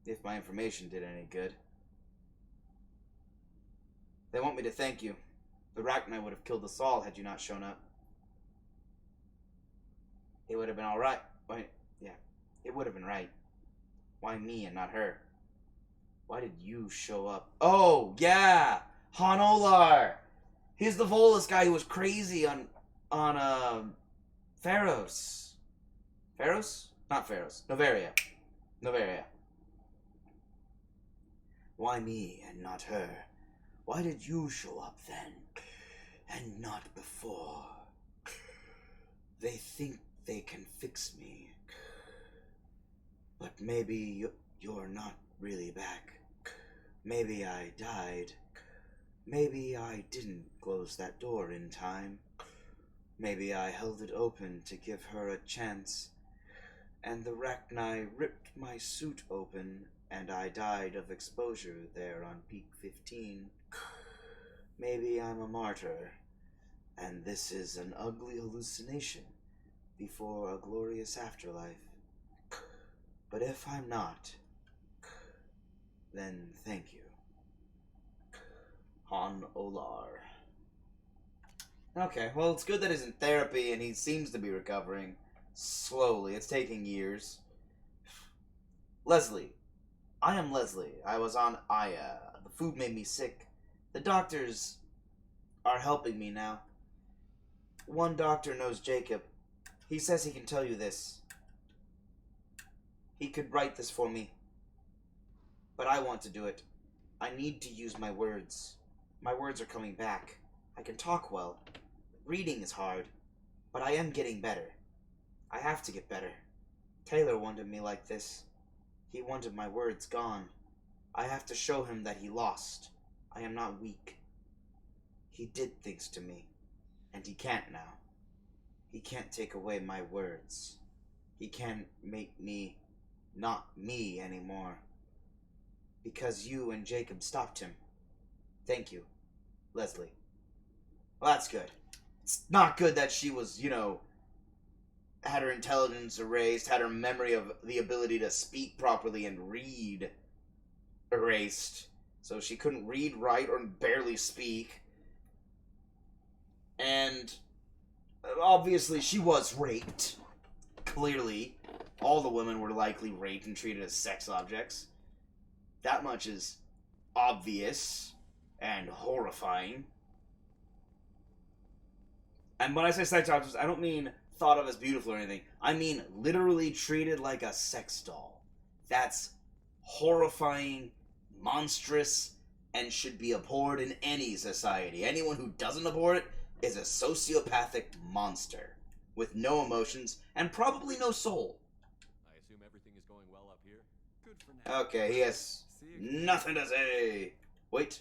If my information did any good. They want me to thank you. The Rachni would have killed us all had you not shown up. It would have been alright. Wait, yeah. It would have been right. Why me and not her? Why did you show up? Oh, yeah! Han Olar! He's the Volus guy who was crazy on Pharos. Pharos? Not Pharos. Noveria. Why me and not her? Why did you show up then, and not before? They think they can fix me. But maybe you're not really back. Maybe I died. Maybe I didn't close that door in time. Maybe I held it open to give her a chance, and the Rachni ripped my suit open, and I died of exposure there on Peak 15. Maybe I'm a martyr, and this is an ugly hallucination before a glorious afterlife. But if I'm not, then thank you. Han Olar. Okay, well, it's good that he's in therapy and he seems to be recovering slowly. It's taking years. Leslie. I am Leslie. I was on Aya. The food made me sick. The doctors are helping me now. One doctor knows Jacob. He says he can tell you this. He could write this for me. But I want to do it. I need to use my words. My words are coming back. I can talk well. Reading is hard. But I am getting better. I have to get better. Taylor wanted me like this. He wanted my words gone. I have to show him that he lost. I am not weak. He did things to me. And he can't now. He can't take away my words. He can't make me not me anymore. Because you and Jacob stopped him. Thank you, Leslie. Well, that's good. It's not good that she was, had her intelligence erased, had her memory of the ability to speak properly and read erased. So she couldn't read, write, or barely speak. And obviously she was raped. Clearly. All the women were likely raped and treated as sex objects. That much is obvious and horrifying. And when I say sex objects, I don't mean thought of as beautiful or anything. I mean literally treated like a sex doll. That's horrifying, monstrous, and should be abhorred in any society. Anyone who doesn't abhor it is a sociopathic monster with no emotions and probably no soul. I assume everything is going well up here? Good for now. Okay, he has nothing to say. Wait.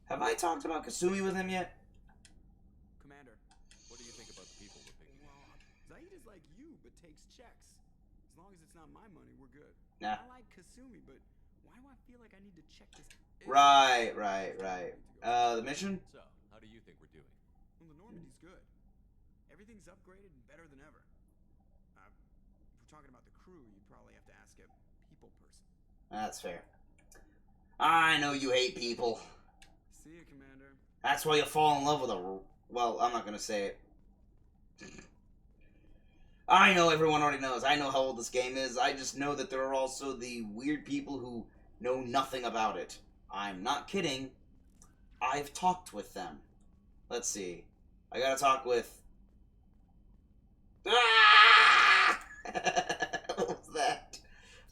Have I talked about Kasumi with him yet? Commander, What do you think about the people we're picking? well, Zaid is like you, but takes checks. As long as it's not my money, we're good. Nah. I like Kasumi, but why do I feel like I need to check this? Right. The mission? So, how do you think we're doing? Well, the Normandy's good. Everything's upgraded and better than ever. If we're talking about the crew, you'd probably have to ask a people person. That's fair. I know you hate people. See you, Commander. That's why you fall in love with a... Well, I'm not gonna say it. I know everyone already knows. I know how old this game is. I just know that there are also the weird people who know nothing about it. I'm not kidding. I've talked with them. Let's see. I gotta talk with... Ah! What was that?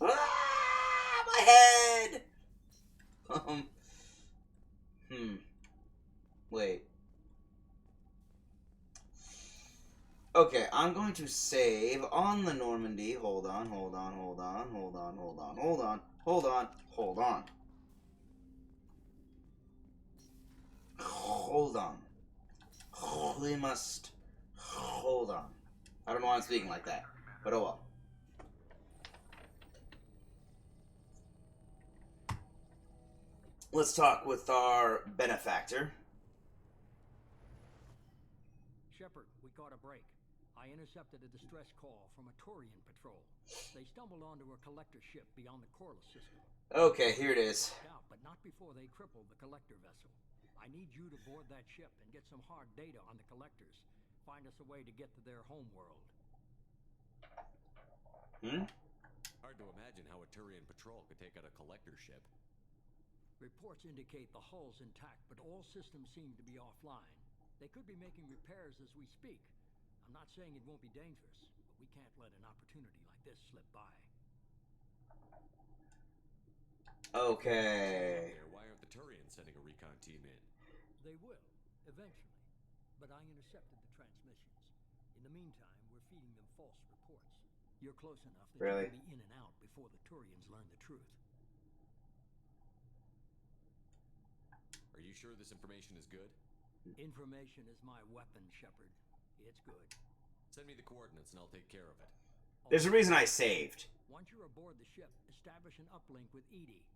Ah! My head! Wait. Okay, I'm going to save on the Normandy. Hold on. We must hold on. I don't know why I'm speaking like that, but oh well. Let's talk with our benefactor. Shepard, we caught a break. I intercepted a distress call from a Turian patrol. They stumbled onto a collector ship beyond the Corliss system. Okay, here it is. But not before they crippled the collector vessel. I need you to board that ship and get some hard data on the collectors. Find us a way to get to their home world. Hard to imagine how a Turian patrol could take out a collector ship. Reports indicate the hull's intact, but all systems seem to be offline. They could be making repairs as we speak. I'm not saying it won't be dangerous, but we can't let an opportunity like this slip by. Okay. Why aren't the Turians sending a recon team in? They will, eventually. But I intercepted the transmissions. In the meantime, we're feeding them false reports. You're close enough that Really? you can be in and out before the Turians learn the truth. Are you sure this information is good? Information is my weapon, Shepard. It's good. Send me the coordinates and I'll take care of it. There's a reason I saved. Once you're aboard the ship, establish an uplink with Edie.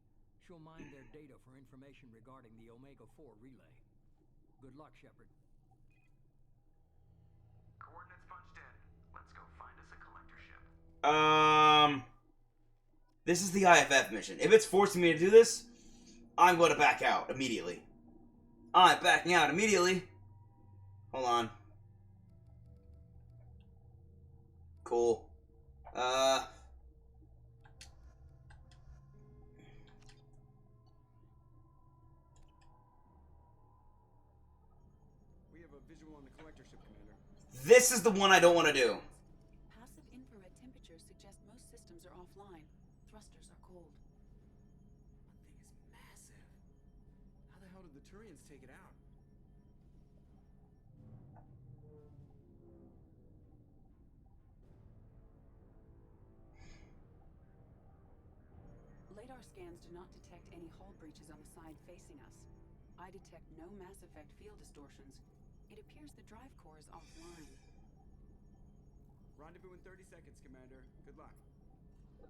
She'll mine their data for information regarding the Omega-4 relay. Good luck, Shepard. Coordinates punched in. Let's go find us a collector ship. This is the IFF mission. If it's forcing me to do this, I'm going to back out immediately. I'm backing out immediately. Hold on. Cool. We have a visual on the collector ship, Commander. This is the one I don't want to do. Passive infrared temperatures suggest most systems are offline. Thrusters are cold. That thing is massive. How the hell did the Turians take it out? Radar scans do not detect any hull breaches on the side facing us. I detect no Mass Effect field distortions. It appears the drive core is offline. Rendezvous in 30 seconds, Commander. Good luck.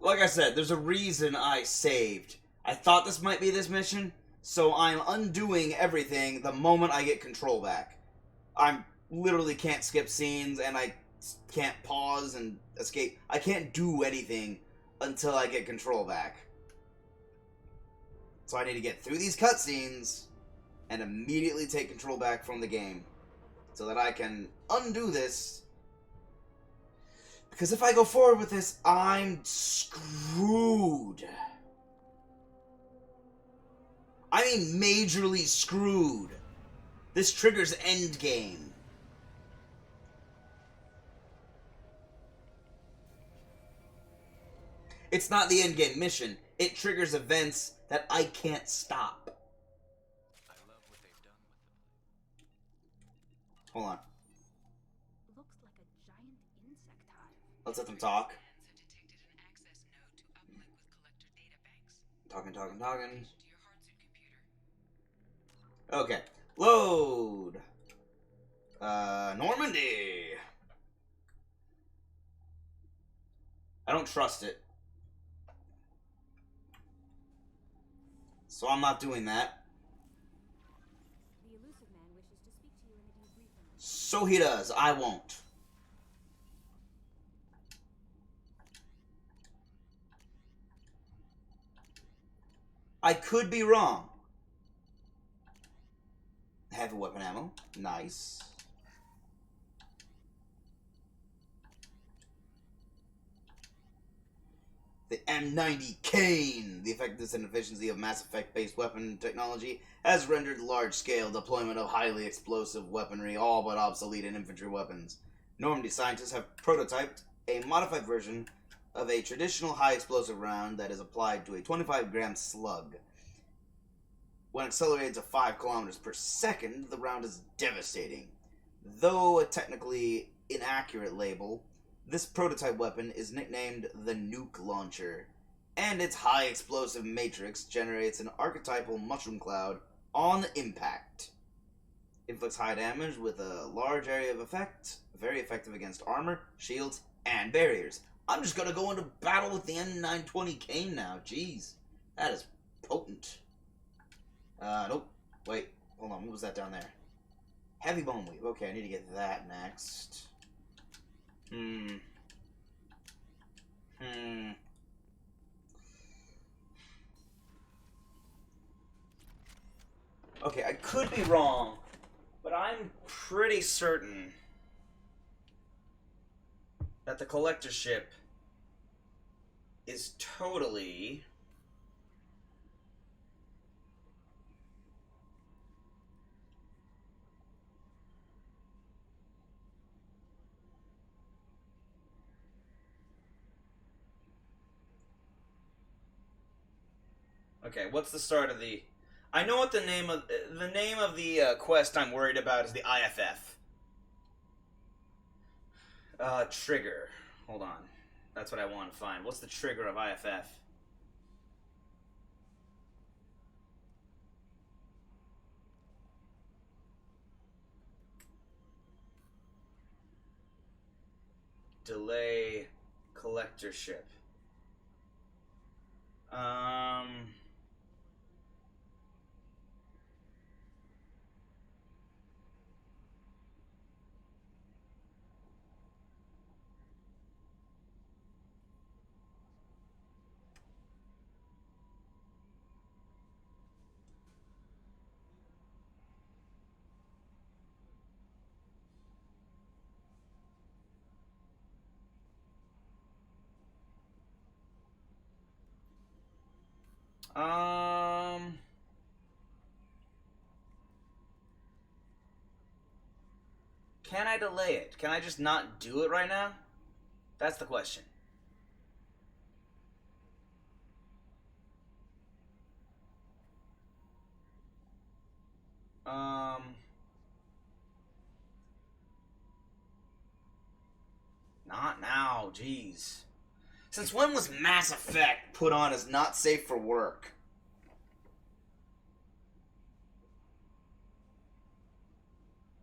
Like I said, there's a reason I saved. I thought this might be this mission, so I'm undoing everything the moment I get control back. I literally can't skip scenes, and I can't pause and escape. I can't do anything until I get control back. So I need to get through these cutscenes and immediately take control back from the game so that I can undo this. Because if I go forward with this, I'm screwed. I mean majorly screwed. This triggers endgame. It's not the endgame mission. It triggers events that I can't stop. I love what they've done with the place. Hold on. Looks like a giant insect hive. Let's let them talk. Have detected an access node to uplink with collector data banks. Talking. To your hardsuit computer. Okay. Load. Normandy. I don't trust it. So I'm not doing that. The elusive man wishes to speak to you in the debriefing. So he does. I won't. I could be wrong. Heavy weapon ammo. Nice. The M90 Kane, the effectiveness and efficiency of Mass Effect-based weapon technology, has rendered large-scale deployment of highly explosive weaponry all but obsolete in infantry weapons. Normandy scientists have prototyped a modified version of a traditional high-explosive round that is applied to a 25-gram slug. When accelerated to 5 kilometers per second, the round is devastating. Though a technically inaccurate label, this prototype weapon is nicknamed the Nuke Launcher, and its high explosive matrix generates an archetypal mushroom cloud on impact. Inflicts high damage with a large area of effect, very effective against armor, shields, and barriers. I'm just gonna go into battle with the M920 Kane now, jeez. That is potent. Nope. Wait, hold on, what was that down there? Heavy bone weave. Okay, I need to get that next. Okay, I could be wrong, but I'm pretty certain that the collector ship is totally... Okay, what's the start of the... I know what the name of the quest I'm worried about is the IFF. Trigger. Hold on. That's what I want to find. What's the trigger of IFF? Delay collectorship. Can I delay it? Can I just not do it right now? That's the question. Not now, jeez. Since when was Mass Effect put on as not safe for work?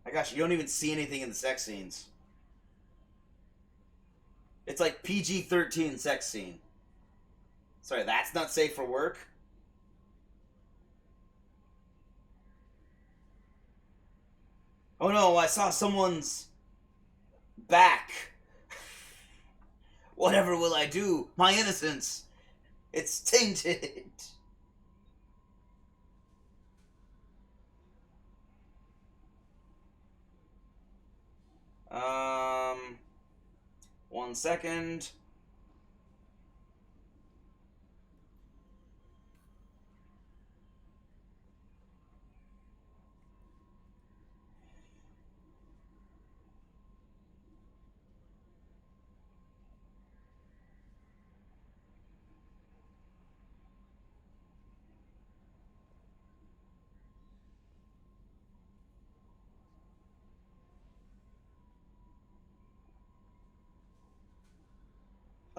My gosh, you don't even see anything in the sex scenes. It's like PG-13 sex scene. Sorry, that's not safe for work? Oh no, I saw someone's back. Whatever will I do? My innocence. It's tainted. One second.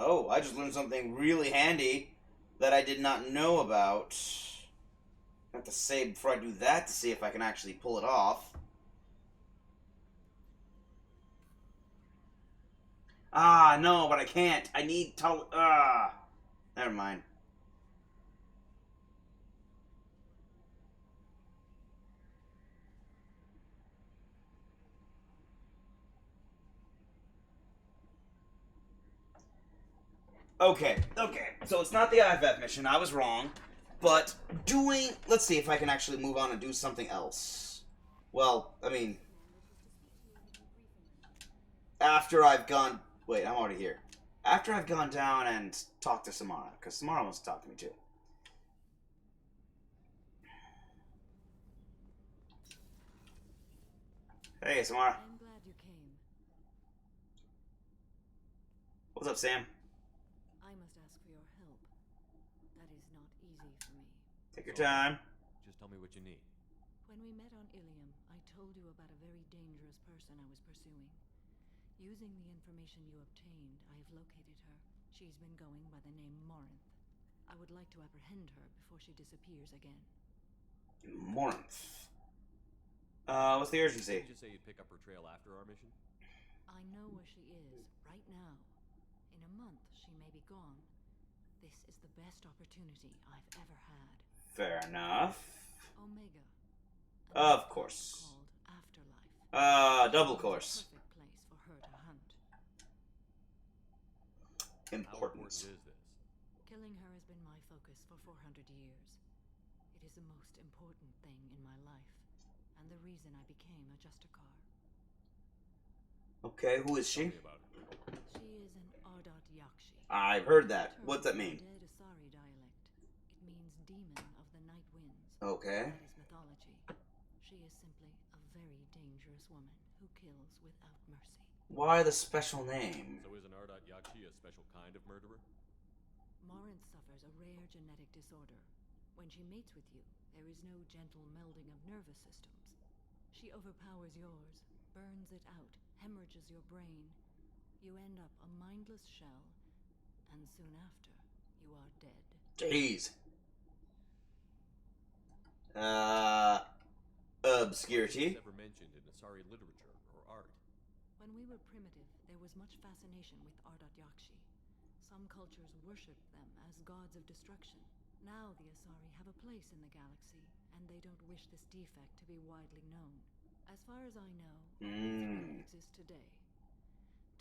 Oh, I just learned something really handy that I did not know about. I have to save before I do that to see if I can actually pull it off. Ah, no, but I can't. I need to... never mind. Okay. So it's not the IFF mission. I was wrong. But doing... Let's see if I can actually move on and do something else. Well, I mean... After I've gone... Wait, I'm already here. After I've gone down and talked to Samara. Because Samara wants to talk to me too. Hey, Samara. I'm glad you came. What's up, Sam? I must ask for your help. That is not easy for me. Take your time. Just tell me what you need. When we met on Ilium, I told you about a very dangerous person I was pursuing. Using the information you obtained, I have located her. She's been going by the name Morinth. I would like to apprehend her before she disappears again. Morinth. What's the urgency? Did you say you'd pick up her trail after our mission? I know where she is, right now. In a month, she may be gone. This is the best opportunity I've ever had. Fair enough. Omega. Of course. Called Afterlife. Double course. Perfect place for her to hunt. Importance. How important is this? Killing her has been my focus for 400 years. It is the most important thing in my life, and the reason I became a Justicar. Okay, who is she? She is an Ardat Yakshi. I've heard that. What's that mean? Dead Asari dialect. It means demon of the night winds. Okay. That is mythology. She is simply a very dangerous woman who kills without mercy. Why the special name? So is an Ardat Yakshi a special kind of murderer? Morinth suffers a rare genetic disorder. When she mates with you, there is no gentle melding of nervous systems. She overpowers yours, burns it out, hemorrhages your brain. You end up a mindless shell, and soon after, you are dead. Jeez. Obscurity. Never mentioned in Asari literature or art. When we were primitive, there was much fascination with Ardat Yakshi. Some cultures worshipped them as gods of destruction. Now the Asari have a place in the galaxy, and they don't wish this defect to be widely known. As far as I know, only 3 exist today.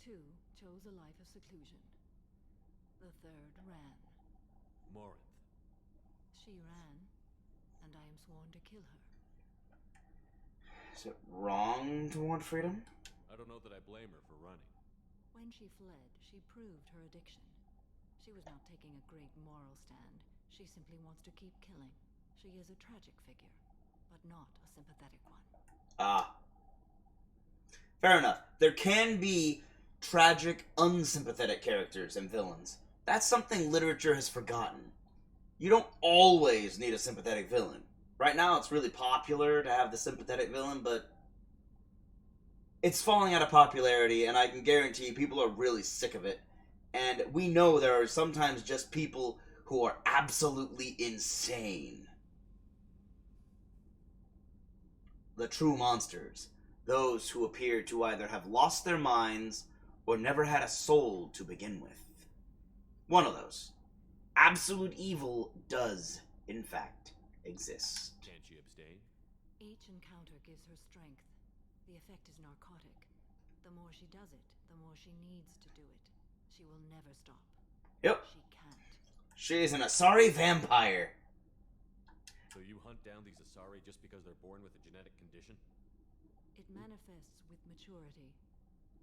2 chose a life of seclusion. The 3rd ran. Morinth. She ran, and I am sworn to kill her. Is it wrong to want freedom? I don't know that I blame her for running. When she fled, she proved her addiction. She was not taking a great moral stand. She simply wants to keep killing. She is a tragic figure, but not a sympathetic one. Ah. Fair enough. There can be tragic, unsympathetic characters and villains. That's something literature has forgotten. You don't always need a sympathetic villain. Right now, it's really popular to have the sympathetic villain, but it's falling out of popularity, and I can guarantee you people are really sick of it. And we know there are sometimes just people who are absolutely insane. The true monsters. Those who appear to either have lost their minds or never had a soul to begin with. One of those. Absolute evil does, in fact, exist. Can't she abstain? Each encounter gives her strength. The effect is narcotic. The more she does it, the more she needs to do it. She will never stop. Yep. She can't. She's an Asari vampire. So you hunt down these Asari just because they're born with a genetic condition? It manifests with maturity.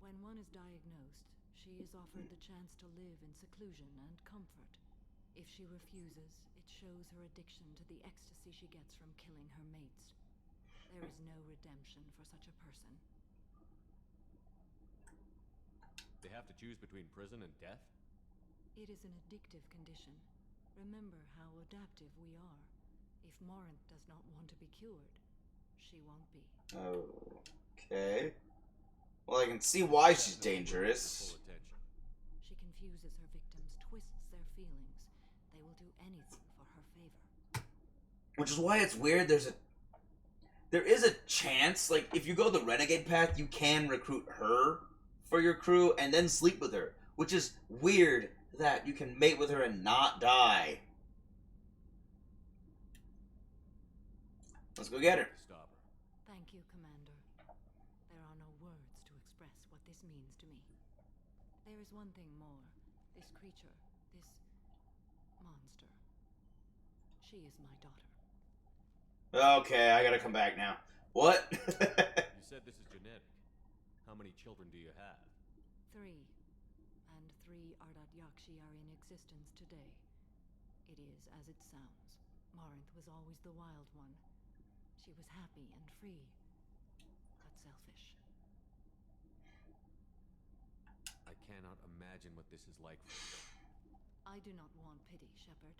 When one is diagnosed, she is offered the chance to live in seclusion and comfort. If she refuses, it shows her addiction to the ecstasy she gets from killing her mates. There is no redemption for such a person. They have to choose between prison and death? It is an addictive condition. Remember how adaptive we are. If Morinth does not want to be cured, she won't be. Okay. Well, I can see why she's dangerous. She confuses her victims, twists their feelings. They will do anything for her favor. Which is why it's weird. There is a chance, like, if you go the renegade path, you can recruit her for your crew and then sleep with her. Which is weird that you can mate with her and not die. Let's go get her. Stop her. Thank you, Commander. There are no words to express what this means to me. There is one thing more. This creature, this monster. She is my daughter. Okay, I gotta come back now. What? You said this is genetic. How many children do you have? 3. And 3 Ardat Yakshi are in existence today. It is as it sounds. Morinth was always the wild one. She was happy and free, but selfish. I cannot imagine what this is like for you. I do not want pity, Shepard.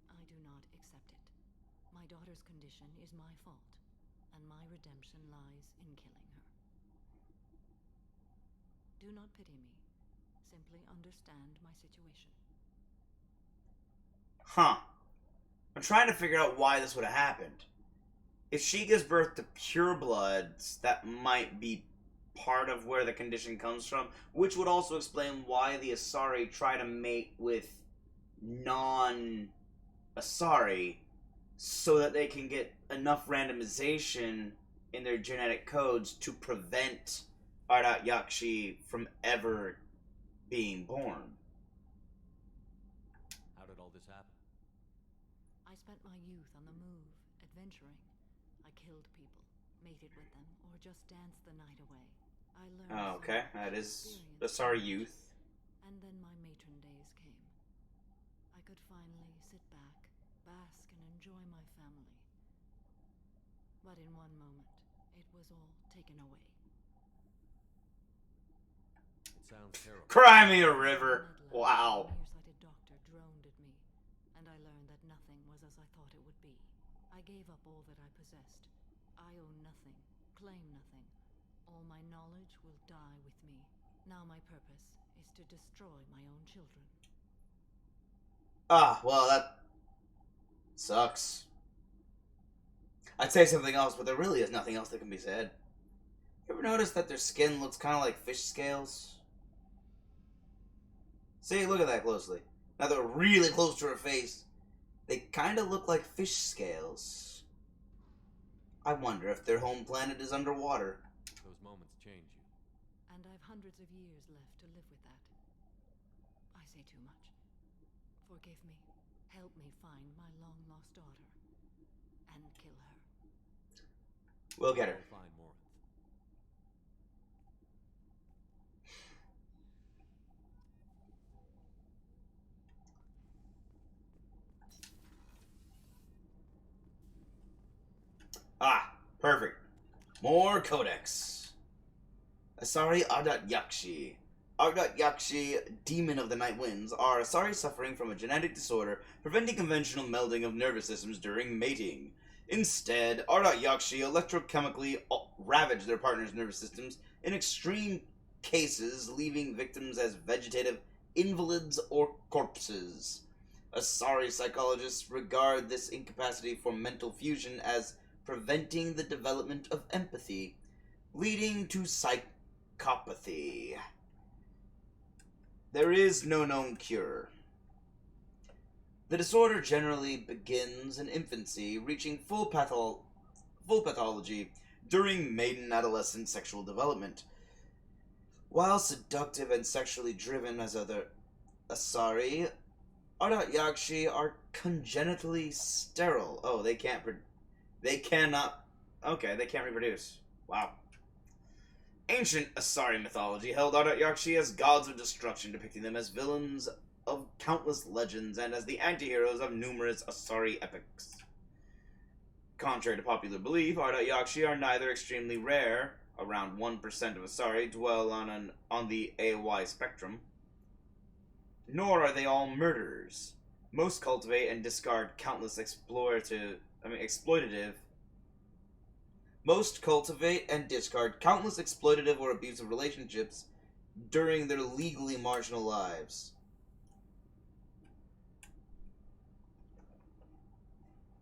I do not accept it. My daughter's condition is my fault, and my redemption lies in killing her. Do not pity me. Simply understand my situation. Huh. I'm trying to figure out why this would have happened. If she gives birth to purebloods, that might be part of where the condition comes from, which would also explain why the Asari try to mate with non-Asari so that they can get enough randomization in their genetic codes to prevent Ardat Yakshi from ever being born. How did all this happen? I spent my youth on the move, adventuring. I killed people, mated with them, or just danced the night away. I learned Oh, okay. so much That is experience. Asari youth. And then my matron days came. I could finally sit back, bask, and enjoy my family. But in one moment, it was all taken away. It sounds terrible. Cry me a river. Wow. A nearsighted doctor droned at me, and I learned that nothing was as I thought it would be. I gave up all that I possessed. I own nothing, claim nothing. All my knowledge will die with me. Now my purpose is to destroy my own children. Ah, well, that sucks. I'd say something else, but there really is nothing else that can be said. You ever notice that their skin looks kind of like fish scales? See, look at that closely. Now they're really close to her face. They kind of look like fish scales. I wonder if their home planet is underwater. Those moments change you. And I've hundreds of years left to live with that. I say too much. Forgive me. Help me find my long-lost daughter. And kill her. We'll get her. We'll find more. Ah, perfect. More codex. Asari Ardat Yakshi. Ardat Yakshi, Demon of the Night Winds, are Asari suffering from a genetic disorder preventing conventional melding of nervous systems during mating. Instead, Ardat Yakshi electrochemically ravage their partner's nervous systems in extreme cases, leaving victims as vegetative invalids or corpses. Asari psychologists regard this incapacity for mental fusion as preventing the development of empathy, leading to psychopathy. There is no known cure. The disorder generally begins in infancy, reaching full pathology during maiden adolescent sexual development. While seductive and sexually driven as other Asari, Ardat Yakshi are congenitally sterile. Oh, they can't reproduce. Wow. Ancient Asari mythology held Ardat Yakshi as gods of destruction, depicting them as villains of countless legends and as the anti-heroes of numerous Asari epics. Contrary to popular belief, Ardat Yakshi are neither extremely rare, around 1% of Asari dwell on the AOI spectrum, nor are they all murderers. Most cultivate and discard countless exploitative or abusive relationships during their legally marginal lives.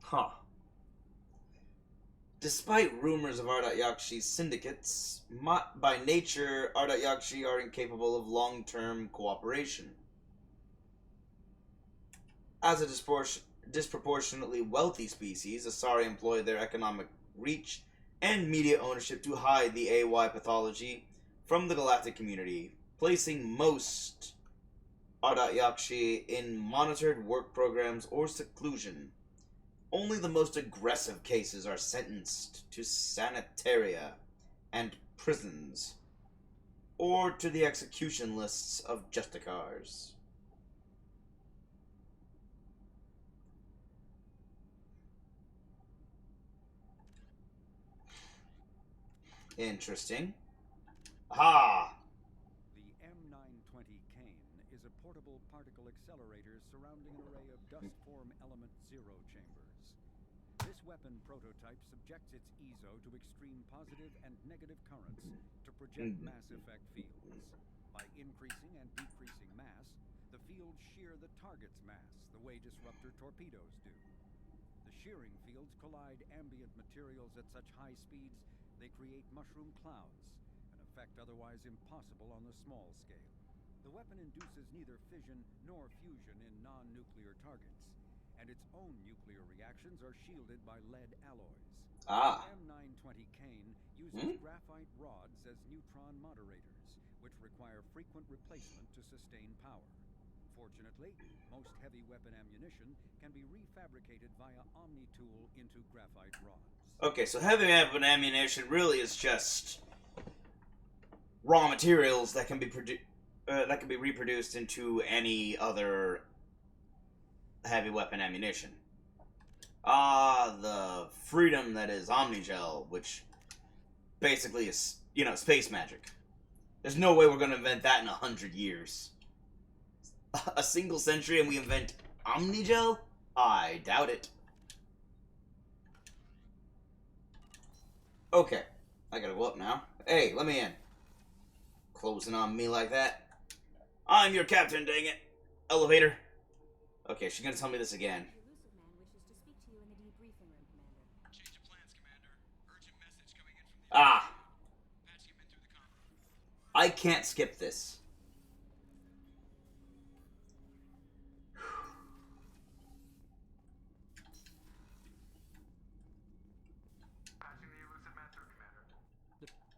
Huh. Despite rumors of Ardat Yakshi's syndicates, by nature, Ardat Yakshi are incapable of long-term cooperation. As a disproportionately wealthy species, Asari employ their economic reach and media ownership to hide the AY pathology from the galactic community, placing most Ardat Yakshi in monitored work programs or seclusion. Only the most aggressive cases are sentenced to sanitaria and prisons, or to the execution lists of justicars. Interesting. Ah! The M920 Kane is a portable particle accelerator surrounding an array of dust-form element zero chambers. This weapon prototype subjects its EZO to extreme positive and negative currents to project mass effect fields. By increasing and decreasing mass, the fields shear the target's mass, the way disruptor torpedoes do. The shearing fields collide ambient materials at such high speeds they create mushroom clouds, an effect otherwise impossible on the small scale. The weapon induces neither fission nor fusion in non-nuclear targets, and its own nuclear reactions are shielded by lead alloys. Ah. The M920 Kane uses graphite rods as neutron moderators, which require frequent replacement to sustain power. Fortunately, most heavy weapon ammunition can be refabricated via Omni-Tool into graphite rods. Okay, so heavy weapon ammunition really is just raw materials that can be reproduced into any other heavy weapon ammunition. The freedom that is Omnigel, which basically is, space magic. There's no way we're going to invent that in 100 years. A single century and we invent Omnigel? I doubt it. Okay. I gotta go up now. Hey, let me in. Closing on me like that. I'm your captain, dang it. Elevator. Okay, she's gonna tell me this again. Ah. I can't skip this.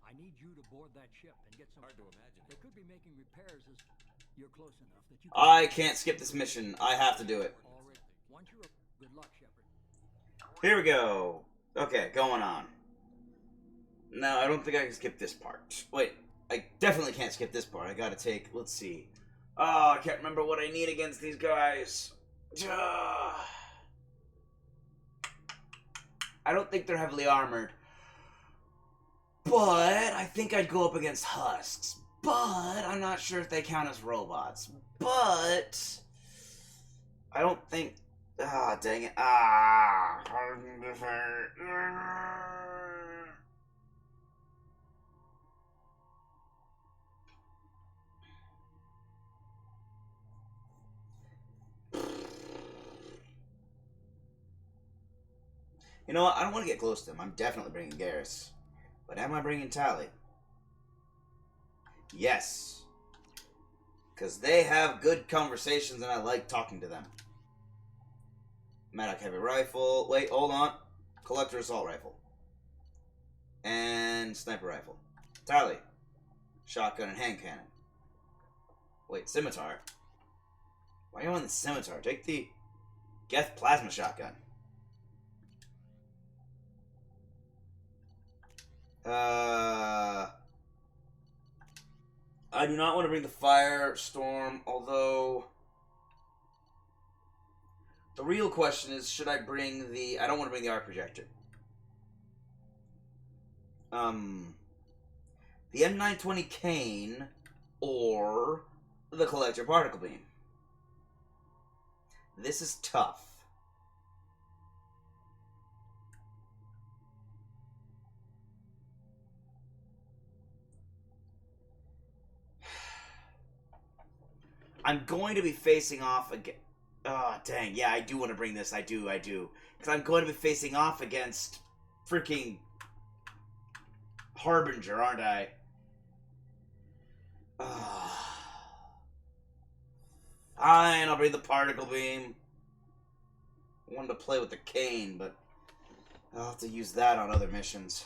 I need you to board that ship and get some. Hard to imagine. They could be making repairs as you're close enough that you. I can't skip this mission. I have to do it. Once you're good luck, Shepard. Here we go. Okay, going on. No, I don't think I can skip this part. Wait, I definitely can't skip this part. I gotta take. Let's see. Oh, I can't remember what I need against these guys. I don't think they're heavily armored. But I think I'd go up against husks. But I'm not sure if they count as robots. But I don't think. Ah, dang it. Ah. You know what? I don't want to get close to them. I'm definitely bringing Garrus. But am I bringing Tally? Yes. Because they have good conversations and I like talking to them. Maddock Heavy Rifle. Wait, hold on. Collector Assault Rifle. And Sniper Rifle. Tally. Shotgun and hand cannon. Wait, Scimitar. Why are you on the Scimitar? Take the Geth Plasma Shotgun. I do not want to bring the Firestorm, although the real question is, should I bring the... I don't want to bring the Arc Projector. The M920 Kane or the Collector Particle Beam. This is tough. I'm going to be facing off again. Oh, dang. Yeah, I do want to bring this. I do. Because I'm going to be facing off against freaking Harbinger, aren't I? Fine, I'll bring the Particle Beam. I wanted to play with the Cane, but I'll have to use that on other missions.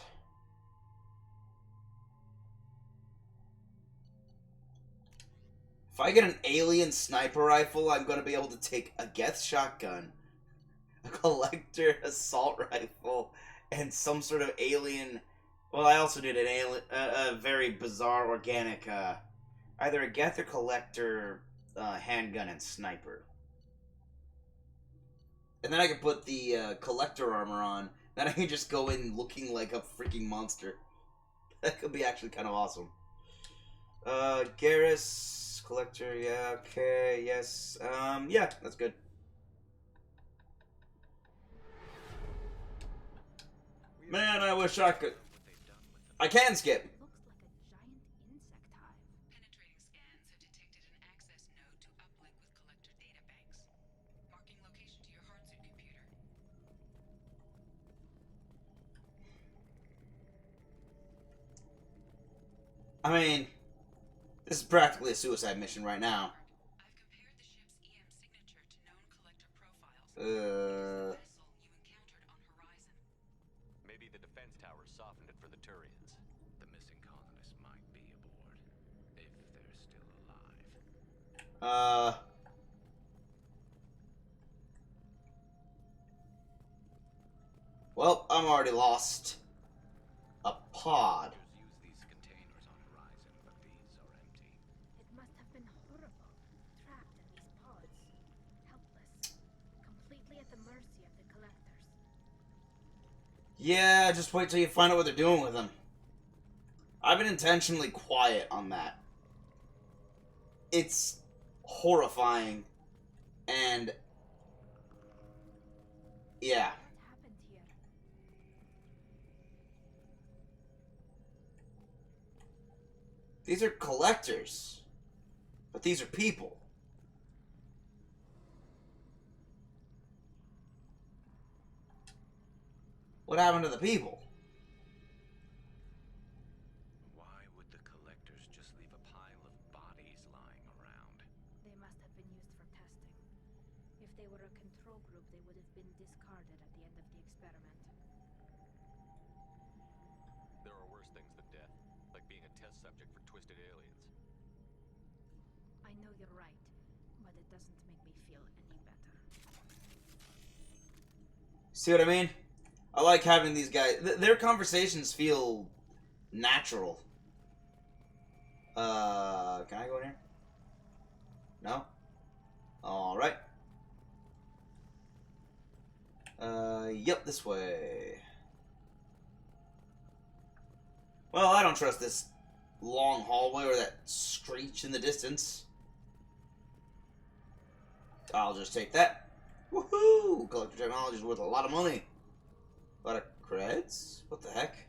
If I get an alien sniper rifle, I'm going to be able to take a Geth shotgun, a Collector assault rifle, and some sort of alien... Well, I also did an alien, a very bizarre organic, either a Geth or Collector handgun and sniper. And then I can put the Collector armor on, then I can just go in looking like a freaking monster. That could be actually kind of awesome. Garrus... Collector, yeah, okay, yes, yeah, that's good. Man, I wish I could. I can skip. Penetrating scans have detected an access node to uplink with collector databanks. Marking location to your hardsuit computer. I mean, this is practically a suicide mission right now. I've compared the ship's EM signature to known collector profiles. It is the vessel you encountered on Horizon. Maybe the defense tower softened it for the Turians. The missing colonists might be aboard, if they're still alive. Well, I'm already lost. A pod. Use these containers on Horizon, but these are empty. It must have been horrible, trapped in these pods, helpless, completely at the mercy of the collectors. Yeah, just wait till you find out what they're doing with them. I've been intentionally quiet on that. It's horrifying. And... yeah. What happened here? These are collectors. But these are people. What happened to the people? Why would the collectors just leave a pile of bodies lying around? They must have been used for testing. If they were a control group, they would have been discarded at the end of the experiment. There are worse things than death, like being a test subject for twisted aliens. I know you're right, but it doesn't make me feel any better. See what I mean? I like having these guys. Their conversations feel natural. Can I go in here? No? Alright. Yep, this way. Well, I don't trust this long hallway or that screech in the distance. I'll just take that. Woohoo! Collector technology is worth a lot of money. A lot of creds? What the heck?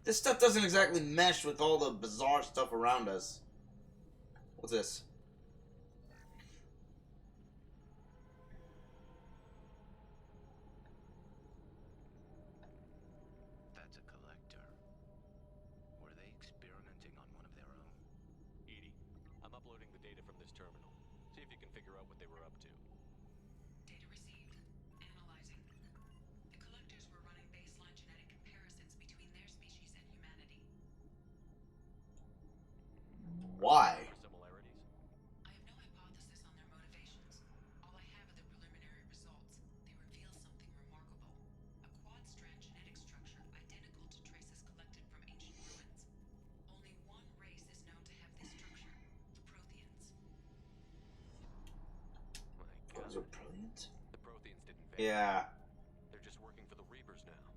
This stuff doesn't exactly mesh with all the bizarre stuff around us. What's this? That's a collector. Were they experimenting on one of their own? Edie, I'm uploading the data from this terminal. See if you can figure out what they were up to. Data received. Analyzing. The collectors were running baseline genetic comparisons between their species and humanity. Why? Similarities? I have no hypothesis on their motivations. All I have are the preliminary results. They reveal something remarkable. A quad-strand genetic structure identical to traces collected from ancient ruins. Only one race is known to have this structure, the Protheans. My God. Those are brilliant. The Protheans didn't vanish. Yeah. They're just working for the Reapers now.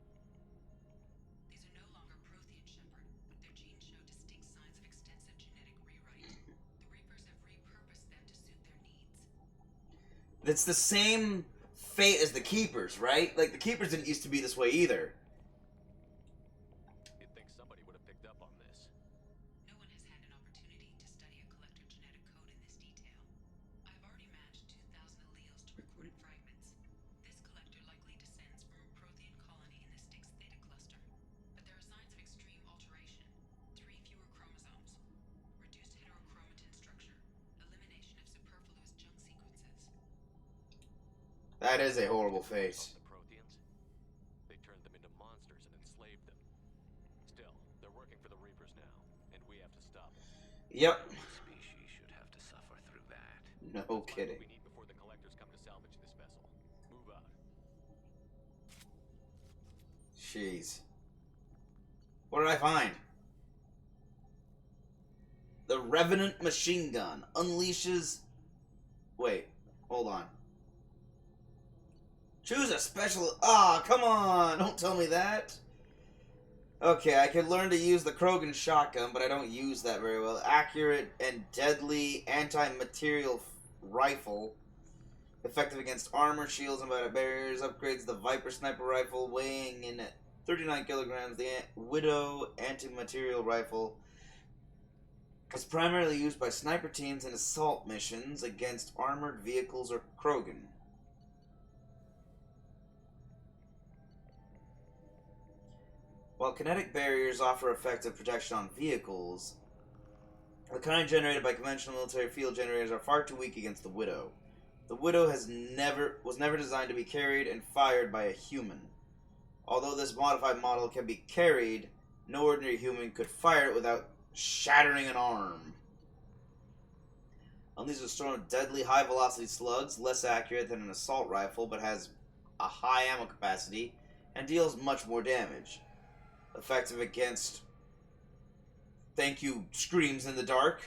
These are no longer Prothean, Shepard. Their genes show distinct signs of extensive genetic rewrite. The Reapers have repurposed them to suit their needs. It's the same fate as the Keepers, right? Like, the Keepers didn't used to be this way either. You'd think somebody would have picked up on this. No one has had an opportunity to study a collector genetic code in this detail. I've already matched 2,000 alleles to recorded fragments. This collector likely descends from a Prothean colony in the Styx Theta cluster. But there are signs of extreme alteration. 3 fewer chromosomes. Reduced heterochromatin structure. Elimination of superfluous junk sequences. That is a horrible fate. The Protheans? They turned them into monsters and enslaved them. Still, they're working for the Reapers now, and we have to stop them. Yep. Species should have to suffer through that. No kidding. We need before the collectors come to salvage this vessel. Move out. Jeez. What did I find? The Revenant machine gun unleashes... Wait, hold on. Choose a special... Ah, come on! Don't tell me that. Okay, I can learn to use the Krogan shotgun, but I don't use that very well. Accurate and deadly anti-material rifle. Effective against armor, shields, and biotic barriers. Upgrades the Viper sniper rifle, weighing in at 39 kilograms. The Widow anti-material rifle is primarily used by sniper teams in assault missions against armored vehicles or Krogan. While kinetic barriers offer effective protection on vehicles, the kind generated by conventional military field generators are far too weak against the Widow. The Widow was never designed to be carried and fired by a human. Although this modified model can be carried, no ordinary human could fire it without shattering an arm. Unleashes a storm of deadly high-velocity slugs, less accurate than an assault rifle, but has a high ammo capacity and deals much more damage. Effective against... Thank you, screams in the dark.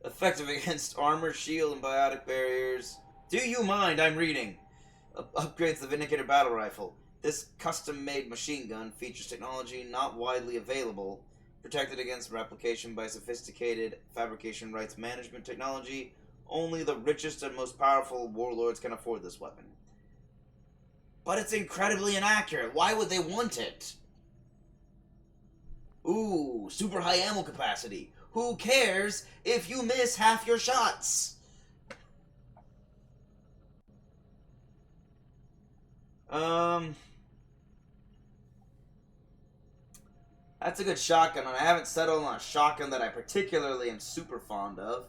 Effective against armor, shield, and biotic barriers. Do you mind? I'm reading. Upgrades the Vindicator battle rifle. This custom-made machine gun features technology not widely available, protected against replication by sophisticated fabrication rights management technology. Only the richest and most powerful warlords can afford this weapon. But it's incredibly inaccurate. Why would they want it? Ooh, super high ammo capacity. Who cares if you miss half your shots? That's a good shotgun, and I haven't settled on a shotgun that I particularly am super fond of.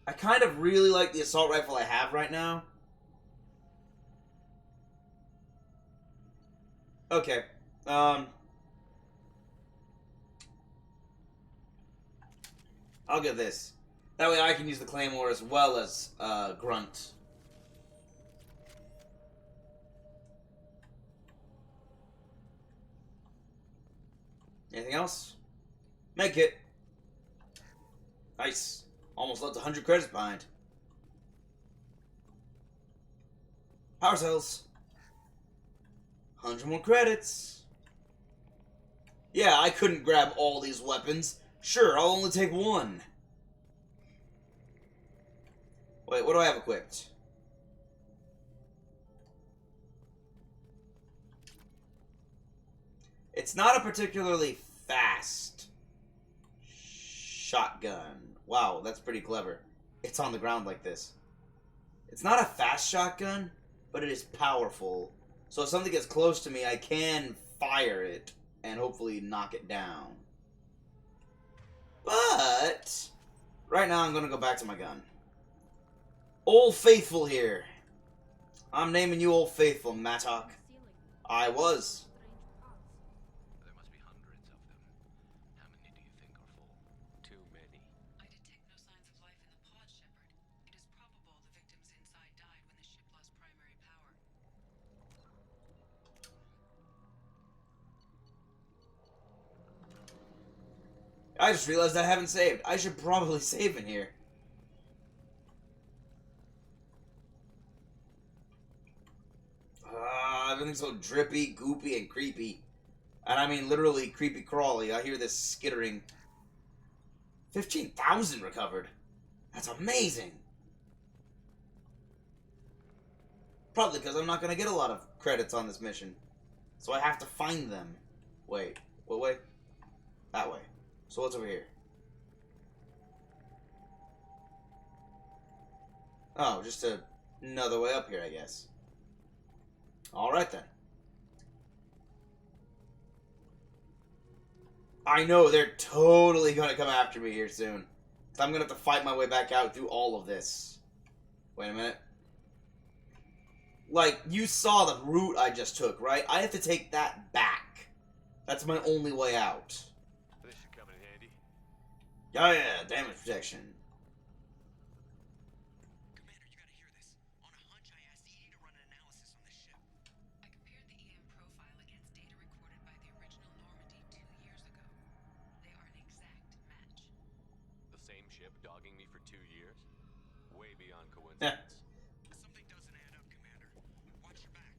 I kind of really like the assault rifle I have right now. Okay. I'll get this. That way I can use the Claymore as well as, Grunt. Anything else? Make it. Nice. Almost left 100 credits behind. Power cells. 100 more credits. Yeah, I couldn't grab all these weapons. Sure, I'll only take one. Wait, what do I have equipped? It's not a particularly fast shotgun. Wow, that's pretty clever. It's on the ground like this. It's not a fast shotgun, but it is powerful. So if something gets close to me, I can fire it and hopefully knock it down. But right now I'm going to go back to my gun. Old Faithful here. I'm naming you Old Faithful, Mattock. I was. There must be hundreds of them. How many do you think are full? Too many. I detect no signs of life in the pod, Shepard. It is probable the victims inside died when the ship lost primary power. I just realized I haven't saved. I should probably save in here. Everything's so drippy, goopy, and creepy. And I mean literally creepy crawly. I hear this skittering. 15,000 recovered. That's amazing. Probably because I'm not going to get a lot of credits on this mission. So I have to find them. Wait. What way? That way. So what's over here? Oh, just another way up here, I guess. Alright then. I know, they're totally gonna come after me here soon. So I'm gonna have to fight my way back out through all of this. Wait a minute. Like, you saw the route I just took, right? I have to take that back. That's my only way out. This should come in handy. Oh yeah, damage protection. Commander, you gotta hear this. On a hunch, I asked ED to run an analysis on this ship. I compared the EM profile against data recorded by the original Normandy 2 years ago. They are an exact match. The same ship dogging me for 2 years? Way beyond coincidence. Something doesn't add up, Commander. Watch your back.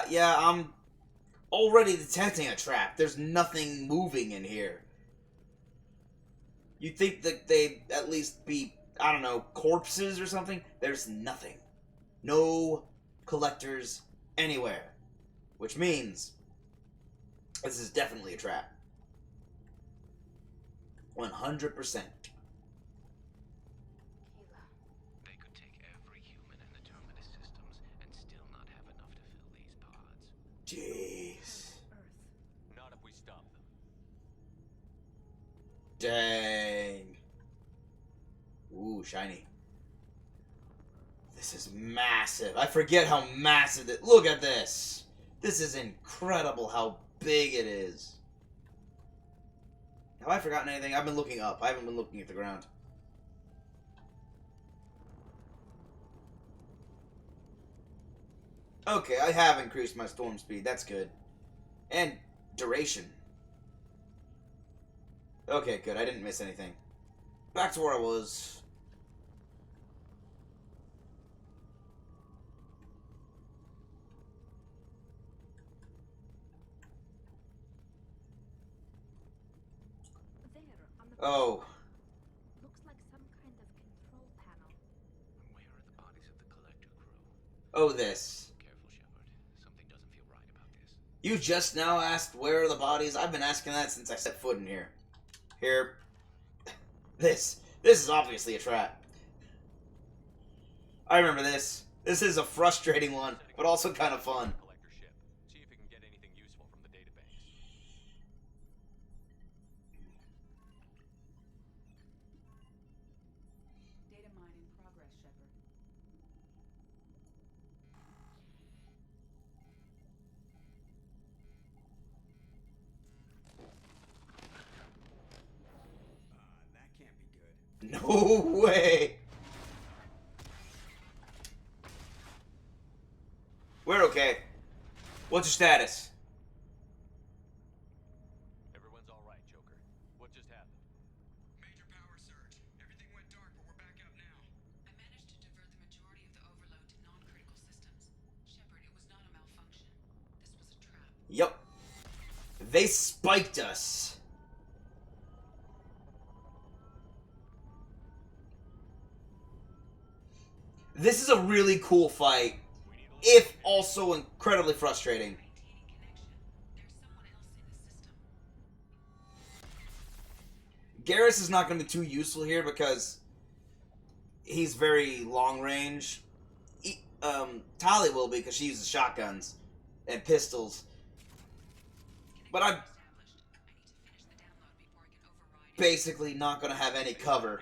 Yeah, I'm already detecting a trap. There's nothing moving in here. You'd think that they'd at least be, I don't know, corpses or something? There's nothing. No collectors anywhere. Which means this is definitely a trap. 100%. They could take every human in the Terminus systems and still not have enough to fill these pods. Jeez. Not if we stop them. Dang. Ooh, shiny. This is massive. I forget how massive it. Look at this. This is incredible how big it is. Have I forgotten anything? I've been looking up. I haven't been looking at the ground. Okay, I have increased my storm speed. That's good. And duration. Okay, good. I didn't miss anything. Back to where I was. Oh. Looks like some kind of control panel. Where are the bodies of the collector crew? Oh, this. Careful, Shepard. Something doesn't feel right about this. You just now asked where are the bodies? I've been asking that since I set foot in here. Here. This is obviously a trap. I remember this. This is a frustrating one, but also kind of fun. Collector ship. See if you can get anything useful from the databanks. Data mine in progress, Shepard. That can't be good. No way. We're okay. What's your status? Everyone's all right, Joker. What just happened? Major power surge. Everything went dark, but we're back up now. I managed to divert the majority of the overload to non-critical systems. Shepard, it was not a malfunction. This was a trap. Yup. They spiked us. This is a really cool fight, if also incredibly frustrating. Garrus is not going to be too useful here because he's very long range. Tali will be because she uses shotguns and pistols. But I'm basically not going to have any cover.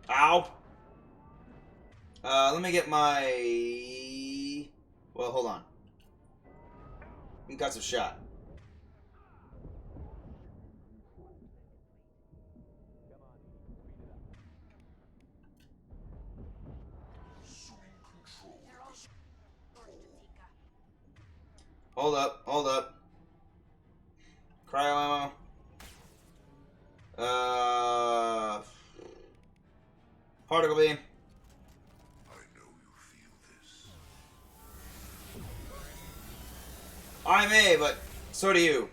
Ow. Let me get my... Well, hold on. Concussive shot. Hold up, hold up. Cryo ammo. Particle beam. I may, but so do you.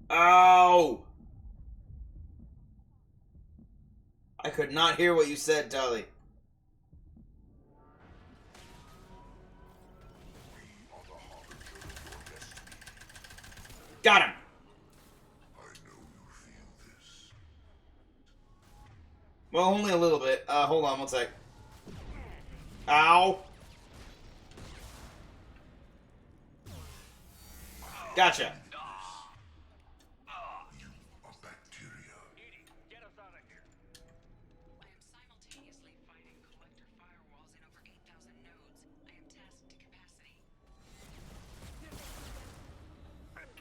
Ow! I could not hear what you said, Tully. Got him! Well, only a little bit. Hold on one sec. Ow! Gotcha.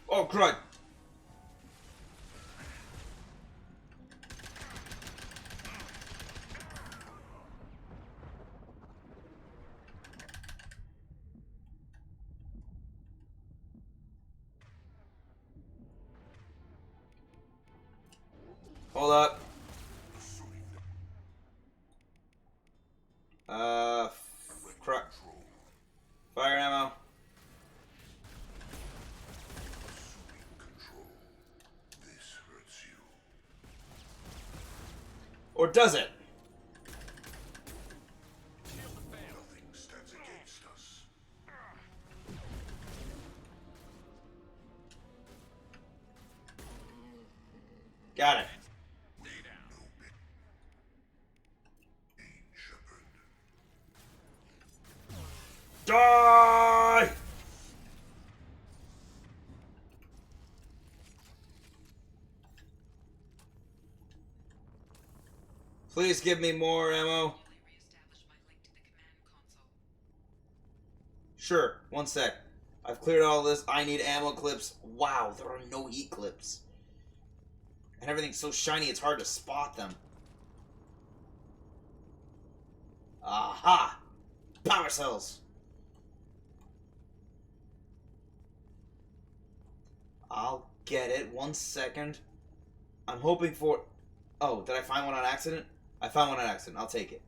Oh, crud. Hold up. Fire ammo. Or does it? Nothing stands against us. Got it. Die! Please give me more ammo. Sure, one sec. I've cleared all this. I need ammo clips. Wow, there are no heat clips. And everything's so shiny it's hard to spot them. Aha! Power cells! I'll get it. 1 second. I'm hoping for... Oh, did I find one on accident? I found one on accident. I'll take it.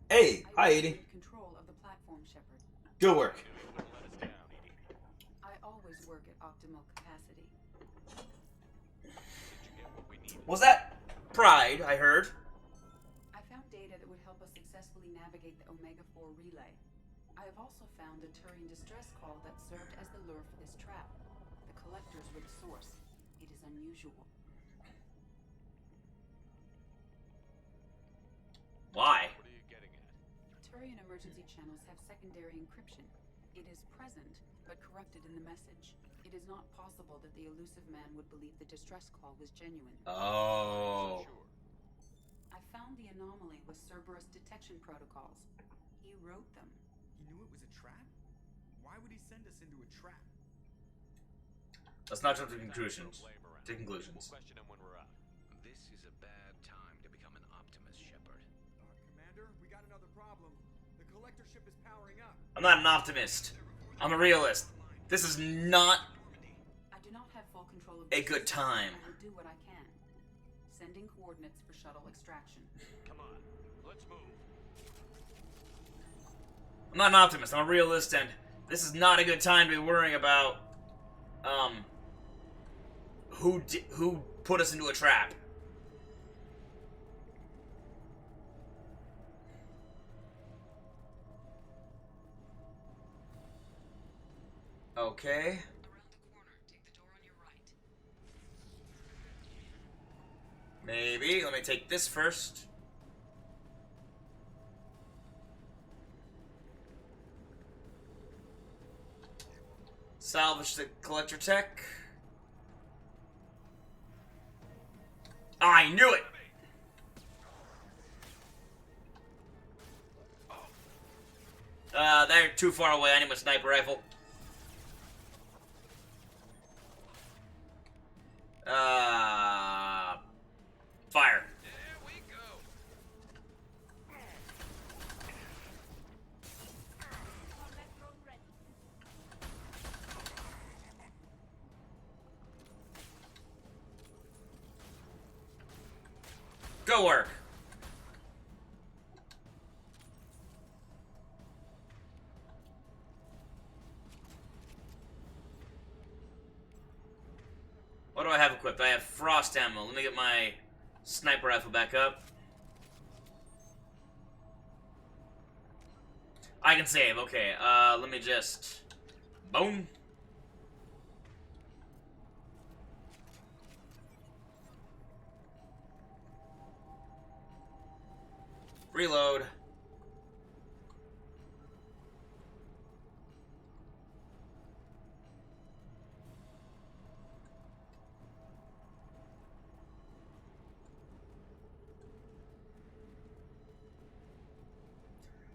Hey! Hi, Edie. Control of the platform, Shepard. Good work. I always work at optimal capacity. Was that Pride, I heard? I found data that would help us successfully navigate the Omega-4 relay. I have also found a Turian distress call that served as the lure for this trap. The collectors were the source. It is unusual. Why? What are you getting at? Turian emergency channels have secondary encryption. It is present, but corrupted in the message. It is not possible that the elusive man would believe the distress call was genuine. Oh. I found the anomaly with Cerberus detection protocols. He wrote them. He knew it was a trap? Why would he send us into a trap? Let's not jump to conclusions. To conclusions. We'll question him when we're out. This is a bad time to become an optimist, Shepard. Commander, we got another problem. The collector ship is powering up. I'm not an optimist. I'm a realist. This is not I do not have full control of a good time. I will do what I can. Sending coordinates for shuttle extraction. Come on, let's move. I'm not an optimist. I'm a realist, and this is not a good time to be worrying about who put us into a trap. Okay. Around the corner, take the door on your right. Maybe. Let me take this first. Salvage the collector tech. I knew it! They're too far away. I need my sniper rifle. Fire. There we go. Go work. What do I have equipped? I have frost ammo. Let me get my sniper rifle back up. I can save. Okay. Let me just... Boom. Reload.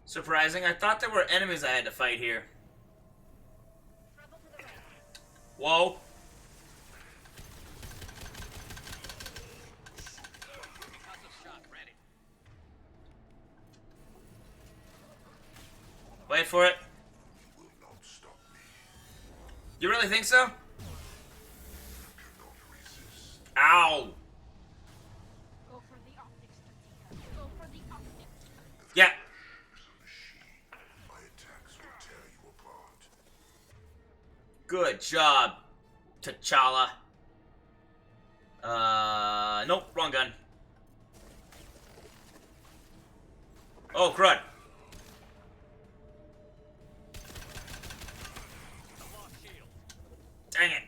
Surprising. I thought there were enemies I had to fight here. Whoa. Wait for it. You really think so? Ow. Go for the optics, Tatika. Go for the optics. Yeah. Good job, T'Challa. Nope, wrong gun. Oh, crud. Dang it.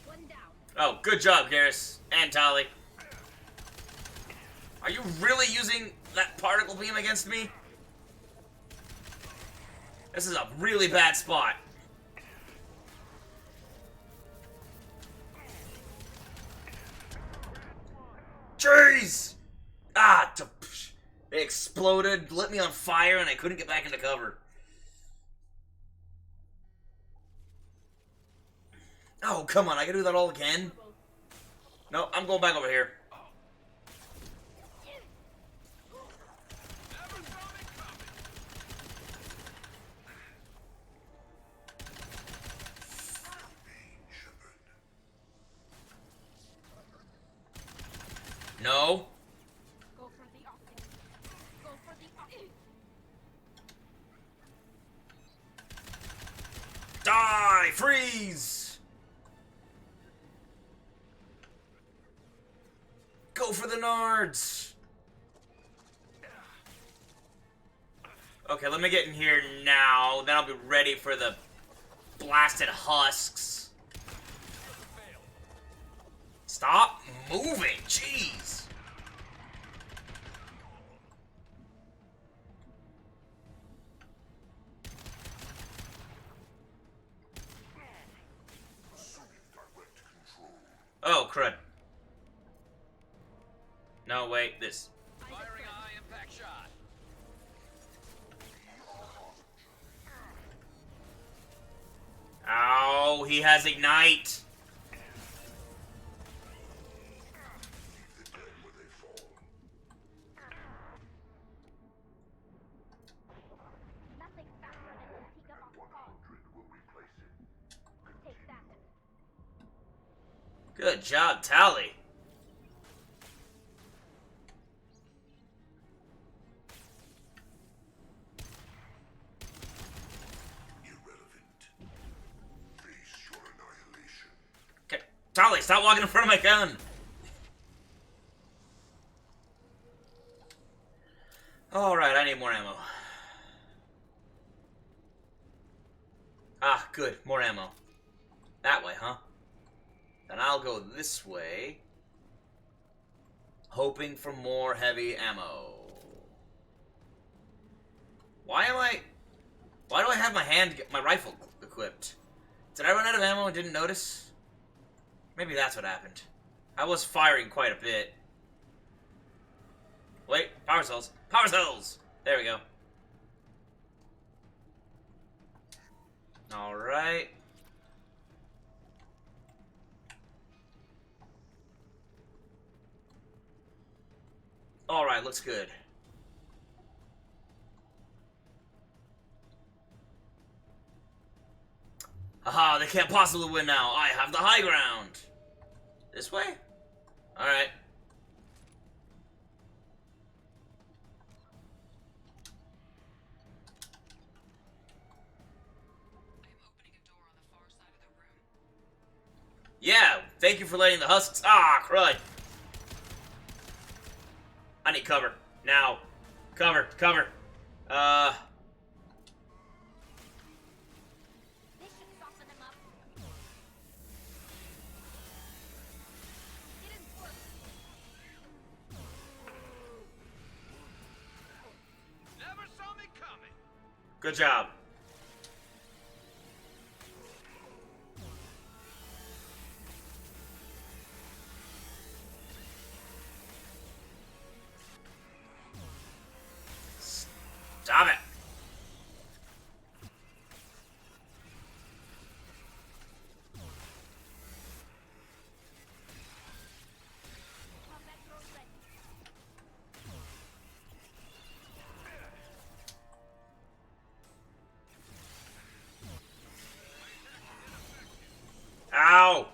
One down. Oh, good job, Garrus. And Tali. Are you really using that particle beam against me? This is a really bad spot. Jeez! They exploded, lit me on fire, and I couldn't get back into cover. Oh, come on, I gotta do that all again? No, I'm going back over here. No. Go for the optic. Go for the optic. Die! Freeze! Go for the nards! Okay, let me get in here now. Then I'll be ready for the blasted husks. Stop moving! Jeez! Oh, crud. No, wait, this. Firing a high impact shot. Ow, he has ignite. Nothing faster than the Tika Box. Take that. Good job, Tally. Okay, Tally, stop walking in front of my gun. Alright, I need more ammo. Ah, good. More ammo. That way, huh? Then I'll go this way. Hoping for more heavy ammo. Why do I have my rifle equipped? Did I run out of ammo and didn't notice? Maybe that's what happened. I was firing quite a bit. Wait, power cells. Power cells! There we go. Alright. Alright, looks good. Haha, they can't possibly win now. I have the high ground. This way? Alright. Yeah, thank you for letting the husks. Ah, crud. I need cover. Now. Cover, cover. This should soften him up. Didn't work. Never saw me coming. Good job. Stop it. Combat drone ready. Ow.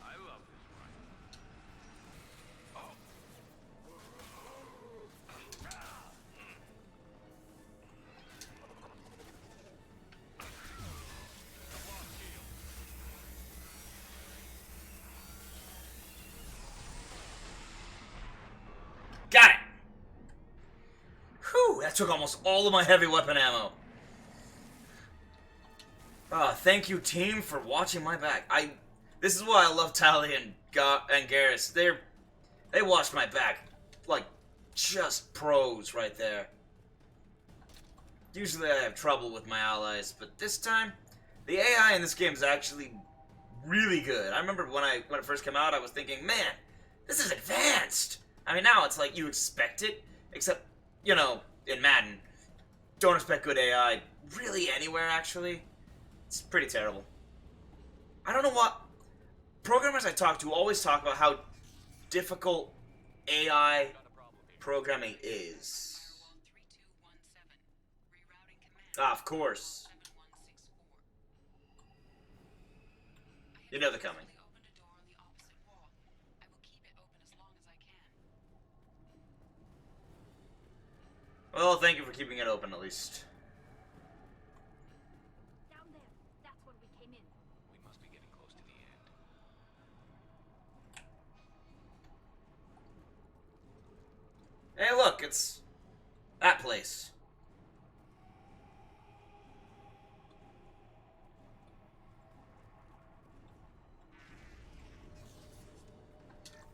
I love this rifle. Got it. Whew, that took almost all of my heavy weapon ammo. Thank you, team, for watching my back. This is why I love Tally and Garrus. They watched my back like just pros right there. Usually I have trouble with my allies, but this time the AI in this game is actually really good. I remember when it first came out, I was thinking, man, this is advanced. I mean, now it's like you expect it, except you know, in Madden. Don't expect good AI really anywhere, actually. It's pretty terrible. I don't know what... Programmers I talk to always talk about how difficult AI programming is. Ah, of course. You know they're coming. Well, thank you for keeping it open, at least. Down there. That's when we came in. We must be getting close to the end. Hey, look, it's that place.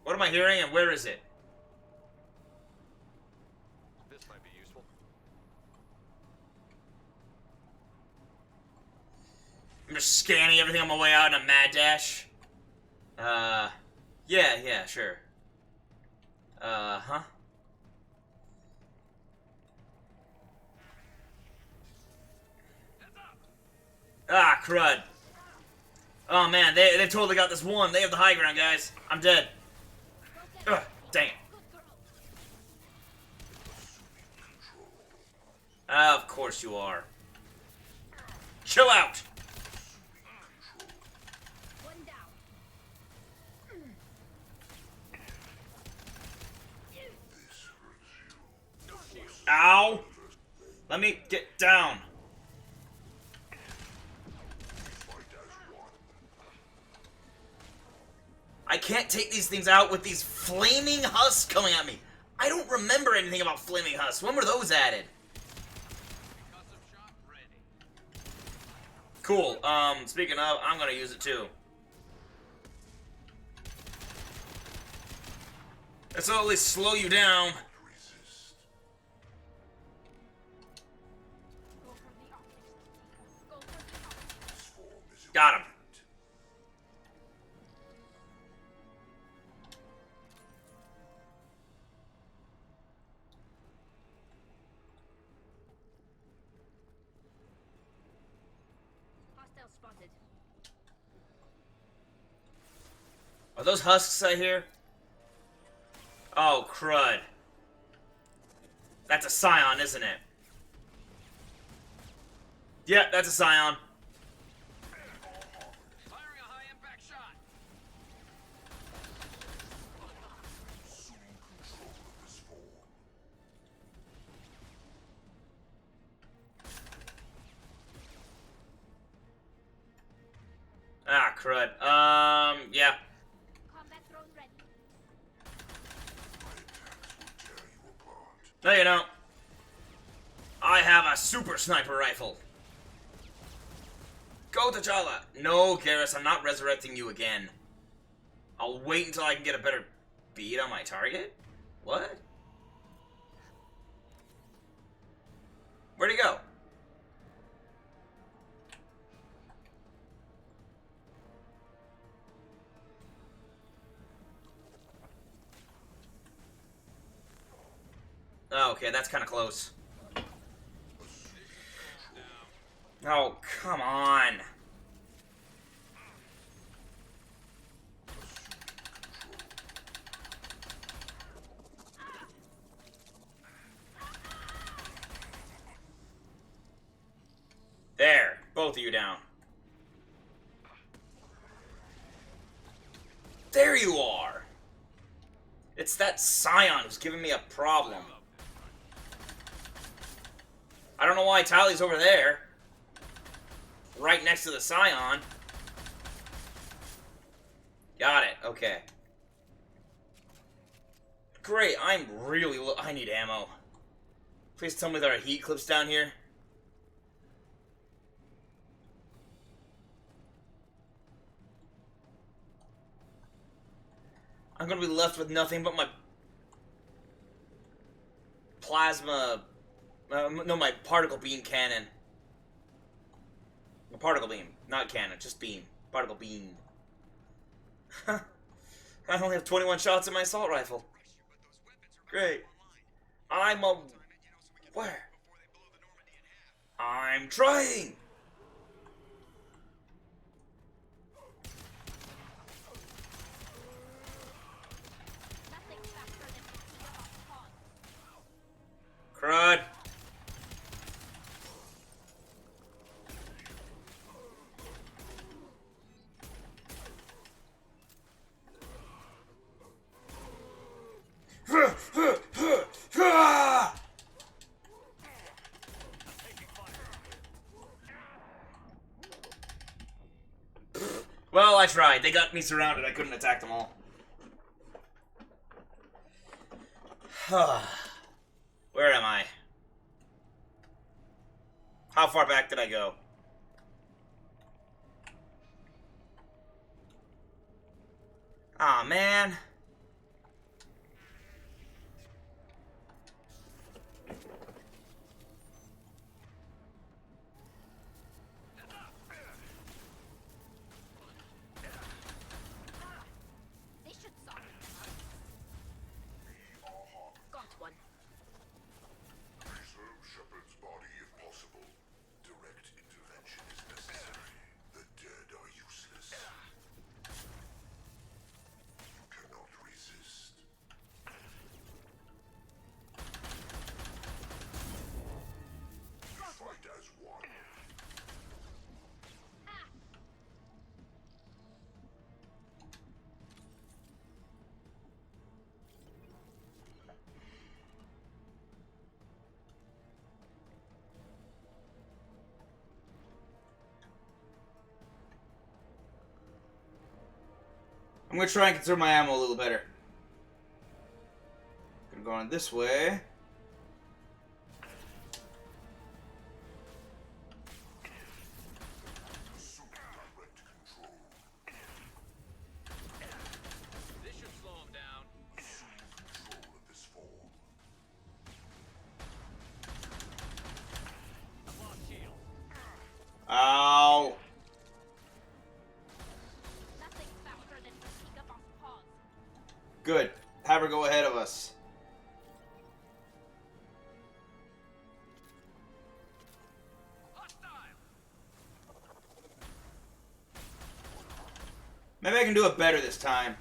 What am I hearing, and where is it? This might be useful. I'm just scanning everything on my way out in a mad dash. Yeah, sure. Huh? Ah, crud. Oh, man, they totally got this one. They have the high ground, guys. I'm dead. Ugh, dang it. Of course you are. Chill out. One down. Ow. Let me get down. I can't take these things out with these flaming husks coming at me. I don't remember anything about flaming husks. When were those added? Cool. Speaking of, I'm gonna use it too. This will at least slow you down. Got him. Hostile spotted. Are those husks I hear? Oh, crud. That's a scion, isn't it? Yeah, that's a scion. Ah, crud. Yeah. Combat drone ready. No, you don't. I have a super sniper rifle. Go, T'Challa. No, Garrus, I'm not resurrecting you again. I'll wait until I can get a better bead on my target? What? Where'd he go? Oh, okay, that's kind of close. Oh, come on. There, both of you down. There you are. It's that scion who's giving me a problem. I don't know why Tally's over there. Right next to the scion. Got it, okay. Great, I'm really low. I need ammo. Please tell me there are heat clips down here. I'm gonna be left with nothing but my plasma... no, my particle beam cannon. A particle beam, not cannon, just beam. Particle beam. I only have 21 shots in my assault rifle. Great. I'm a Where? I'm trying! Crud. Well, I tried. They got me surrounded. I couldn't attack them all. Where am I? How far back did I go? Aw, man. They should soften them up. Got one. Preserve Shepard's body if possible. Direct intervention is necessary. The dead are useless. You cannot resist. Fight as one. I'm gonna try and conserve my ammo a little better. Gonna go on this way. This should slow him down. Control of this form. I've lost shield. Ow. Nothing faster than Fatiga Bomb's paws. Good. Have her go ahead of us. Maybe I can do it better this time.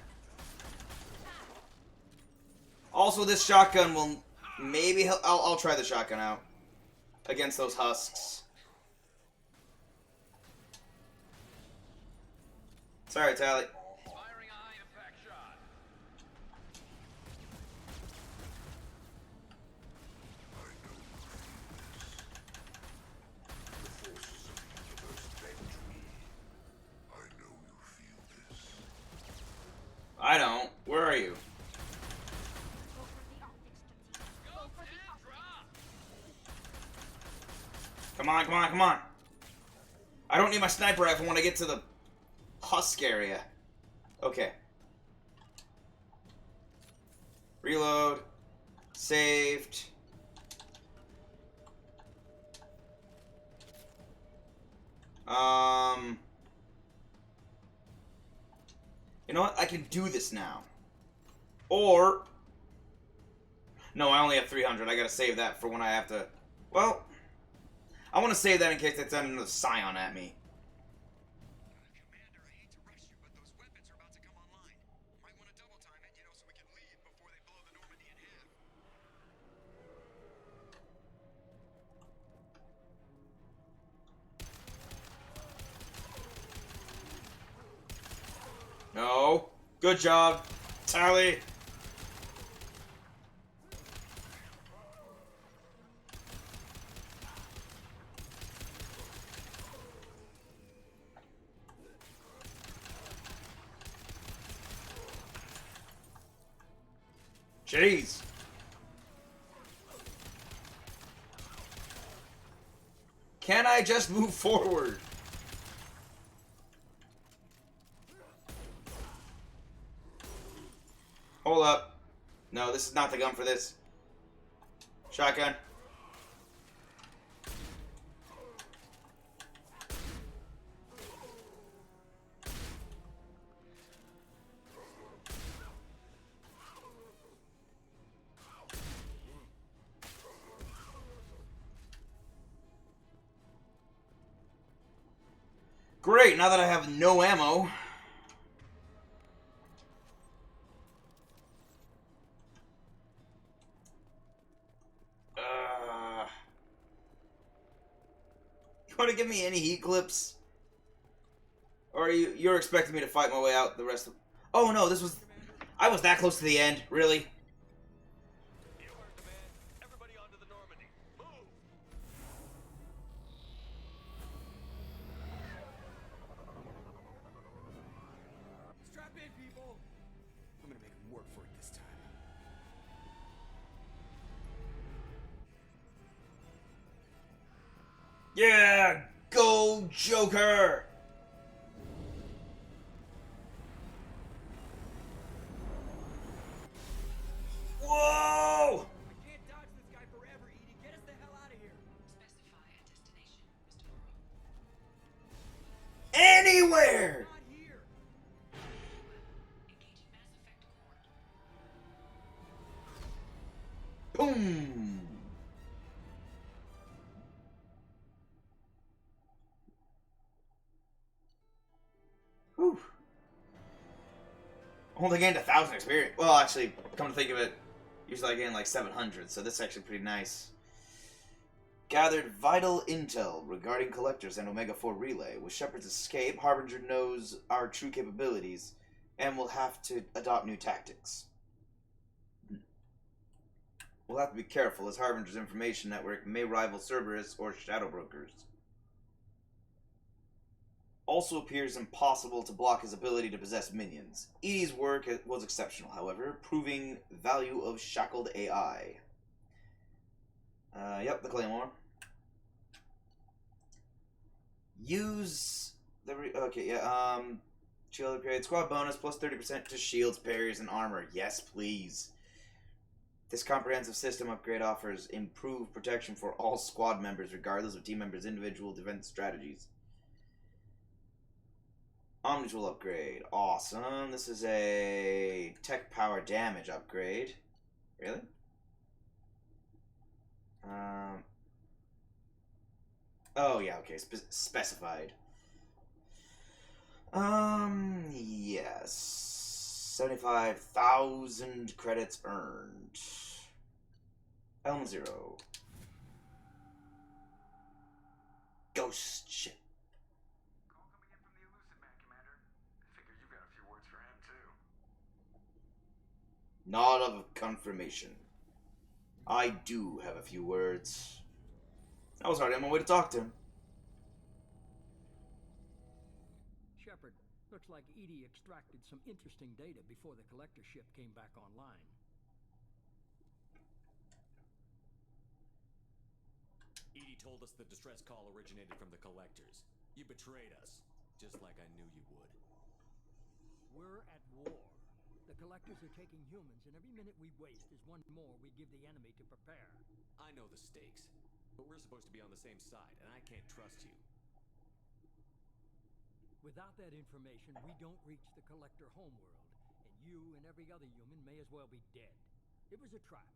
Also, this shotgun will maybe help. I'll try the shotgun out against those husks. Sorry, Tally. Firing a high impact shot. The forces of the universe bend to me. I know you feel this. I don't. Where are you? Go for the optics, Fatiga. Go for the optics. Come on, come on, come on. I don't need my sniper rifle when I get to the husk area. Okay. Reload. Saved. You know what? I can do this now. Or... No, I only have 300. I gotta save that for when I have to... Well... I want to save that in case they send another Scion at me. Commander, I hate to rush you, but those weapons are about to come online. Might want to double time it, so we can leave before they blow the Normandy in half. No. Good job, Tally. Jeez. Can I just move forward? Hold up. No, this is not the gun for this. Shotgun. Great, now that I have no ammo. You want to give me any heat clips? Or are you're expecting me to fight my way out the rest of... Oh no, this was... I was that close to the end, really? Strap in, people! I'm gonna make him work for it this time. Yeah! Go, Joker! Whoa! We can't dodge this guy forever, Edie. Get us the hell out of here. Specify a destination, Mr. Laurel. Anywhere! Not here. Engaging Mass Effect core. Boom! Whew. Only gained 1,000 experience. Well, actually, come to think of it, usually I gain like 700, so this is actually pretty nice. Gathered vital intel regarding collectors and Omega-4 Relay. With Shepard's escape, Harbinger knows our true capabilities and will have to adopt new tactics. We'll have to be careful, as Harbinger's information network may rival Cerberus or Shadow Brokers. Also appears impossible to block his ability to possess minions. Edie's work was exceptional, however, proving value of shackled AI. Yep, the Claymore. Use the shield upgrade, squad bonus, plus 30% to shields, parries, and armor. Yes, please. This comprehensive system upgrade offers improved protection for all squad members, regardless of team members' individual defense strategies. Omnitool upgrade. Awesome. This is a tech power damage upgrade. Really? Oh, yeah, okay. Specified. Yes. 75,000 credits earned. Element 0. Ghost ship. Nod of confirmation. I do have a few words. I was already on my way to talk to him. Shepard, looks like Edie extracted some interesting data before the collector ship came back online. Edie told us the distress call originated from the collectors. You betrayed us, just like I knew you would. We're at war. The collectors are taking humans, and every minute we waste is one more we give the enemy to prepare. I know the stakes, but we're supposed to be on the same side, and I can't trust you. Without that information, we don't reach the collector homeworld, and you and every other human may as well be dead. It was a trap,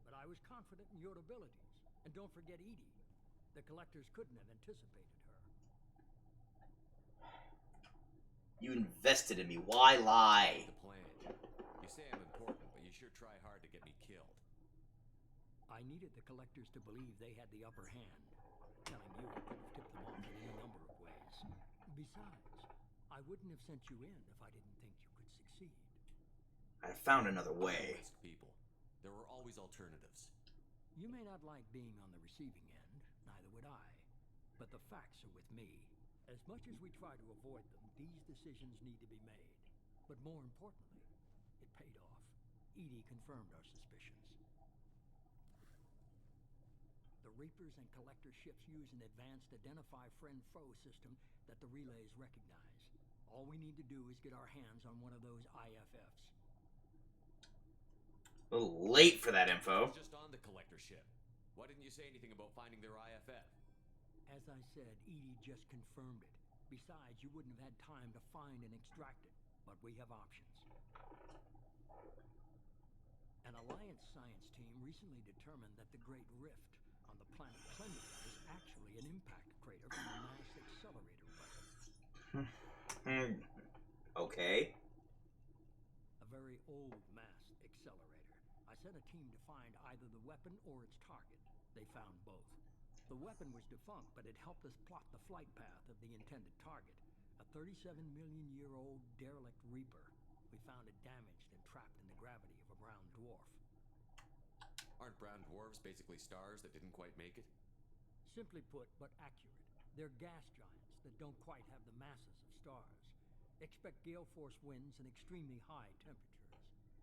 but I was confident in your abilities. And don't forget Edie. The collectors couldn't have anticipated her. You invested in me. Why lie? The plan. You say I'm important, but you sure try hard to get me killed. I needed the collectors to believe they had the upper hand. Telling you could have tipped them off in any number of ways. Besides, I wouldn't have sent you in if I didn't think you could succeed. I found another way. People. There were always alternatives. You may not like being on the receiving end, neither would I. But the facts are with me. As much as we try to avoid them, these decisions need to be made. But more importantly, it paid off. Edie confirmed our suspicions. The Reapers and Collector ships use an advanced identify friend-foe system that the relays recognize. All we need to do is get our hands on one of those IFFs. A little late for that info. Just on the collector ship. Why didn't you say anything about finding their IFF? As I said, Edie just confirmed it. Besides, you wouldn't have had time to find and extract it. But we have options. An Alliance science team recently determined that the Great Rift on the planet Clemia is actually an impact crater from a mass accelerator weapon. Okay. A very old mass accelerator. I sent a team to find either the weapon or its target. They found both. The weapon was defunct, but it helped us plot the flight path of the intended target. A 37-million-year-old derelict Reaper. We found it damaged and trapped in the gravity of a brown dwarf. Aren't brown dwarfs basically stars that didn't quite make it? Simply put, but accurate. They're gas giants that don't quite have the masses of stars. Expect gale force winds and extremely high temperatures.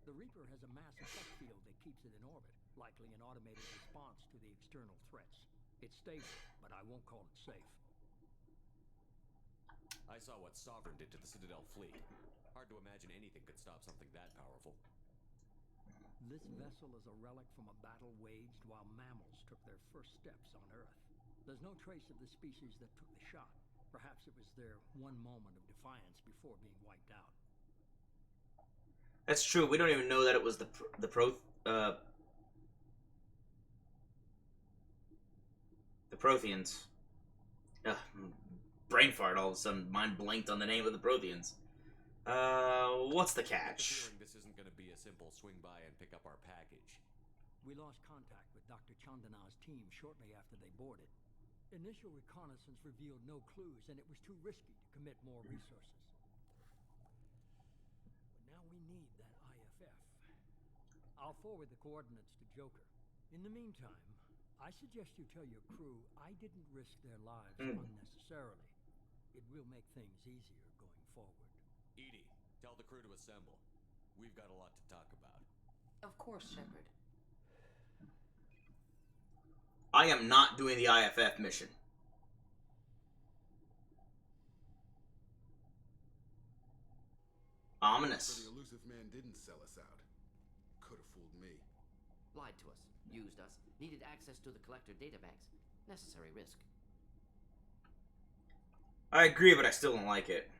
The Reaper has a mass effect field that keeps it in orbit, likely an automated response to the external threats. It's stable, but I won't call it safe. I saw what Sovereign did to the Citadel fleet. Hard to imagine anything could stop something that powerful. This vessel is a relic from a battle waged while mammals took their first steps on Earth. There's no trace of the species that took the shot. Perhaps it was their one moment of defiance before being wiped out. That's true. We don't even know that it was the Protheans. Brain fart all of a sudden. Mind blanked on the name of the Protheans. What's the catch? This isn't going to be a simple swing by and pick up our package. We lost contact with Dr. Chandana's team shortly after they boarded. Initial reconnaissance revealed no clues, and it was too risky to commit more resources. But now we need that IFF. I'll forward the coordinates to Joker. In the meantime, I suggest you tell your crew I didn't risk their lives unnecessarily. It will make things easier going forward. Edie, tell the crew to assemble. We've got a lot to talk about. Of course, Shepard. I am not doing the IFF mission. Ominous. So the elusive man didn't sell us out. Could have fooled me. Lied to us, used us, needed access to the collector databanks. Necessary risk. I agree, but I still don't like it.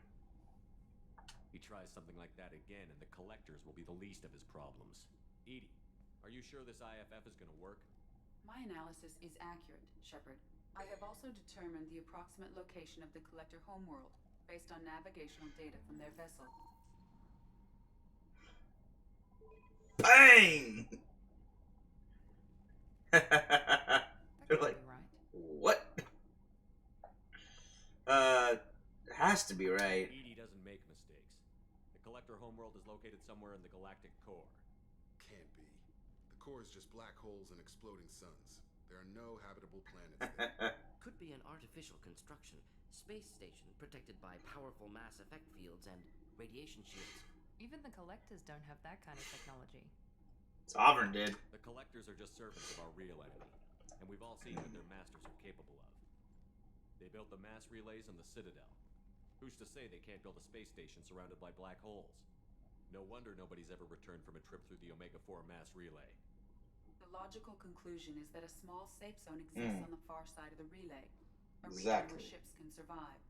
He tries something like that again, and the collectors will be the least of his problems. Edie, are you sure this IFF is going to work? My analysis is accurate, Shepard. I have also determined the approximate location of the collector homeworld, based on navigational data from their vessel. Bang! They're like, right. What? Has to be right. Edie doesn't make mistakes. The collector homeworld is located somewhere in the galactic core. Can't be. The core is just black holes and exploding suns. There are no habitable planets there. Could be an artificial construction. Space station protected by powerful mass effect fields and radiation shields. Even the collectors don't have that kind of technology. Sovereign did. The collectors are just servants of our real enemy, and we've all seen what their masters are capable of. They built the mass relays on the Citadel. Who's to say they can't build a space station surrounded by black holes? No wonder nobody's ever returned from a trip through the Omega-4 mass relay. The logical conclusion is that a small safe zone exists on the far side of the relay, a region Exactly. where ships can survive.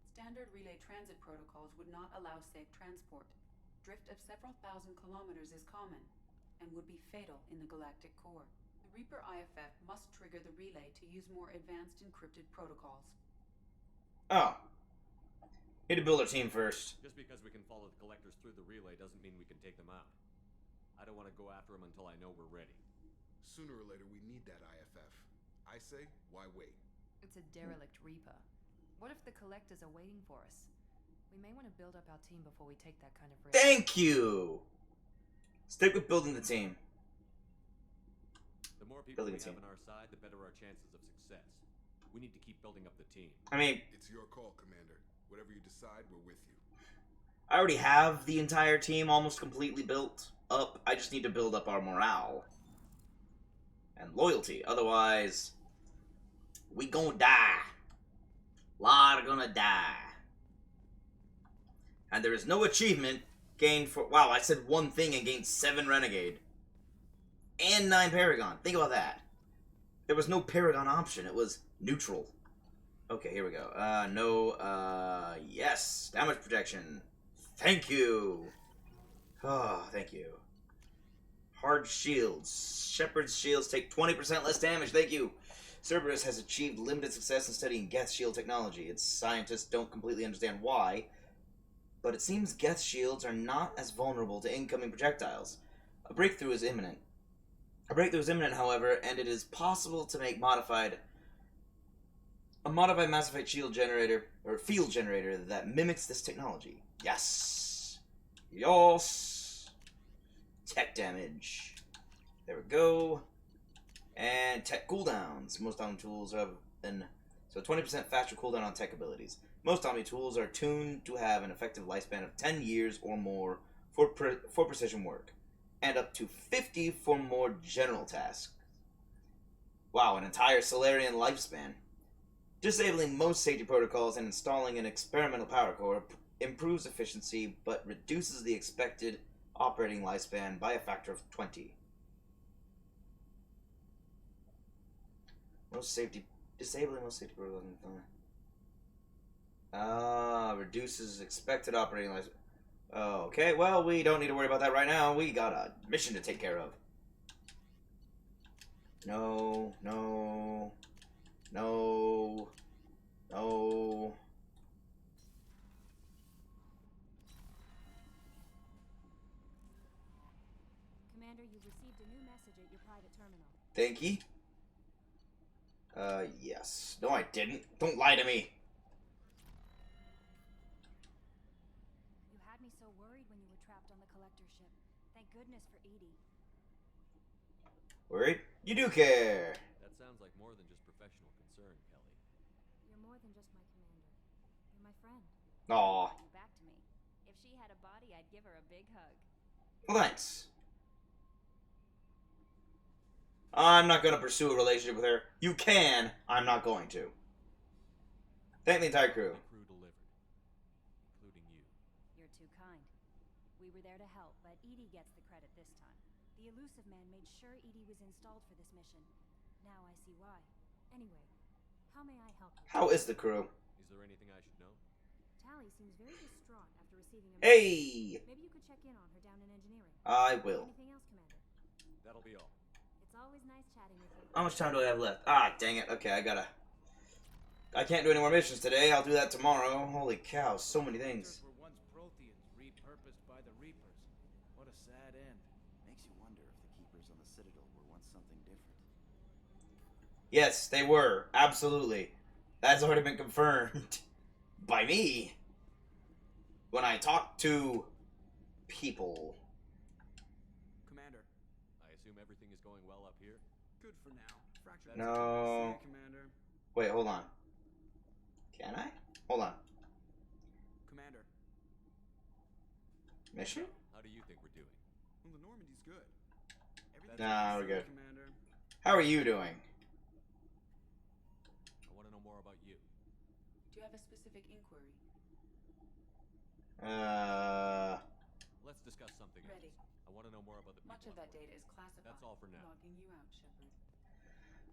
Standard relay transit protocols would not allow safe transport. Drift of several thousand kilometers is common, and would be fatal in the galactic core. The Reaper IFF must trigger the relay to use more advanced encrypted protocols. Oh. Need to build our team first. Just because we can follow the collectors through the relay doesn't mean we can take them out. I don't want to go after them until I know we're ready. Sooner or later, we need that IFF. I say, why wait? It's a derelict Reaper. What if the collectors are waiting for us? We may want to build up our team before we take that kind of risk. Thank you! Stick with building the team. The more people Building we a have team. on our side, the better our chances of success. We need to keep building up the team. I mean, It's your call, Commander. Whatever you decide, we're with you. I already have the entire team almost completely built up. I just need to build up our morale. And loyalty. Otherwise, we gonna die. Lot are gonna die. And there is no achievement gained for... Wow, I said one thing and gained 7 Renegade. And 9 Paragon. Think about that. There was no Paragon option. It was neutral. Okay, here we go. Yes. Damage protection. Thank you. Oh, thank you. Hard shields. Shepard's shields take 20% less damage. Thank you. Cerberus has achieved limited success in studying Geth shield technology. Its scientists don't completely understand why, but it seems Geth's shields are not as vulnerable to incoming projectiles. A breakthrough is imminent. However, and it is possible to make a modified Mass Effect shield generator, or field generator, that mimics this technology. Yes! Yes! Tech damage. There we go. And tech cooldowns. Most Omni tools have so 20% faster cooldown on tech abilities. Most Omni tools are tuned to have an effective lifespan of 10 years or more for precision work, and up to 50 for more general tasks. Wow, an entire Solarian lifespan. Disabling most safety protocols and installing an experimental power core improves efficiency, but reduces the expected operating lifespan by a factor of 20. Disabling most safety protocols. Reduces expected operating lifespan. Oh, okay, well, we don't need to worry about that right now. We got a mission to take care of. No, no, no, no. Commander, you've received a new message at your private terminal. Thank you. Yes. No, I didn't. Don't lie to me. You had me so worried when you were trapped on the collector ship. Thank goodness for Edie. Worried? You do care. That sounds like more than just professional concern, Kelly. You're more than just my commander. You're my friend. Aw. Back to me. If she had a body, I'd give her a big hug. Well, thanks. I'm not going to pursue a relationship with her. You can. I'm not going to. Thank the entire crew. The crew delivered, including you. You're too kind. We were there to help, but Edie gets the credit this time. The elusive man made sure Edie was installed for this mission. Now I see why. Anyway, how may I help you? How is the crew? Is there anything I should know? Tally seems very distraught after receiving a Hey! Maybe you could check in on her down in engineering. I will. Anything else, Commander? That'll be all. It's always nice chatting with you. How much time do I have left? Ah, dang it. Okay, I can't do any more missions today. I'll do that tomorrow. Holy cow, so many things. Were once Protheans repurposed by the Reapers. What a sad end. Makes you wonder if the Keepers on the Citadel were once something different. Yes, they were. Absolutely. That's already been confirmed. By me. When I talk to people. Commander. I assume everything is going well up here? Good for now. Fractured. No. Commander. Wait, hold on. Can I? Hold on. Commander. Mission? How do you think we're doing? Well, the Normandy's good. Nah, we're good. Commander. How are you doing? I want to know more about you. Do you have a specific inquiry? Let's discuss something Ready. else. I want to know more about the Much of that data is classified. That's all for now. Logging you out, Shepard.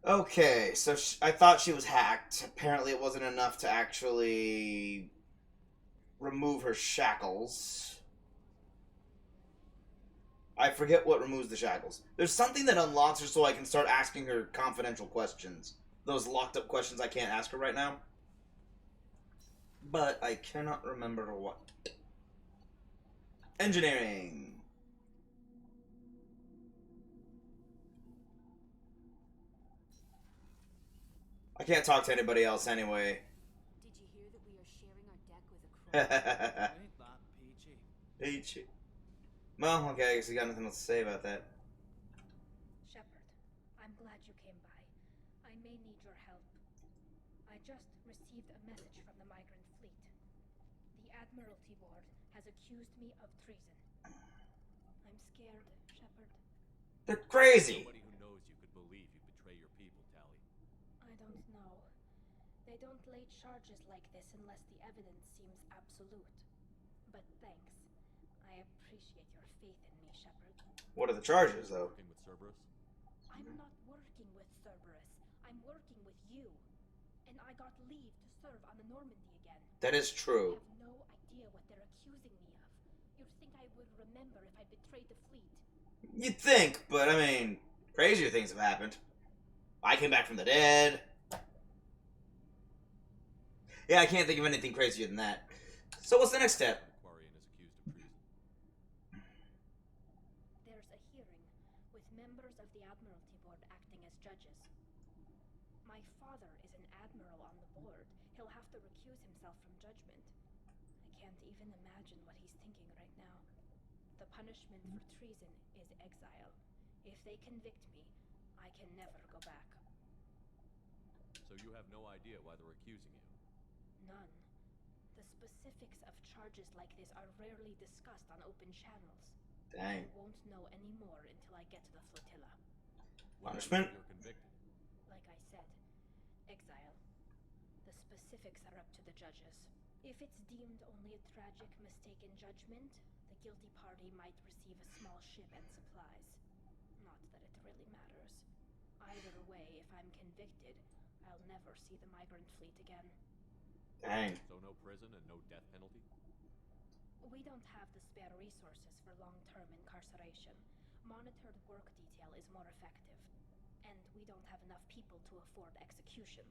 Okay, so I thought she was hacked. Apparently it wasn't enough to actually remove her shackles. I forget what removes the shackles. There's something that unlocks her so I can start asking her confidential questions. Those locked up questions I can't ask her right now. But I cannot remember what. Engineering. I can't talk to anybody else anyway. Did you hear that we are sharing our deck with a crow? Ain't that peachy? Peachy. Well, okay, I guess you got nothing else to say about that. Shepard, I'm glad you came by. I may need your help. I just received a message from the migrant fleet. The Admiralty Board has accused me of treason. I'm scared, Shepard. They're crazy! Nobody who knows you could believe you betray your people, Tally. I don't know. They don't lay charges like this unless the evidence seems absolute. But thanks. I appreciate your faith in me, Shepard. What are the charges, though? Working with Cerberus? I'm not working with Cerberus. I'm working with you. And I got leave to serve on the Normandy again. That is true. I have no idea what they're accusing me of. You'd think I would remember if I betrayed the fleet. You'd think, but I mean, crazier things have happened. I came back from the dead. Yeah, I can't think of anything crazier than that. So what's the next step? Inquiry recuse himself from judgment. I can't even imagine what he's thinking right now. The punishment for treason is exile. If they convict me, I can never go back. So you have no idea why they're accusing you? None. The specifics of charges like this are rarely discussed on open channels. Dang. I won't know any more until I get to the flotilla. Punishment? You're convicted. Like I said, exile. The specifics are up to the judges. If it's deemed only a tragic mistake in judgment, the guilty party might receive a small ship and supplies. Not that it really matters. Either way, if I'm convicted, I'll never see the migrant fleet again. Dang. So no prison and no death penalty? We don't have the spare resources for long-term incarceration. Monitored work detail is more effective. And we don't have enough people to afford executions.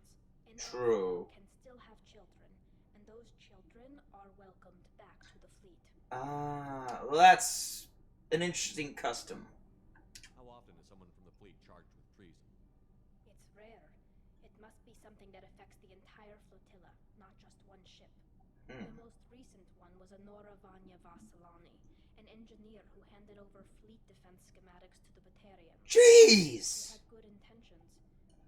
True. Can still have children, and those children are welcomed back to the fleet. Well, that's an interesting custom. How often is someone from the fleet charged with treason? It's rare. It must be something that affects the entire flotilla, not just one ship. The most recent one was Anora Vanya Vasilani, an engineer who handed over fleet defense schematics to the Batarians. Jeez! He had good intentions.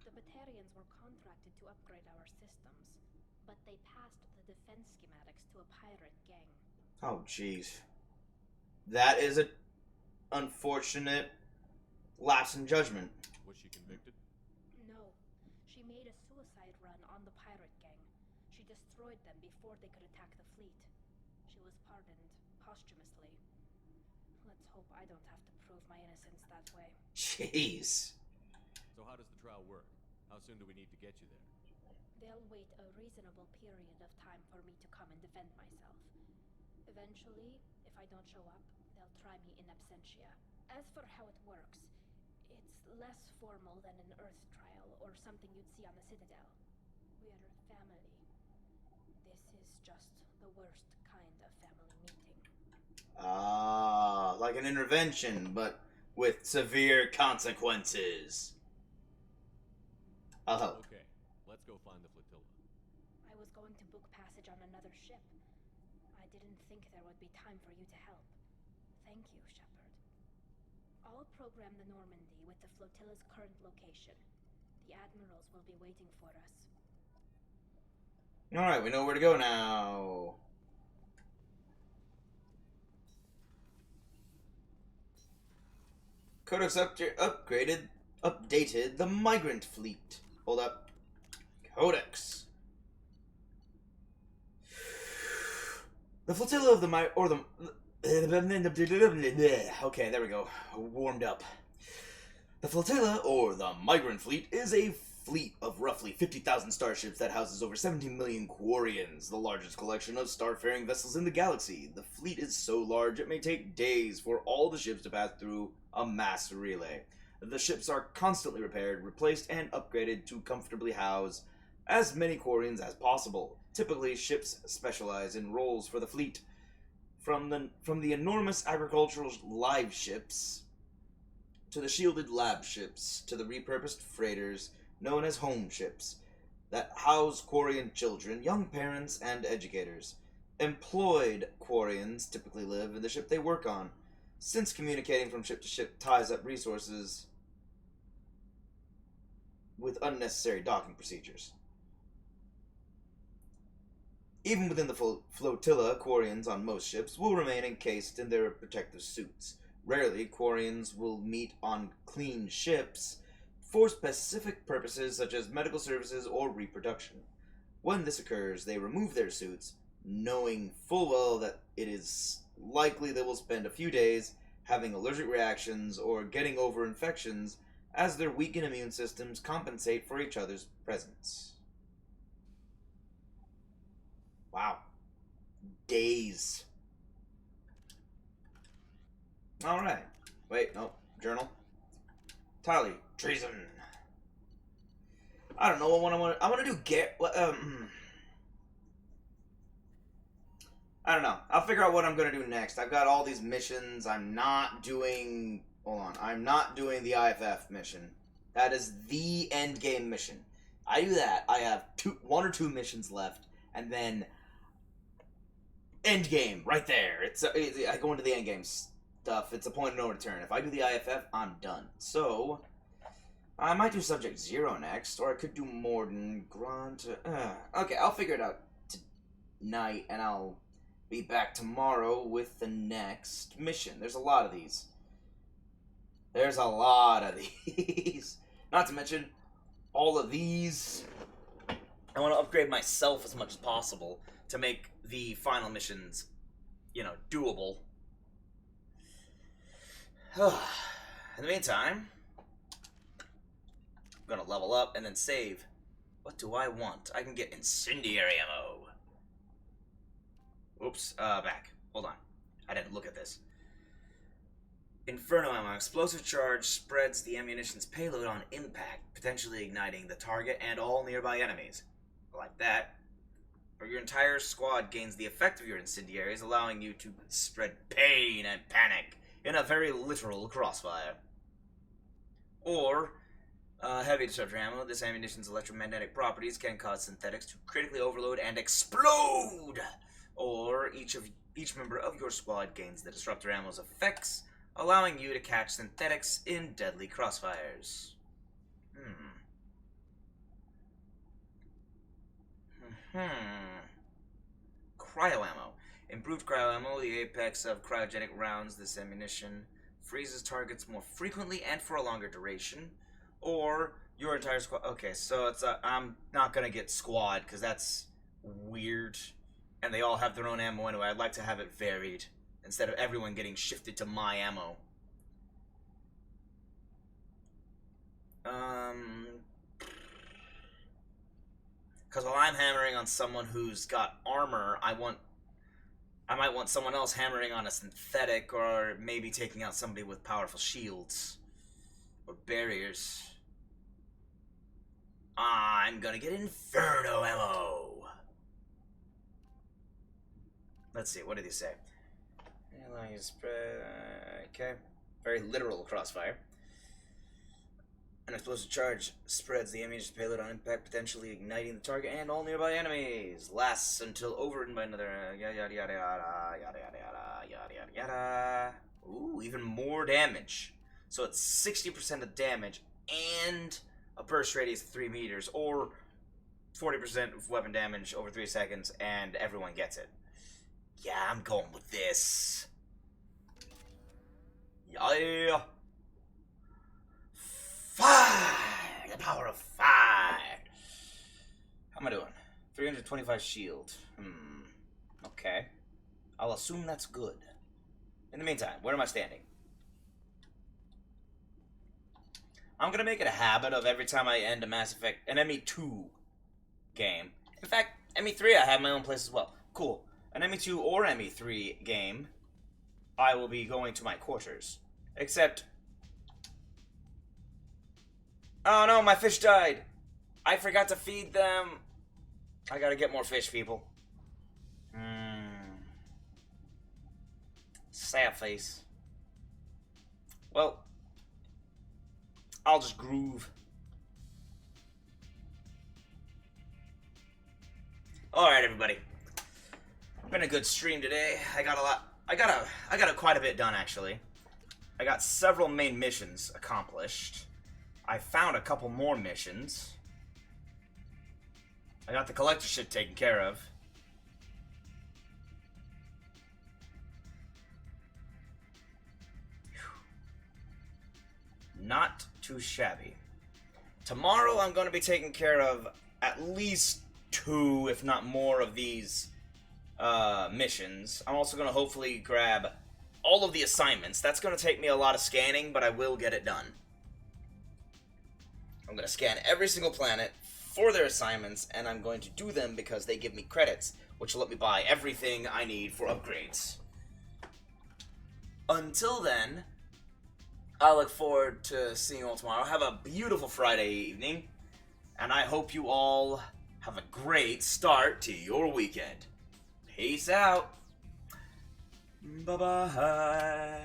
The Batarians were contracted to upgrade our systems, but they passed the defense schematics to a pirate gang. Oh, jeez. That is an unfortunate lapse in judgment. Was she convicted? No. She made a suicide run on the pirate gang. She destroyed them before they could attack the fleet. She was pardoned posthumously. Let's hope I don't have to prove my innocence that way. Jeez. So how does the trial work? How soon do we need to get you there? They'll wait a reasonable period of time for me to come and defend myself. Eventually, if I don't show up, they'll try me in absentia. As for how it works, it's less formal than an Earth trial or something you'd see on the Citadel. We're family. This is just the worst kind of family meeting. Like an intervention, but with severe consequences. I'll help. Okay, let's go find the flotilla. I was going to book passage on another ship. I didn't think there would be time for you to help. Thank you, Shepard. I'll program the Normandy with the flotilla's current location. The admirals will be waiting for us. Alright, we know where to go now. Codex updated the migrant fleet. Hold up. Codex. The flotilla of the okay, there we go. Warmed up. The flotilla, or the migrant fleet, is a fleet of roughly 50,000 starships that houses over 17 million Quarians, the largest collection of starfaring vessels in the galaxy. The fleet is so large it may take days for all the ships to pass through a mass relay. The ships are constantly repaired, replaced, and upgraded to comfortably house as many Quarians as possible. Typically, ships specialize in roles for the fleet, from the enormous agricultural live ships to the shielded lab ships to the repurposed freighters known as home ships that house Quarian children, young parents, and educators. Employed Quarians typically live in the ship they work on, since communicating from ship to ship ties up resources with unnecessary docking procedures. Even within the flotilla, Quarians on most ships will remain encased in their protective suits. Rarely, Quarians will meet on clean ships for specific purposes such as medical services or reproduction. When this occurs, they remove their suits, knowing full well that it is likely they will spend a few days having allergic reactions or getting over infections as their weakened immune systems compensate for each other's presence. Wow. Days. Alright. Wait, no. Journal. Tally. Treason. I don't know what I want to do. I don't know. I'll figure out what I'm going to do next. I've got all these missions. I'm not doing... Hold on. I'm not doing the IFF mission. That is the end game mission. I do that. I have one or two missions left. and then end game right there. I go into the end game stuff. It's a point of no return. If I do the IFF, I'm done. So I might do Subject 0 next, or I could do Morden, Grunt. Okay, I'll figure it out tonight, and I'll be back tomorrow with the next mission. There's a lot of these. Not to mention all of these. I want to upgrade myself as much as possible to make the final missions, doable. In the meantime, I'm gonna level up and then save. What do I want? I can get incendiary ammo. Oops, back. Hold on. I didn't look at this. Inferno ammo. Explosive charge spreads the ammunition's payload on impact, potentially igniting the target and all nearby enemies. Like that. Or your entire squad gains the effect of your incendiaries, allowing you to spread pain and panic in a very literal crossfire. Or heavy disruptor ammo. This ammunition's electromagnetic properties can cause synthetics to critically overload and explode. Or each member of your squad gains the disruptor ammo's effects, allowing you to catch synthetics in deadly crossfires. Cryo ammo. Improved cryo ammo, the apex of cryogenic rounds. This ammunition freezes targets more frequently and for a longer duration. Or your entire squad. Okay, so it's I'm not gonna get squad because that's weird, and they all have their own ammo anyway. I'd like to have it varied instead of everyone getting shifted to my ammo. Because while I'm hammering on someone who's got armor, I might want someone else hammering on a synthetic, or maybe taking out somebody with powerful shields or barriers. I'm gonna get Inferno ammo. Let's see, what did he say? Allowing you to spread. Okay. Very literal crossfire. An explosive charge spreads the ammunition payload on impact, potentially igniting the target and all nearby enemies. Lasts until overridden by another. Yada yada yada yada yada yada yada yada yada. Ooh, even more damage. So it's 60% of damage and a burst radius of 3 meters, or 40% of weapon damage over 3 seconds, and everyone gets it. Yeah, I'm going with this. Yeah. Fire! The power of fire! How am I doing? 325 shield. Okay. I'll assume that's good. In the meantime, where am I standing? I'm gonna make it a habit of every time I end a Mass Effect, an ME2 game. In fact, ME3 I have my own place as well. Cool. An ME2 or ME3 game, I will be going to my quarters. Except... oh no, my fish died! I forgot to feed them! I gotta get more fish, people. Sad face. Well, I'll just groove. Alright, everybody. Been a good stream today. I got quite a bit done, actually. I got several main missions accomplished. I found a couple more missions. I got the collector ship taken care of. Not too shabby. Tomorrow I'm going to be taking care of at least 2, if not more, of these missions. I'm also going to hopefully grab all of the assignments. That's going to take me a lot of scanning, but I will get it done. I'm going to scan every single planet for their assignments, and I'm going to do them because they give me credits, which will let me buy everything I need for upgrades. Until then, I look forward to seeing you all tomorrow. Have a beautiful Friday evening, and I hope you all have a great start to your weekend. Peace out. Bye-bye.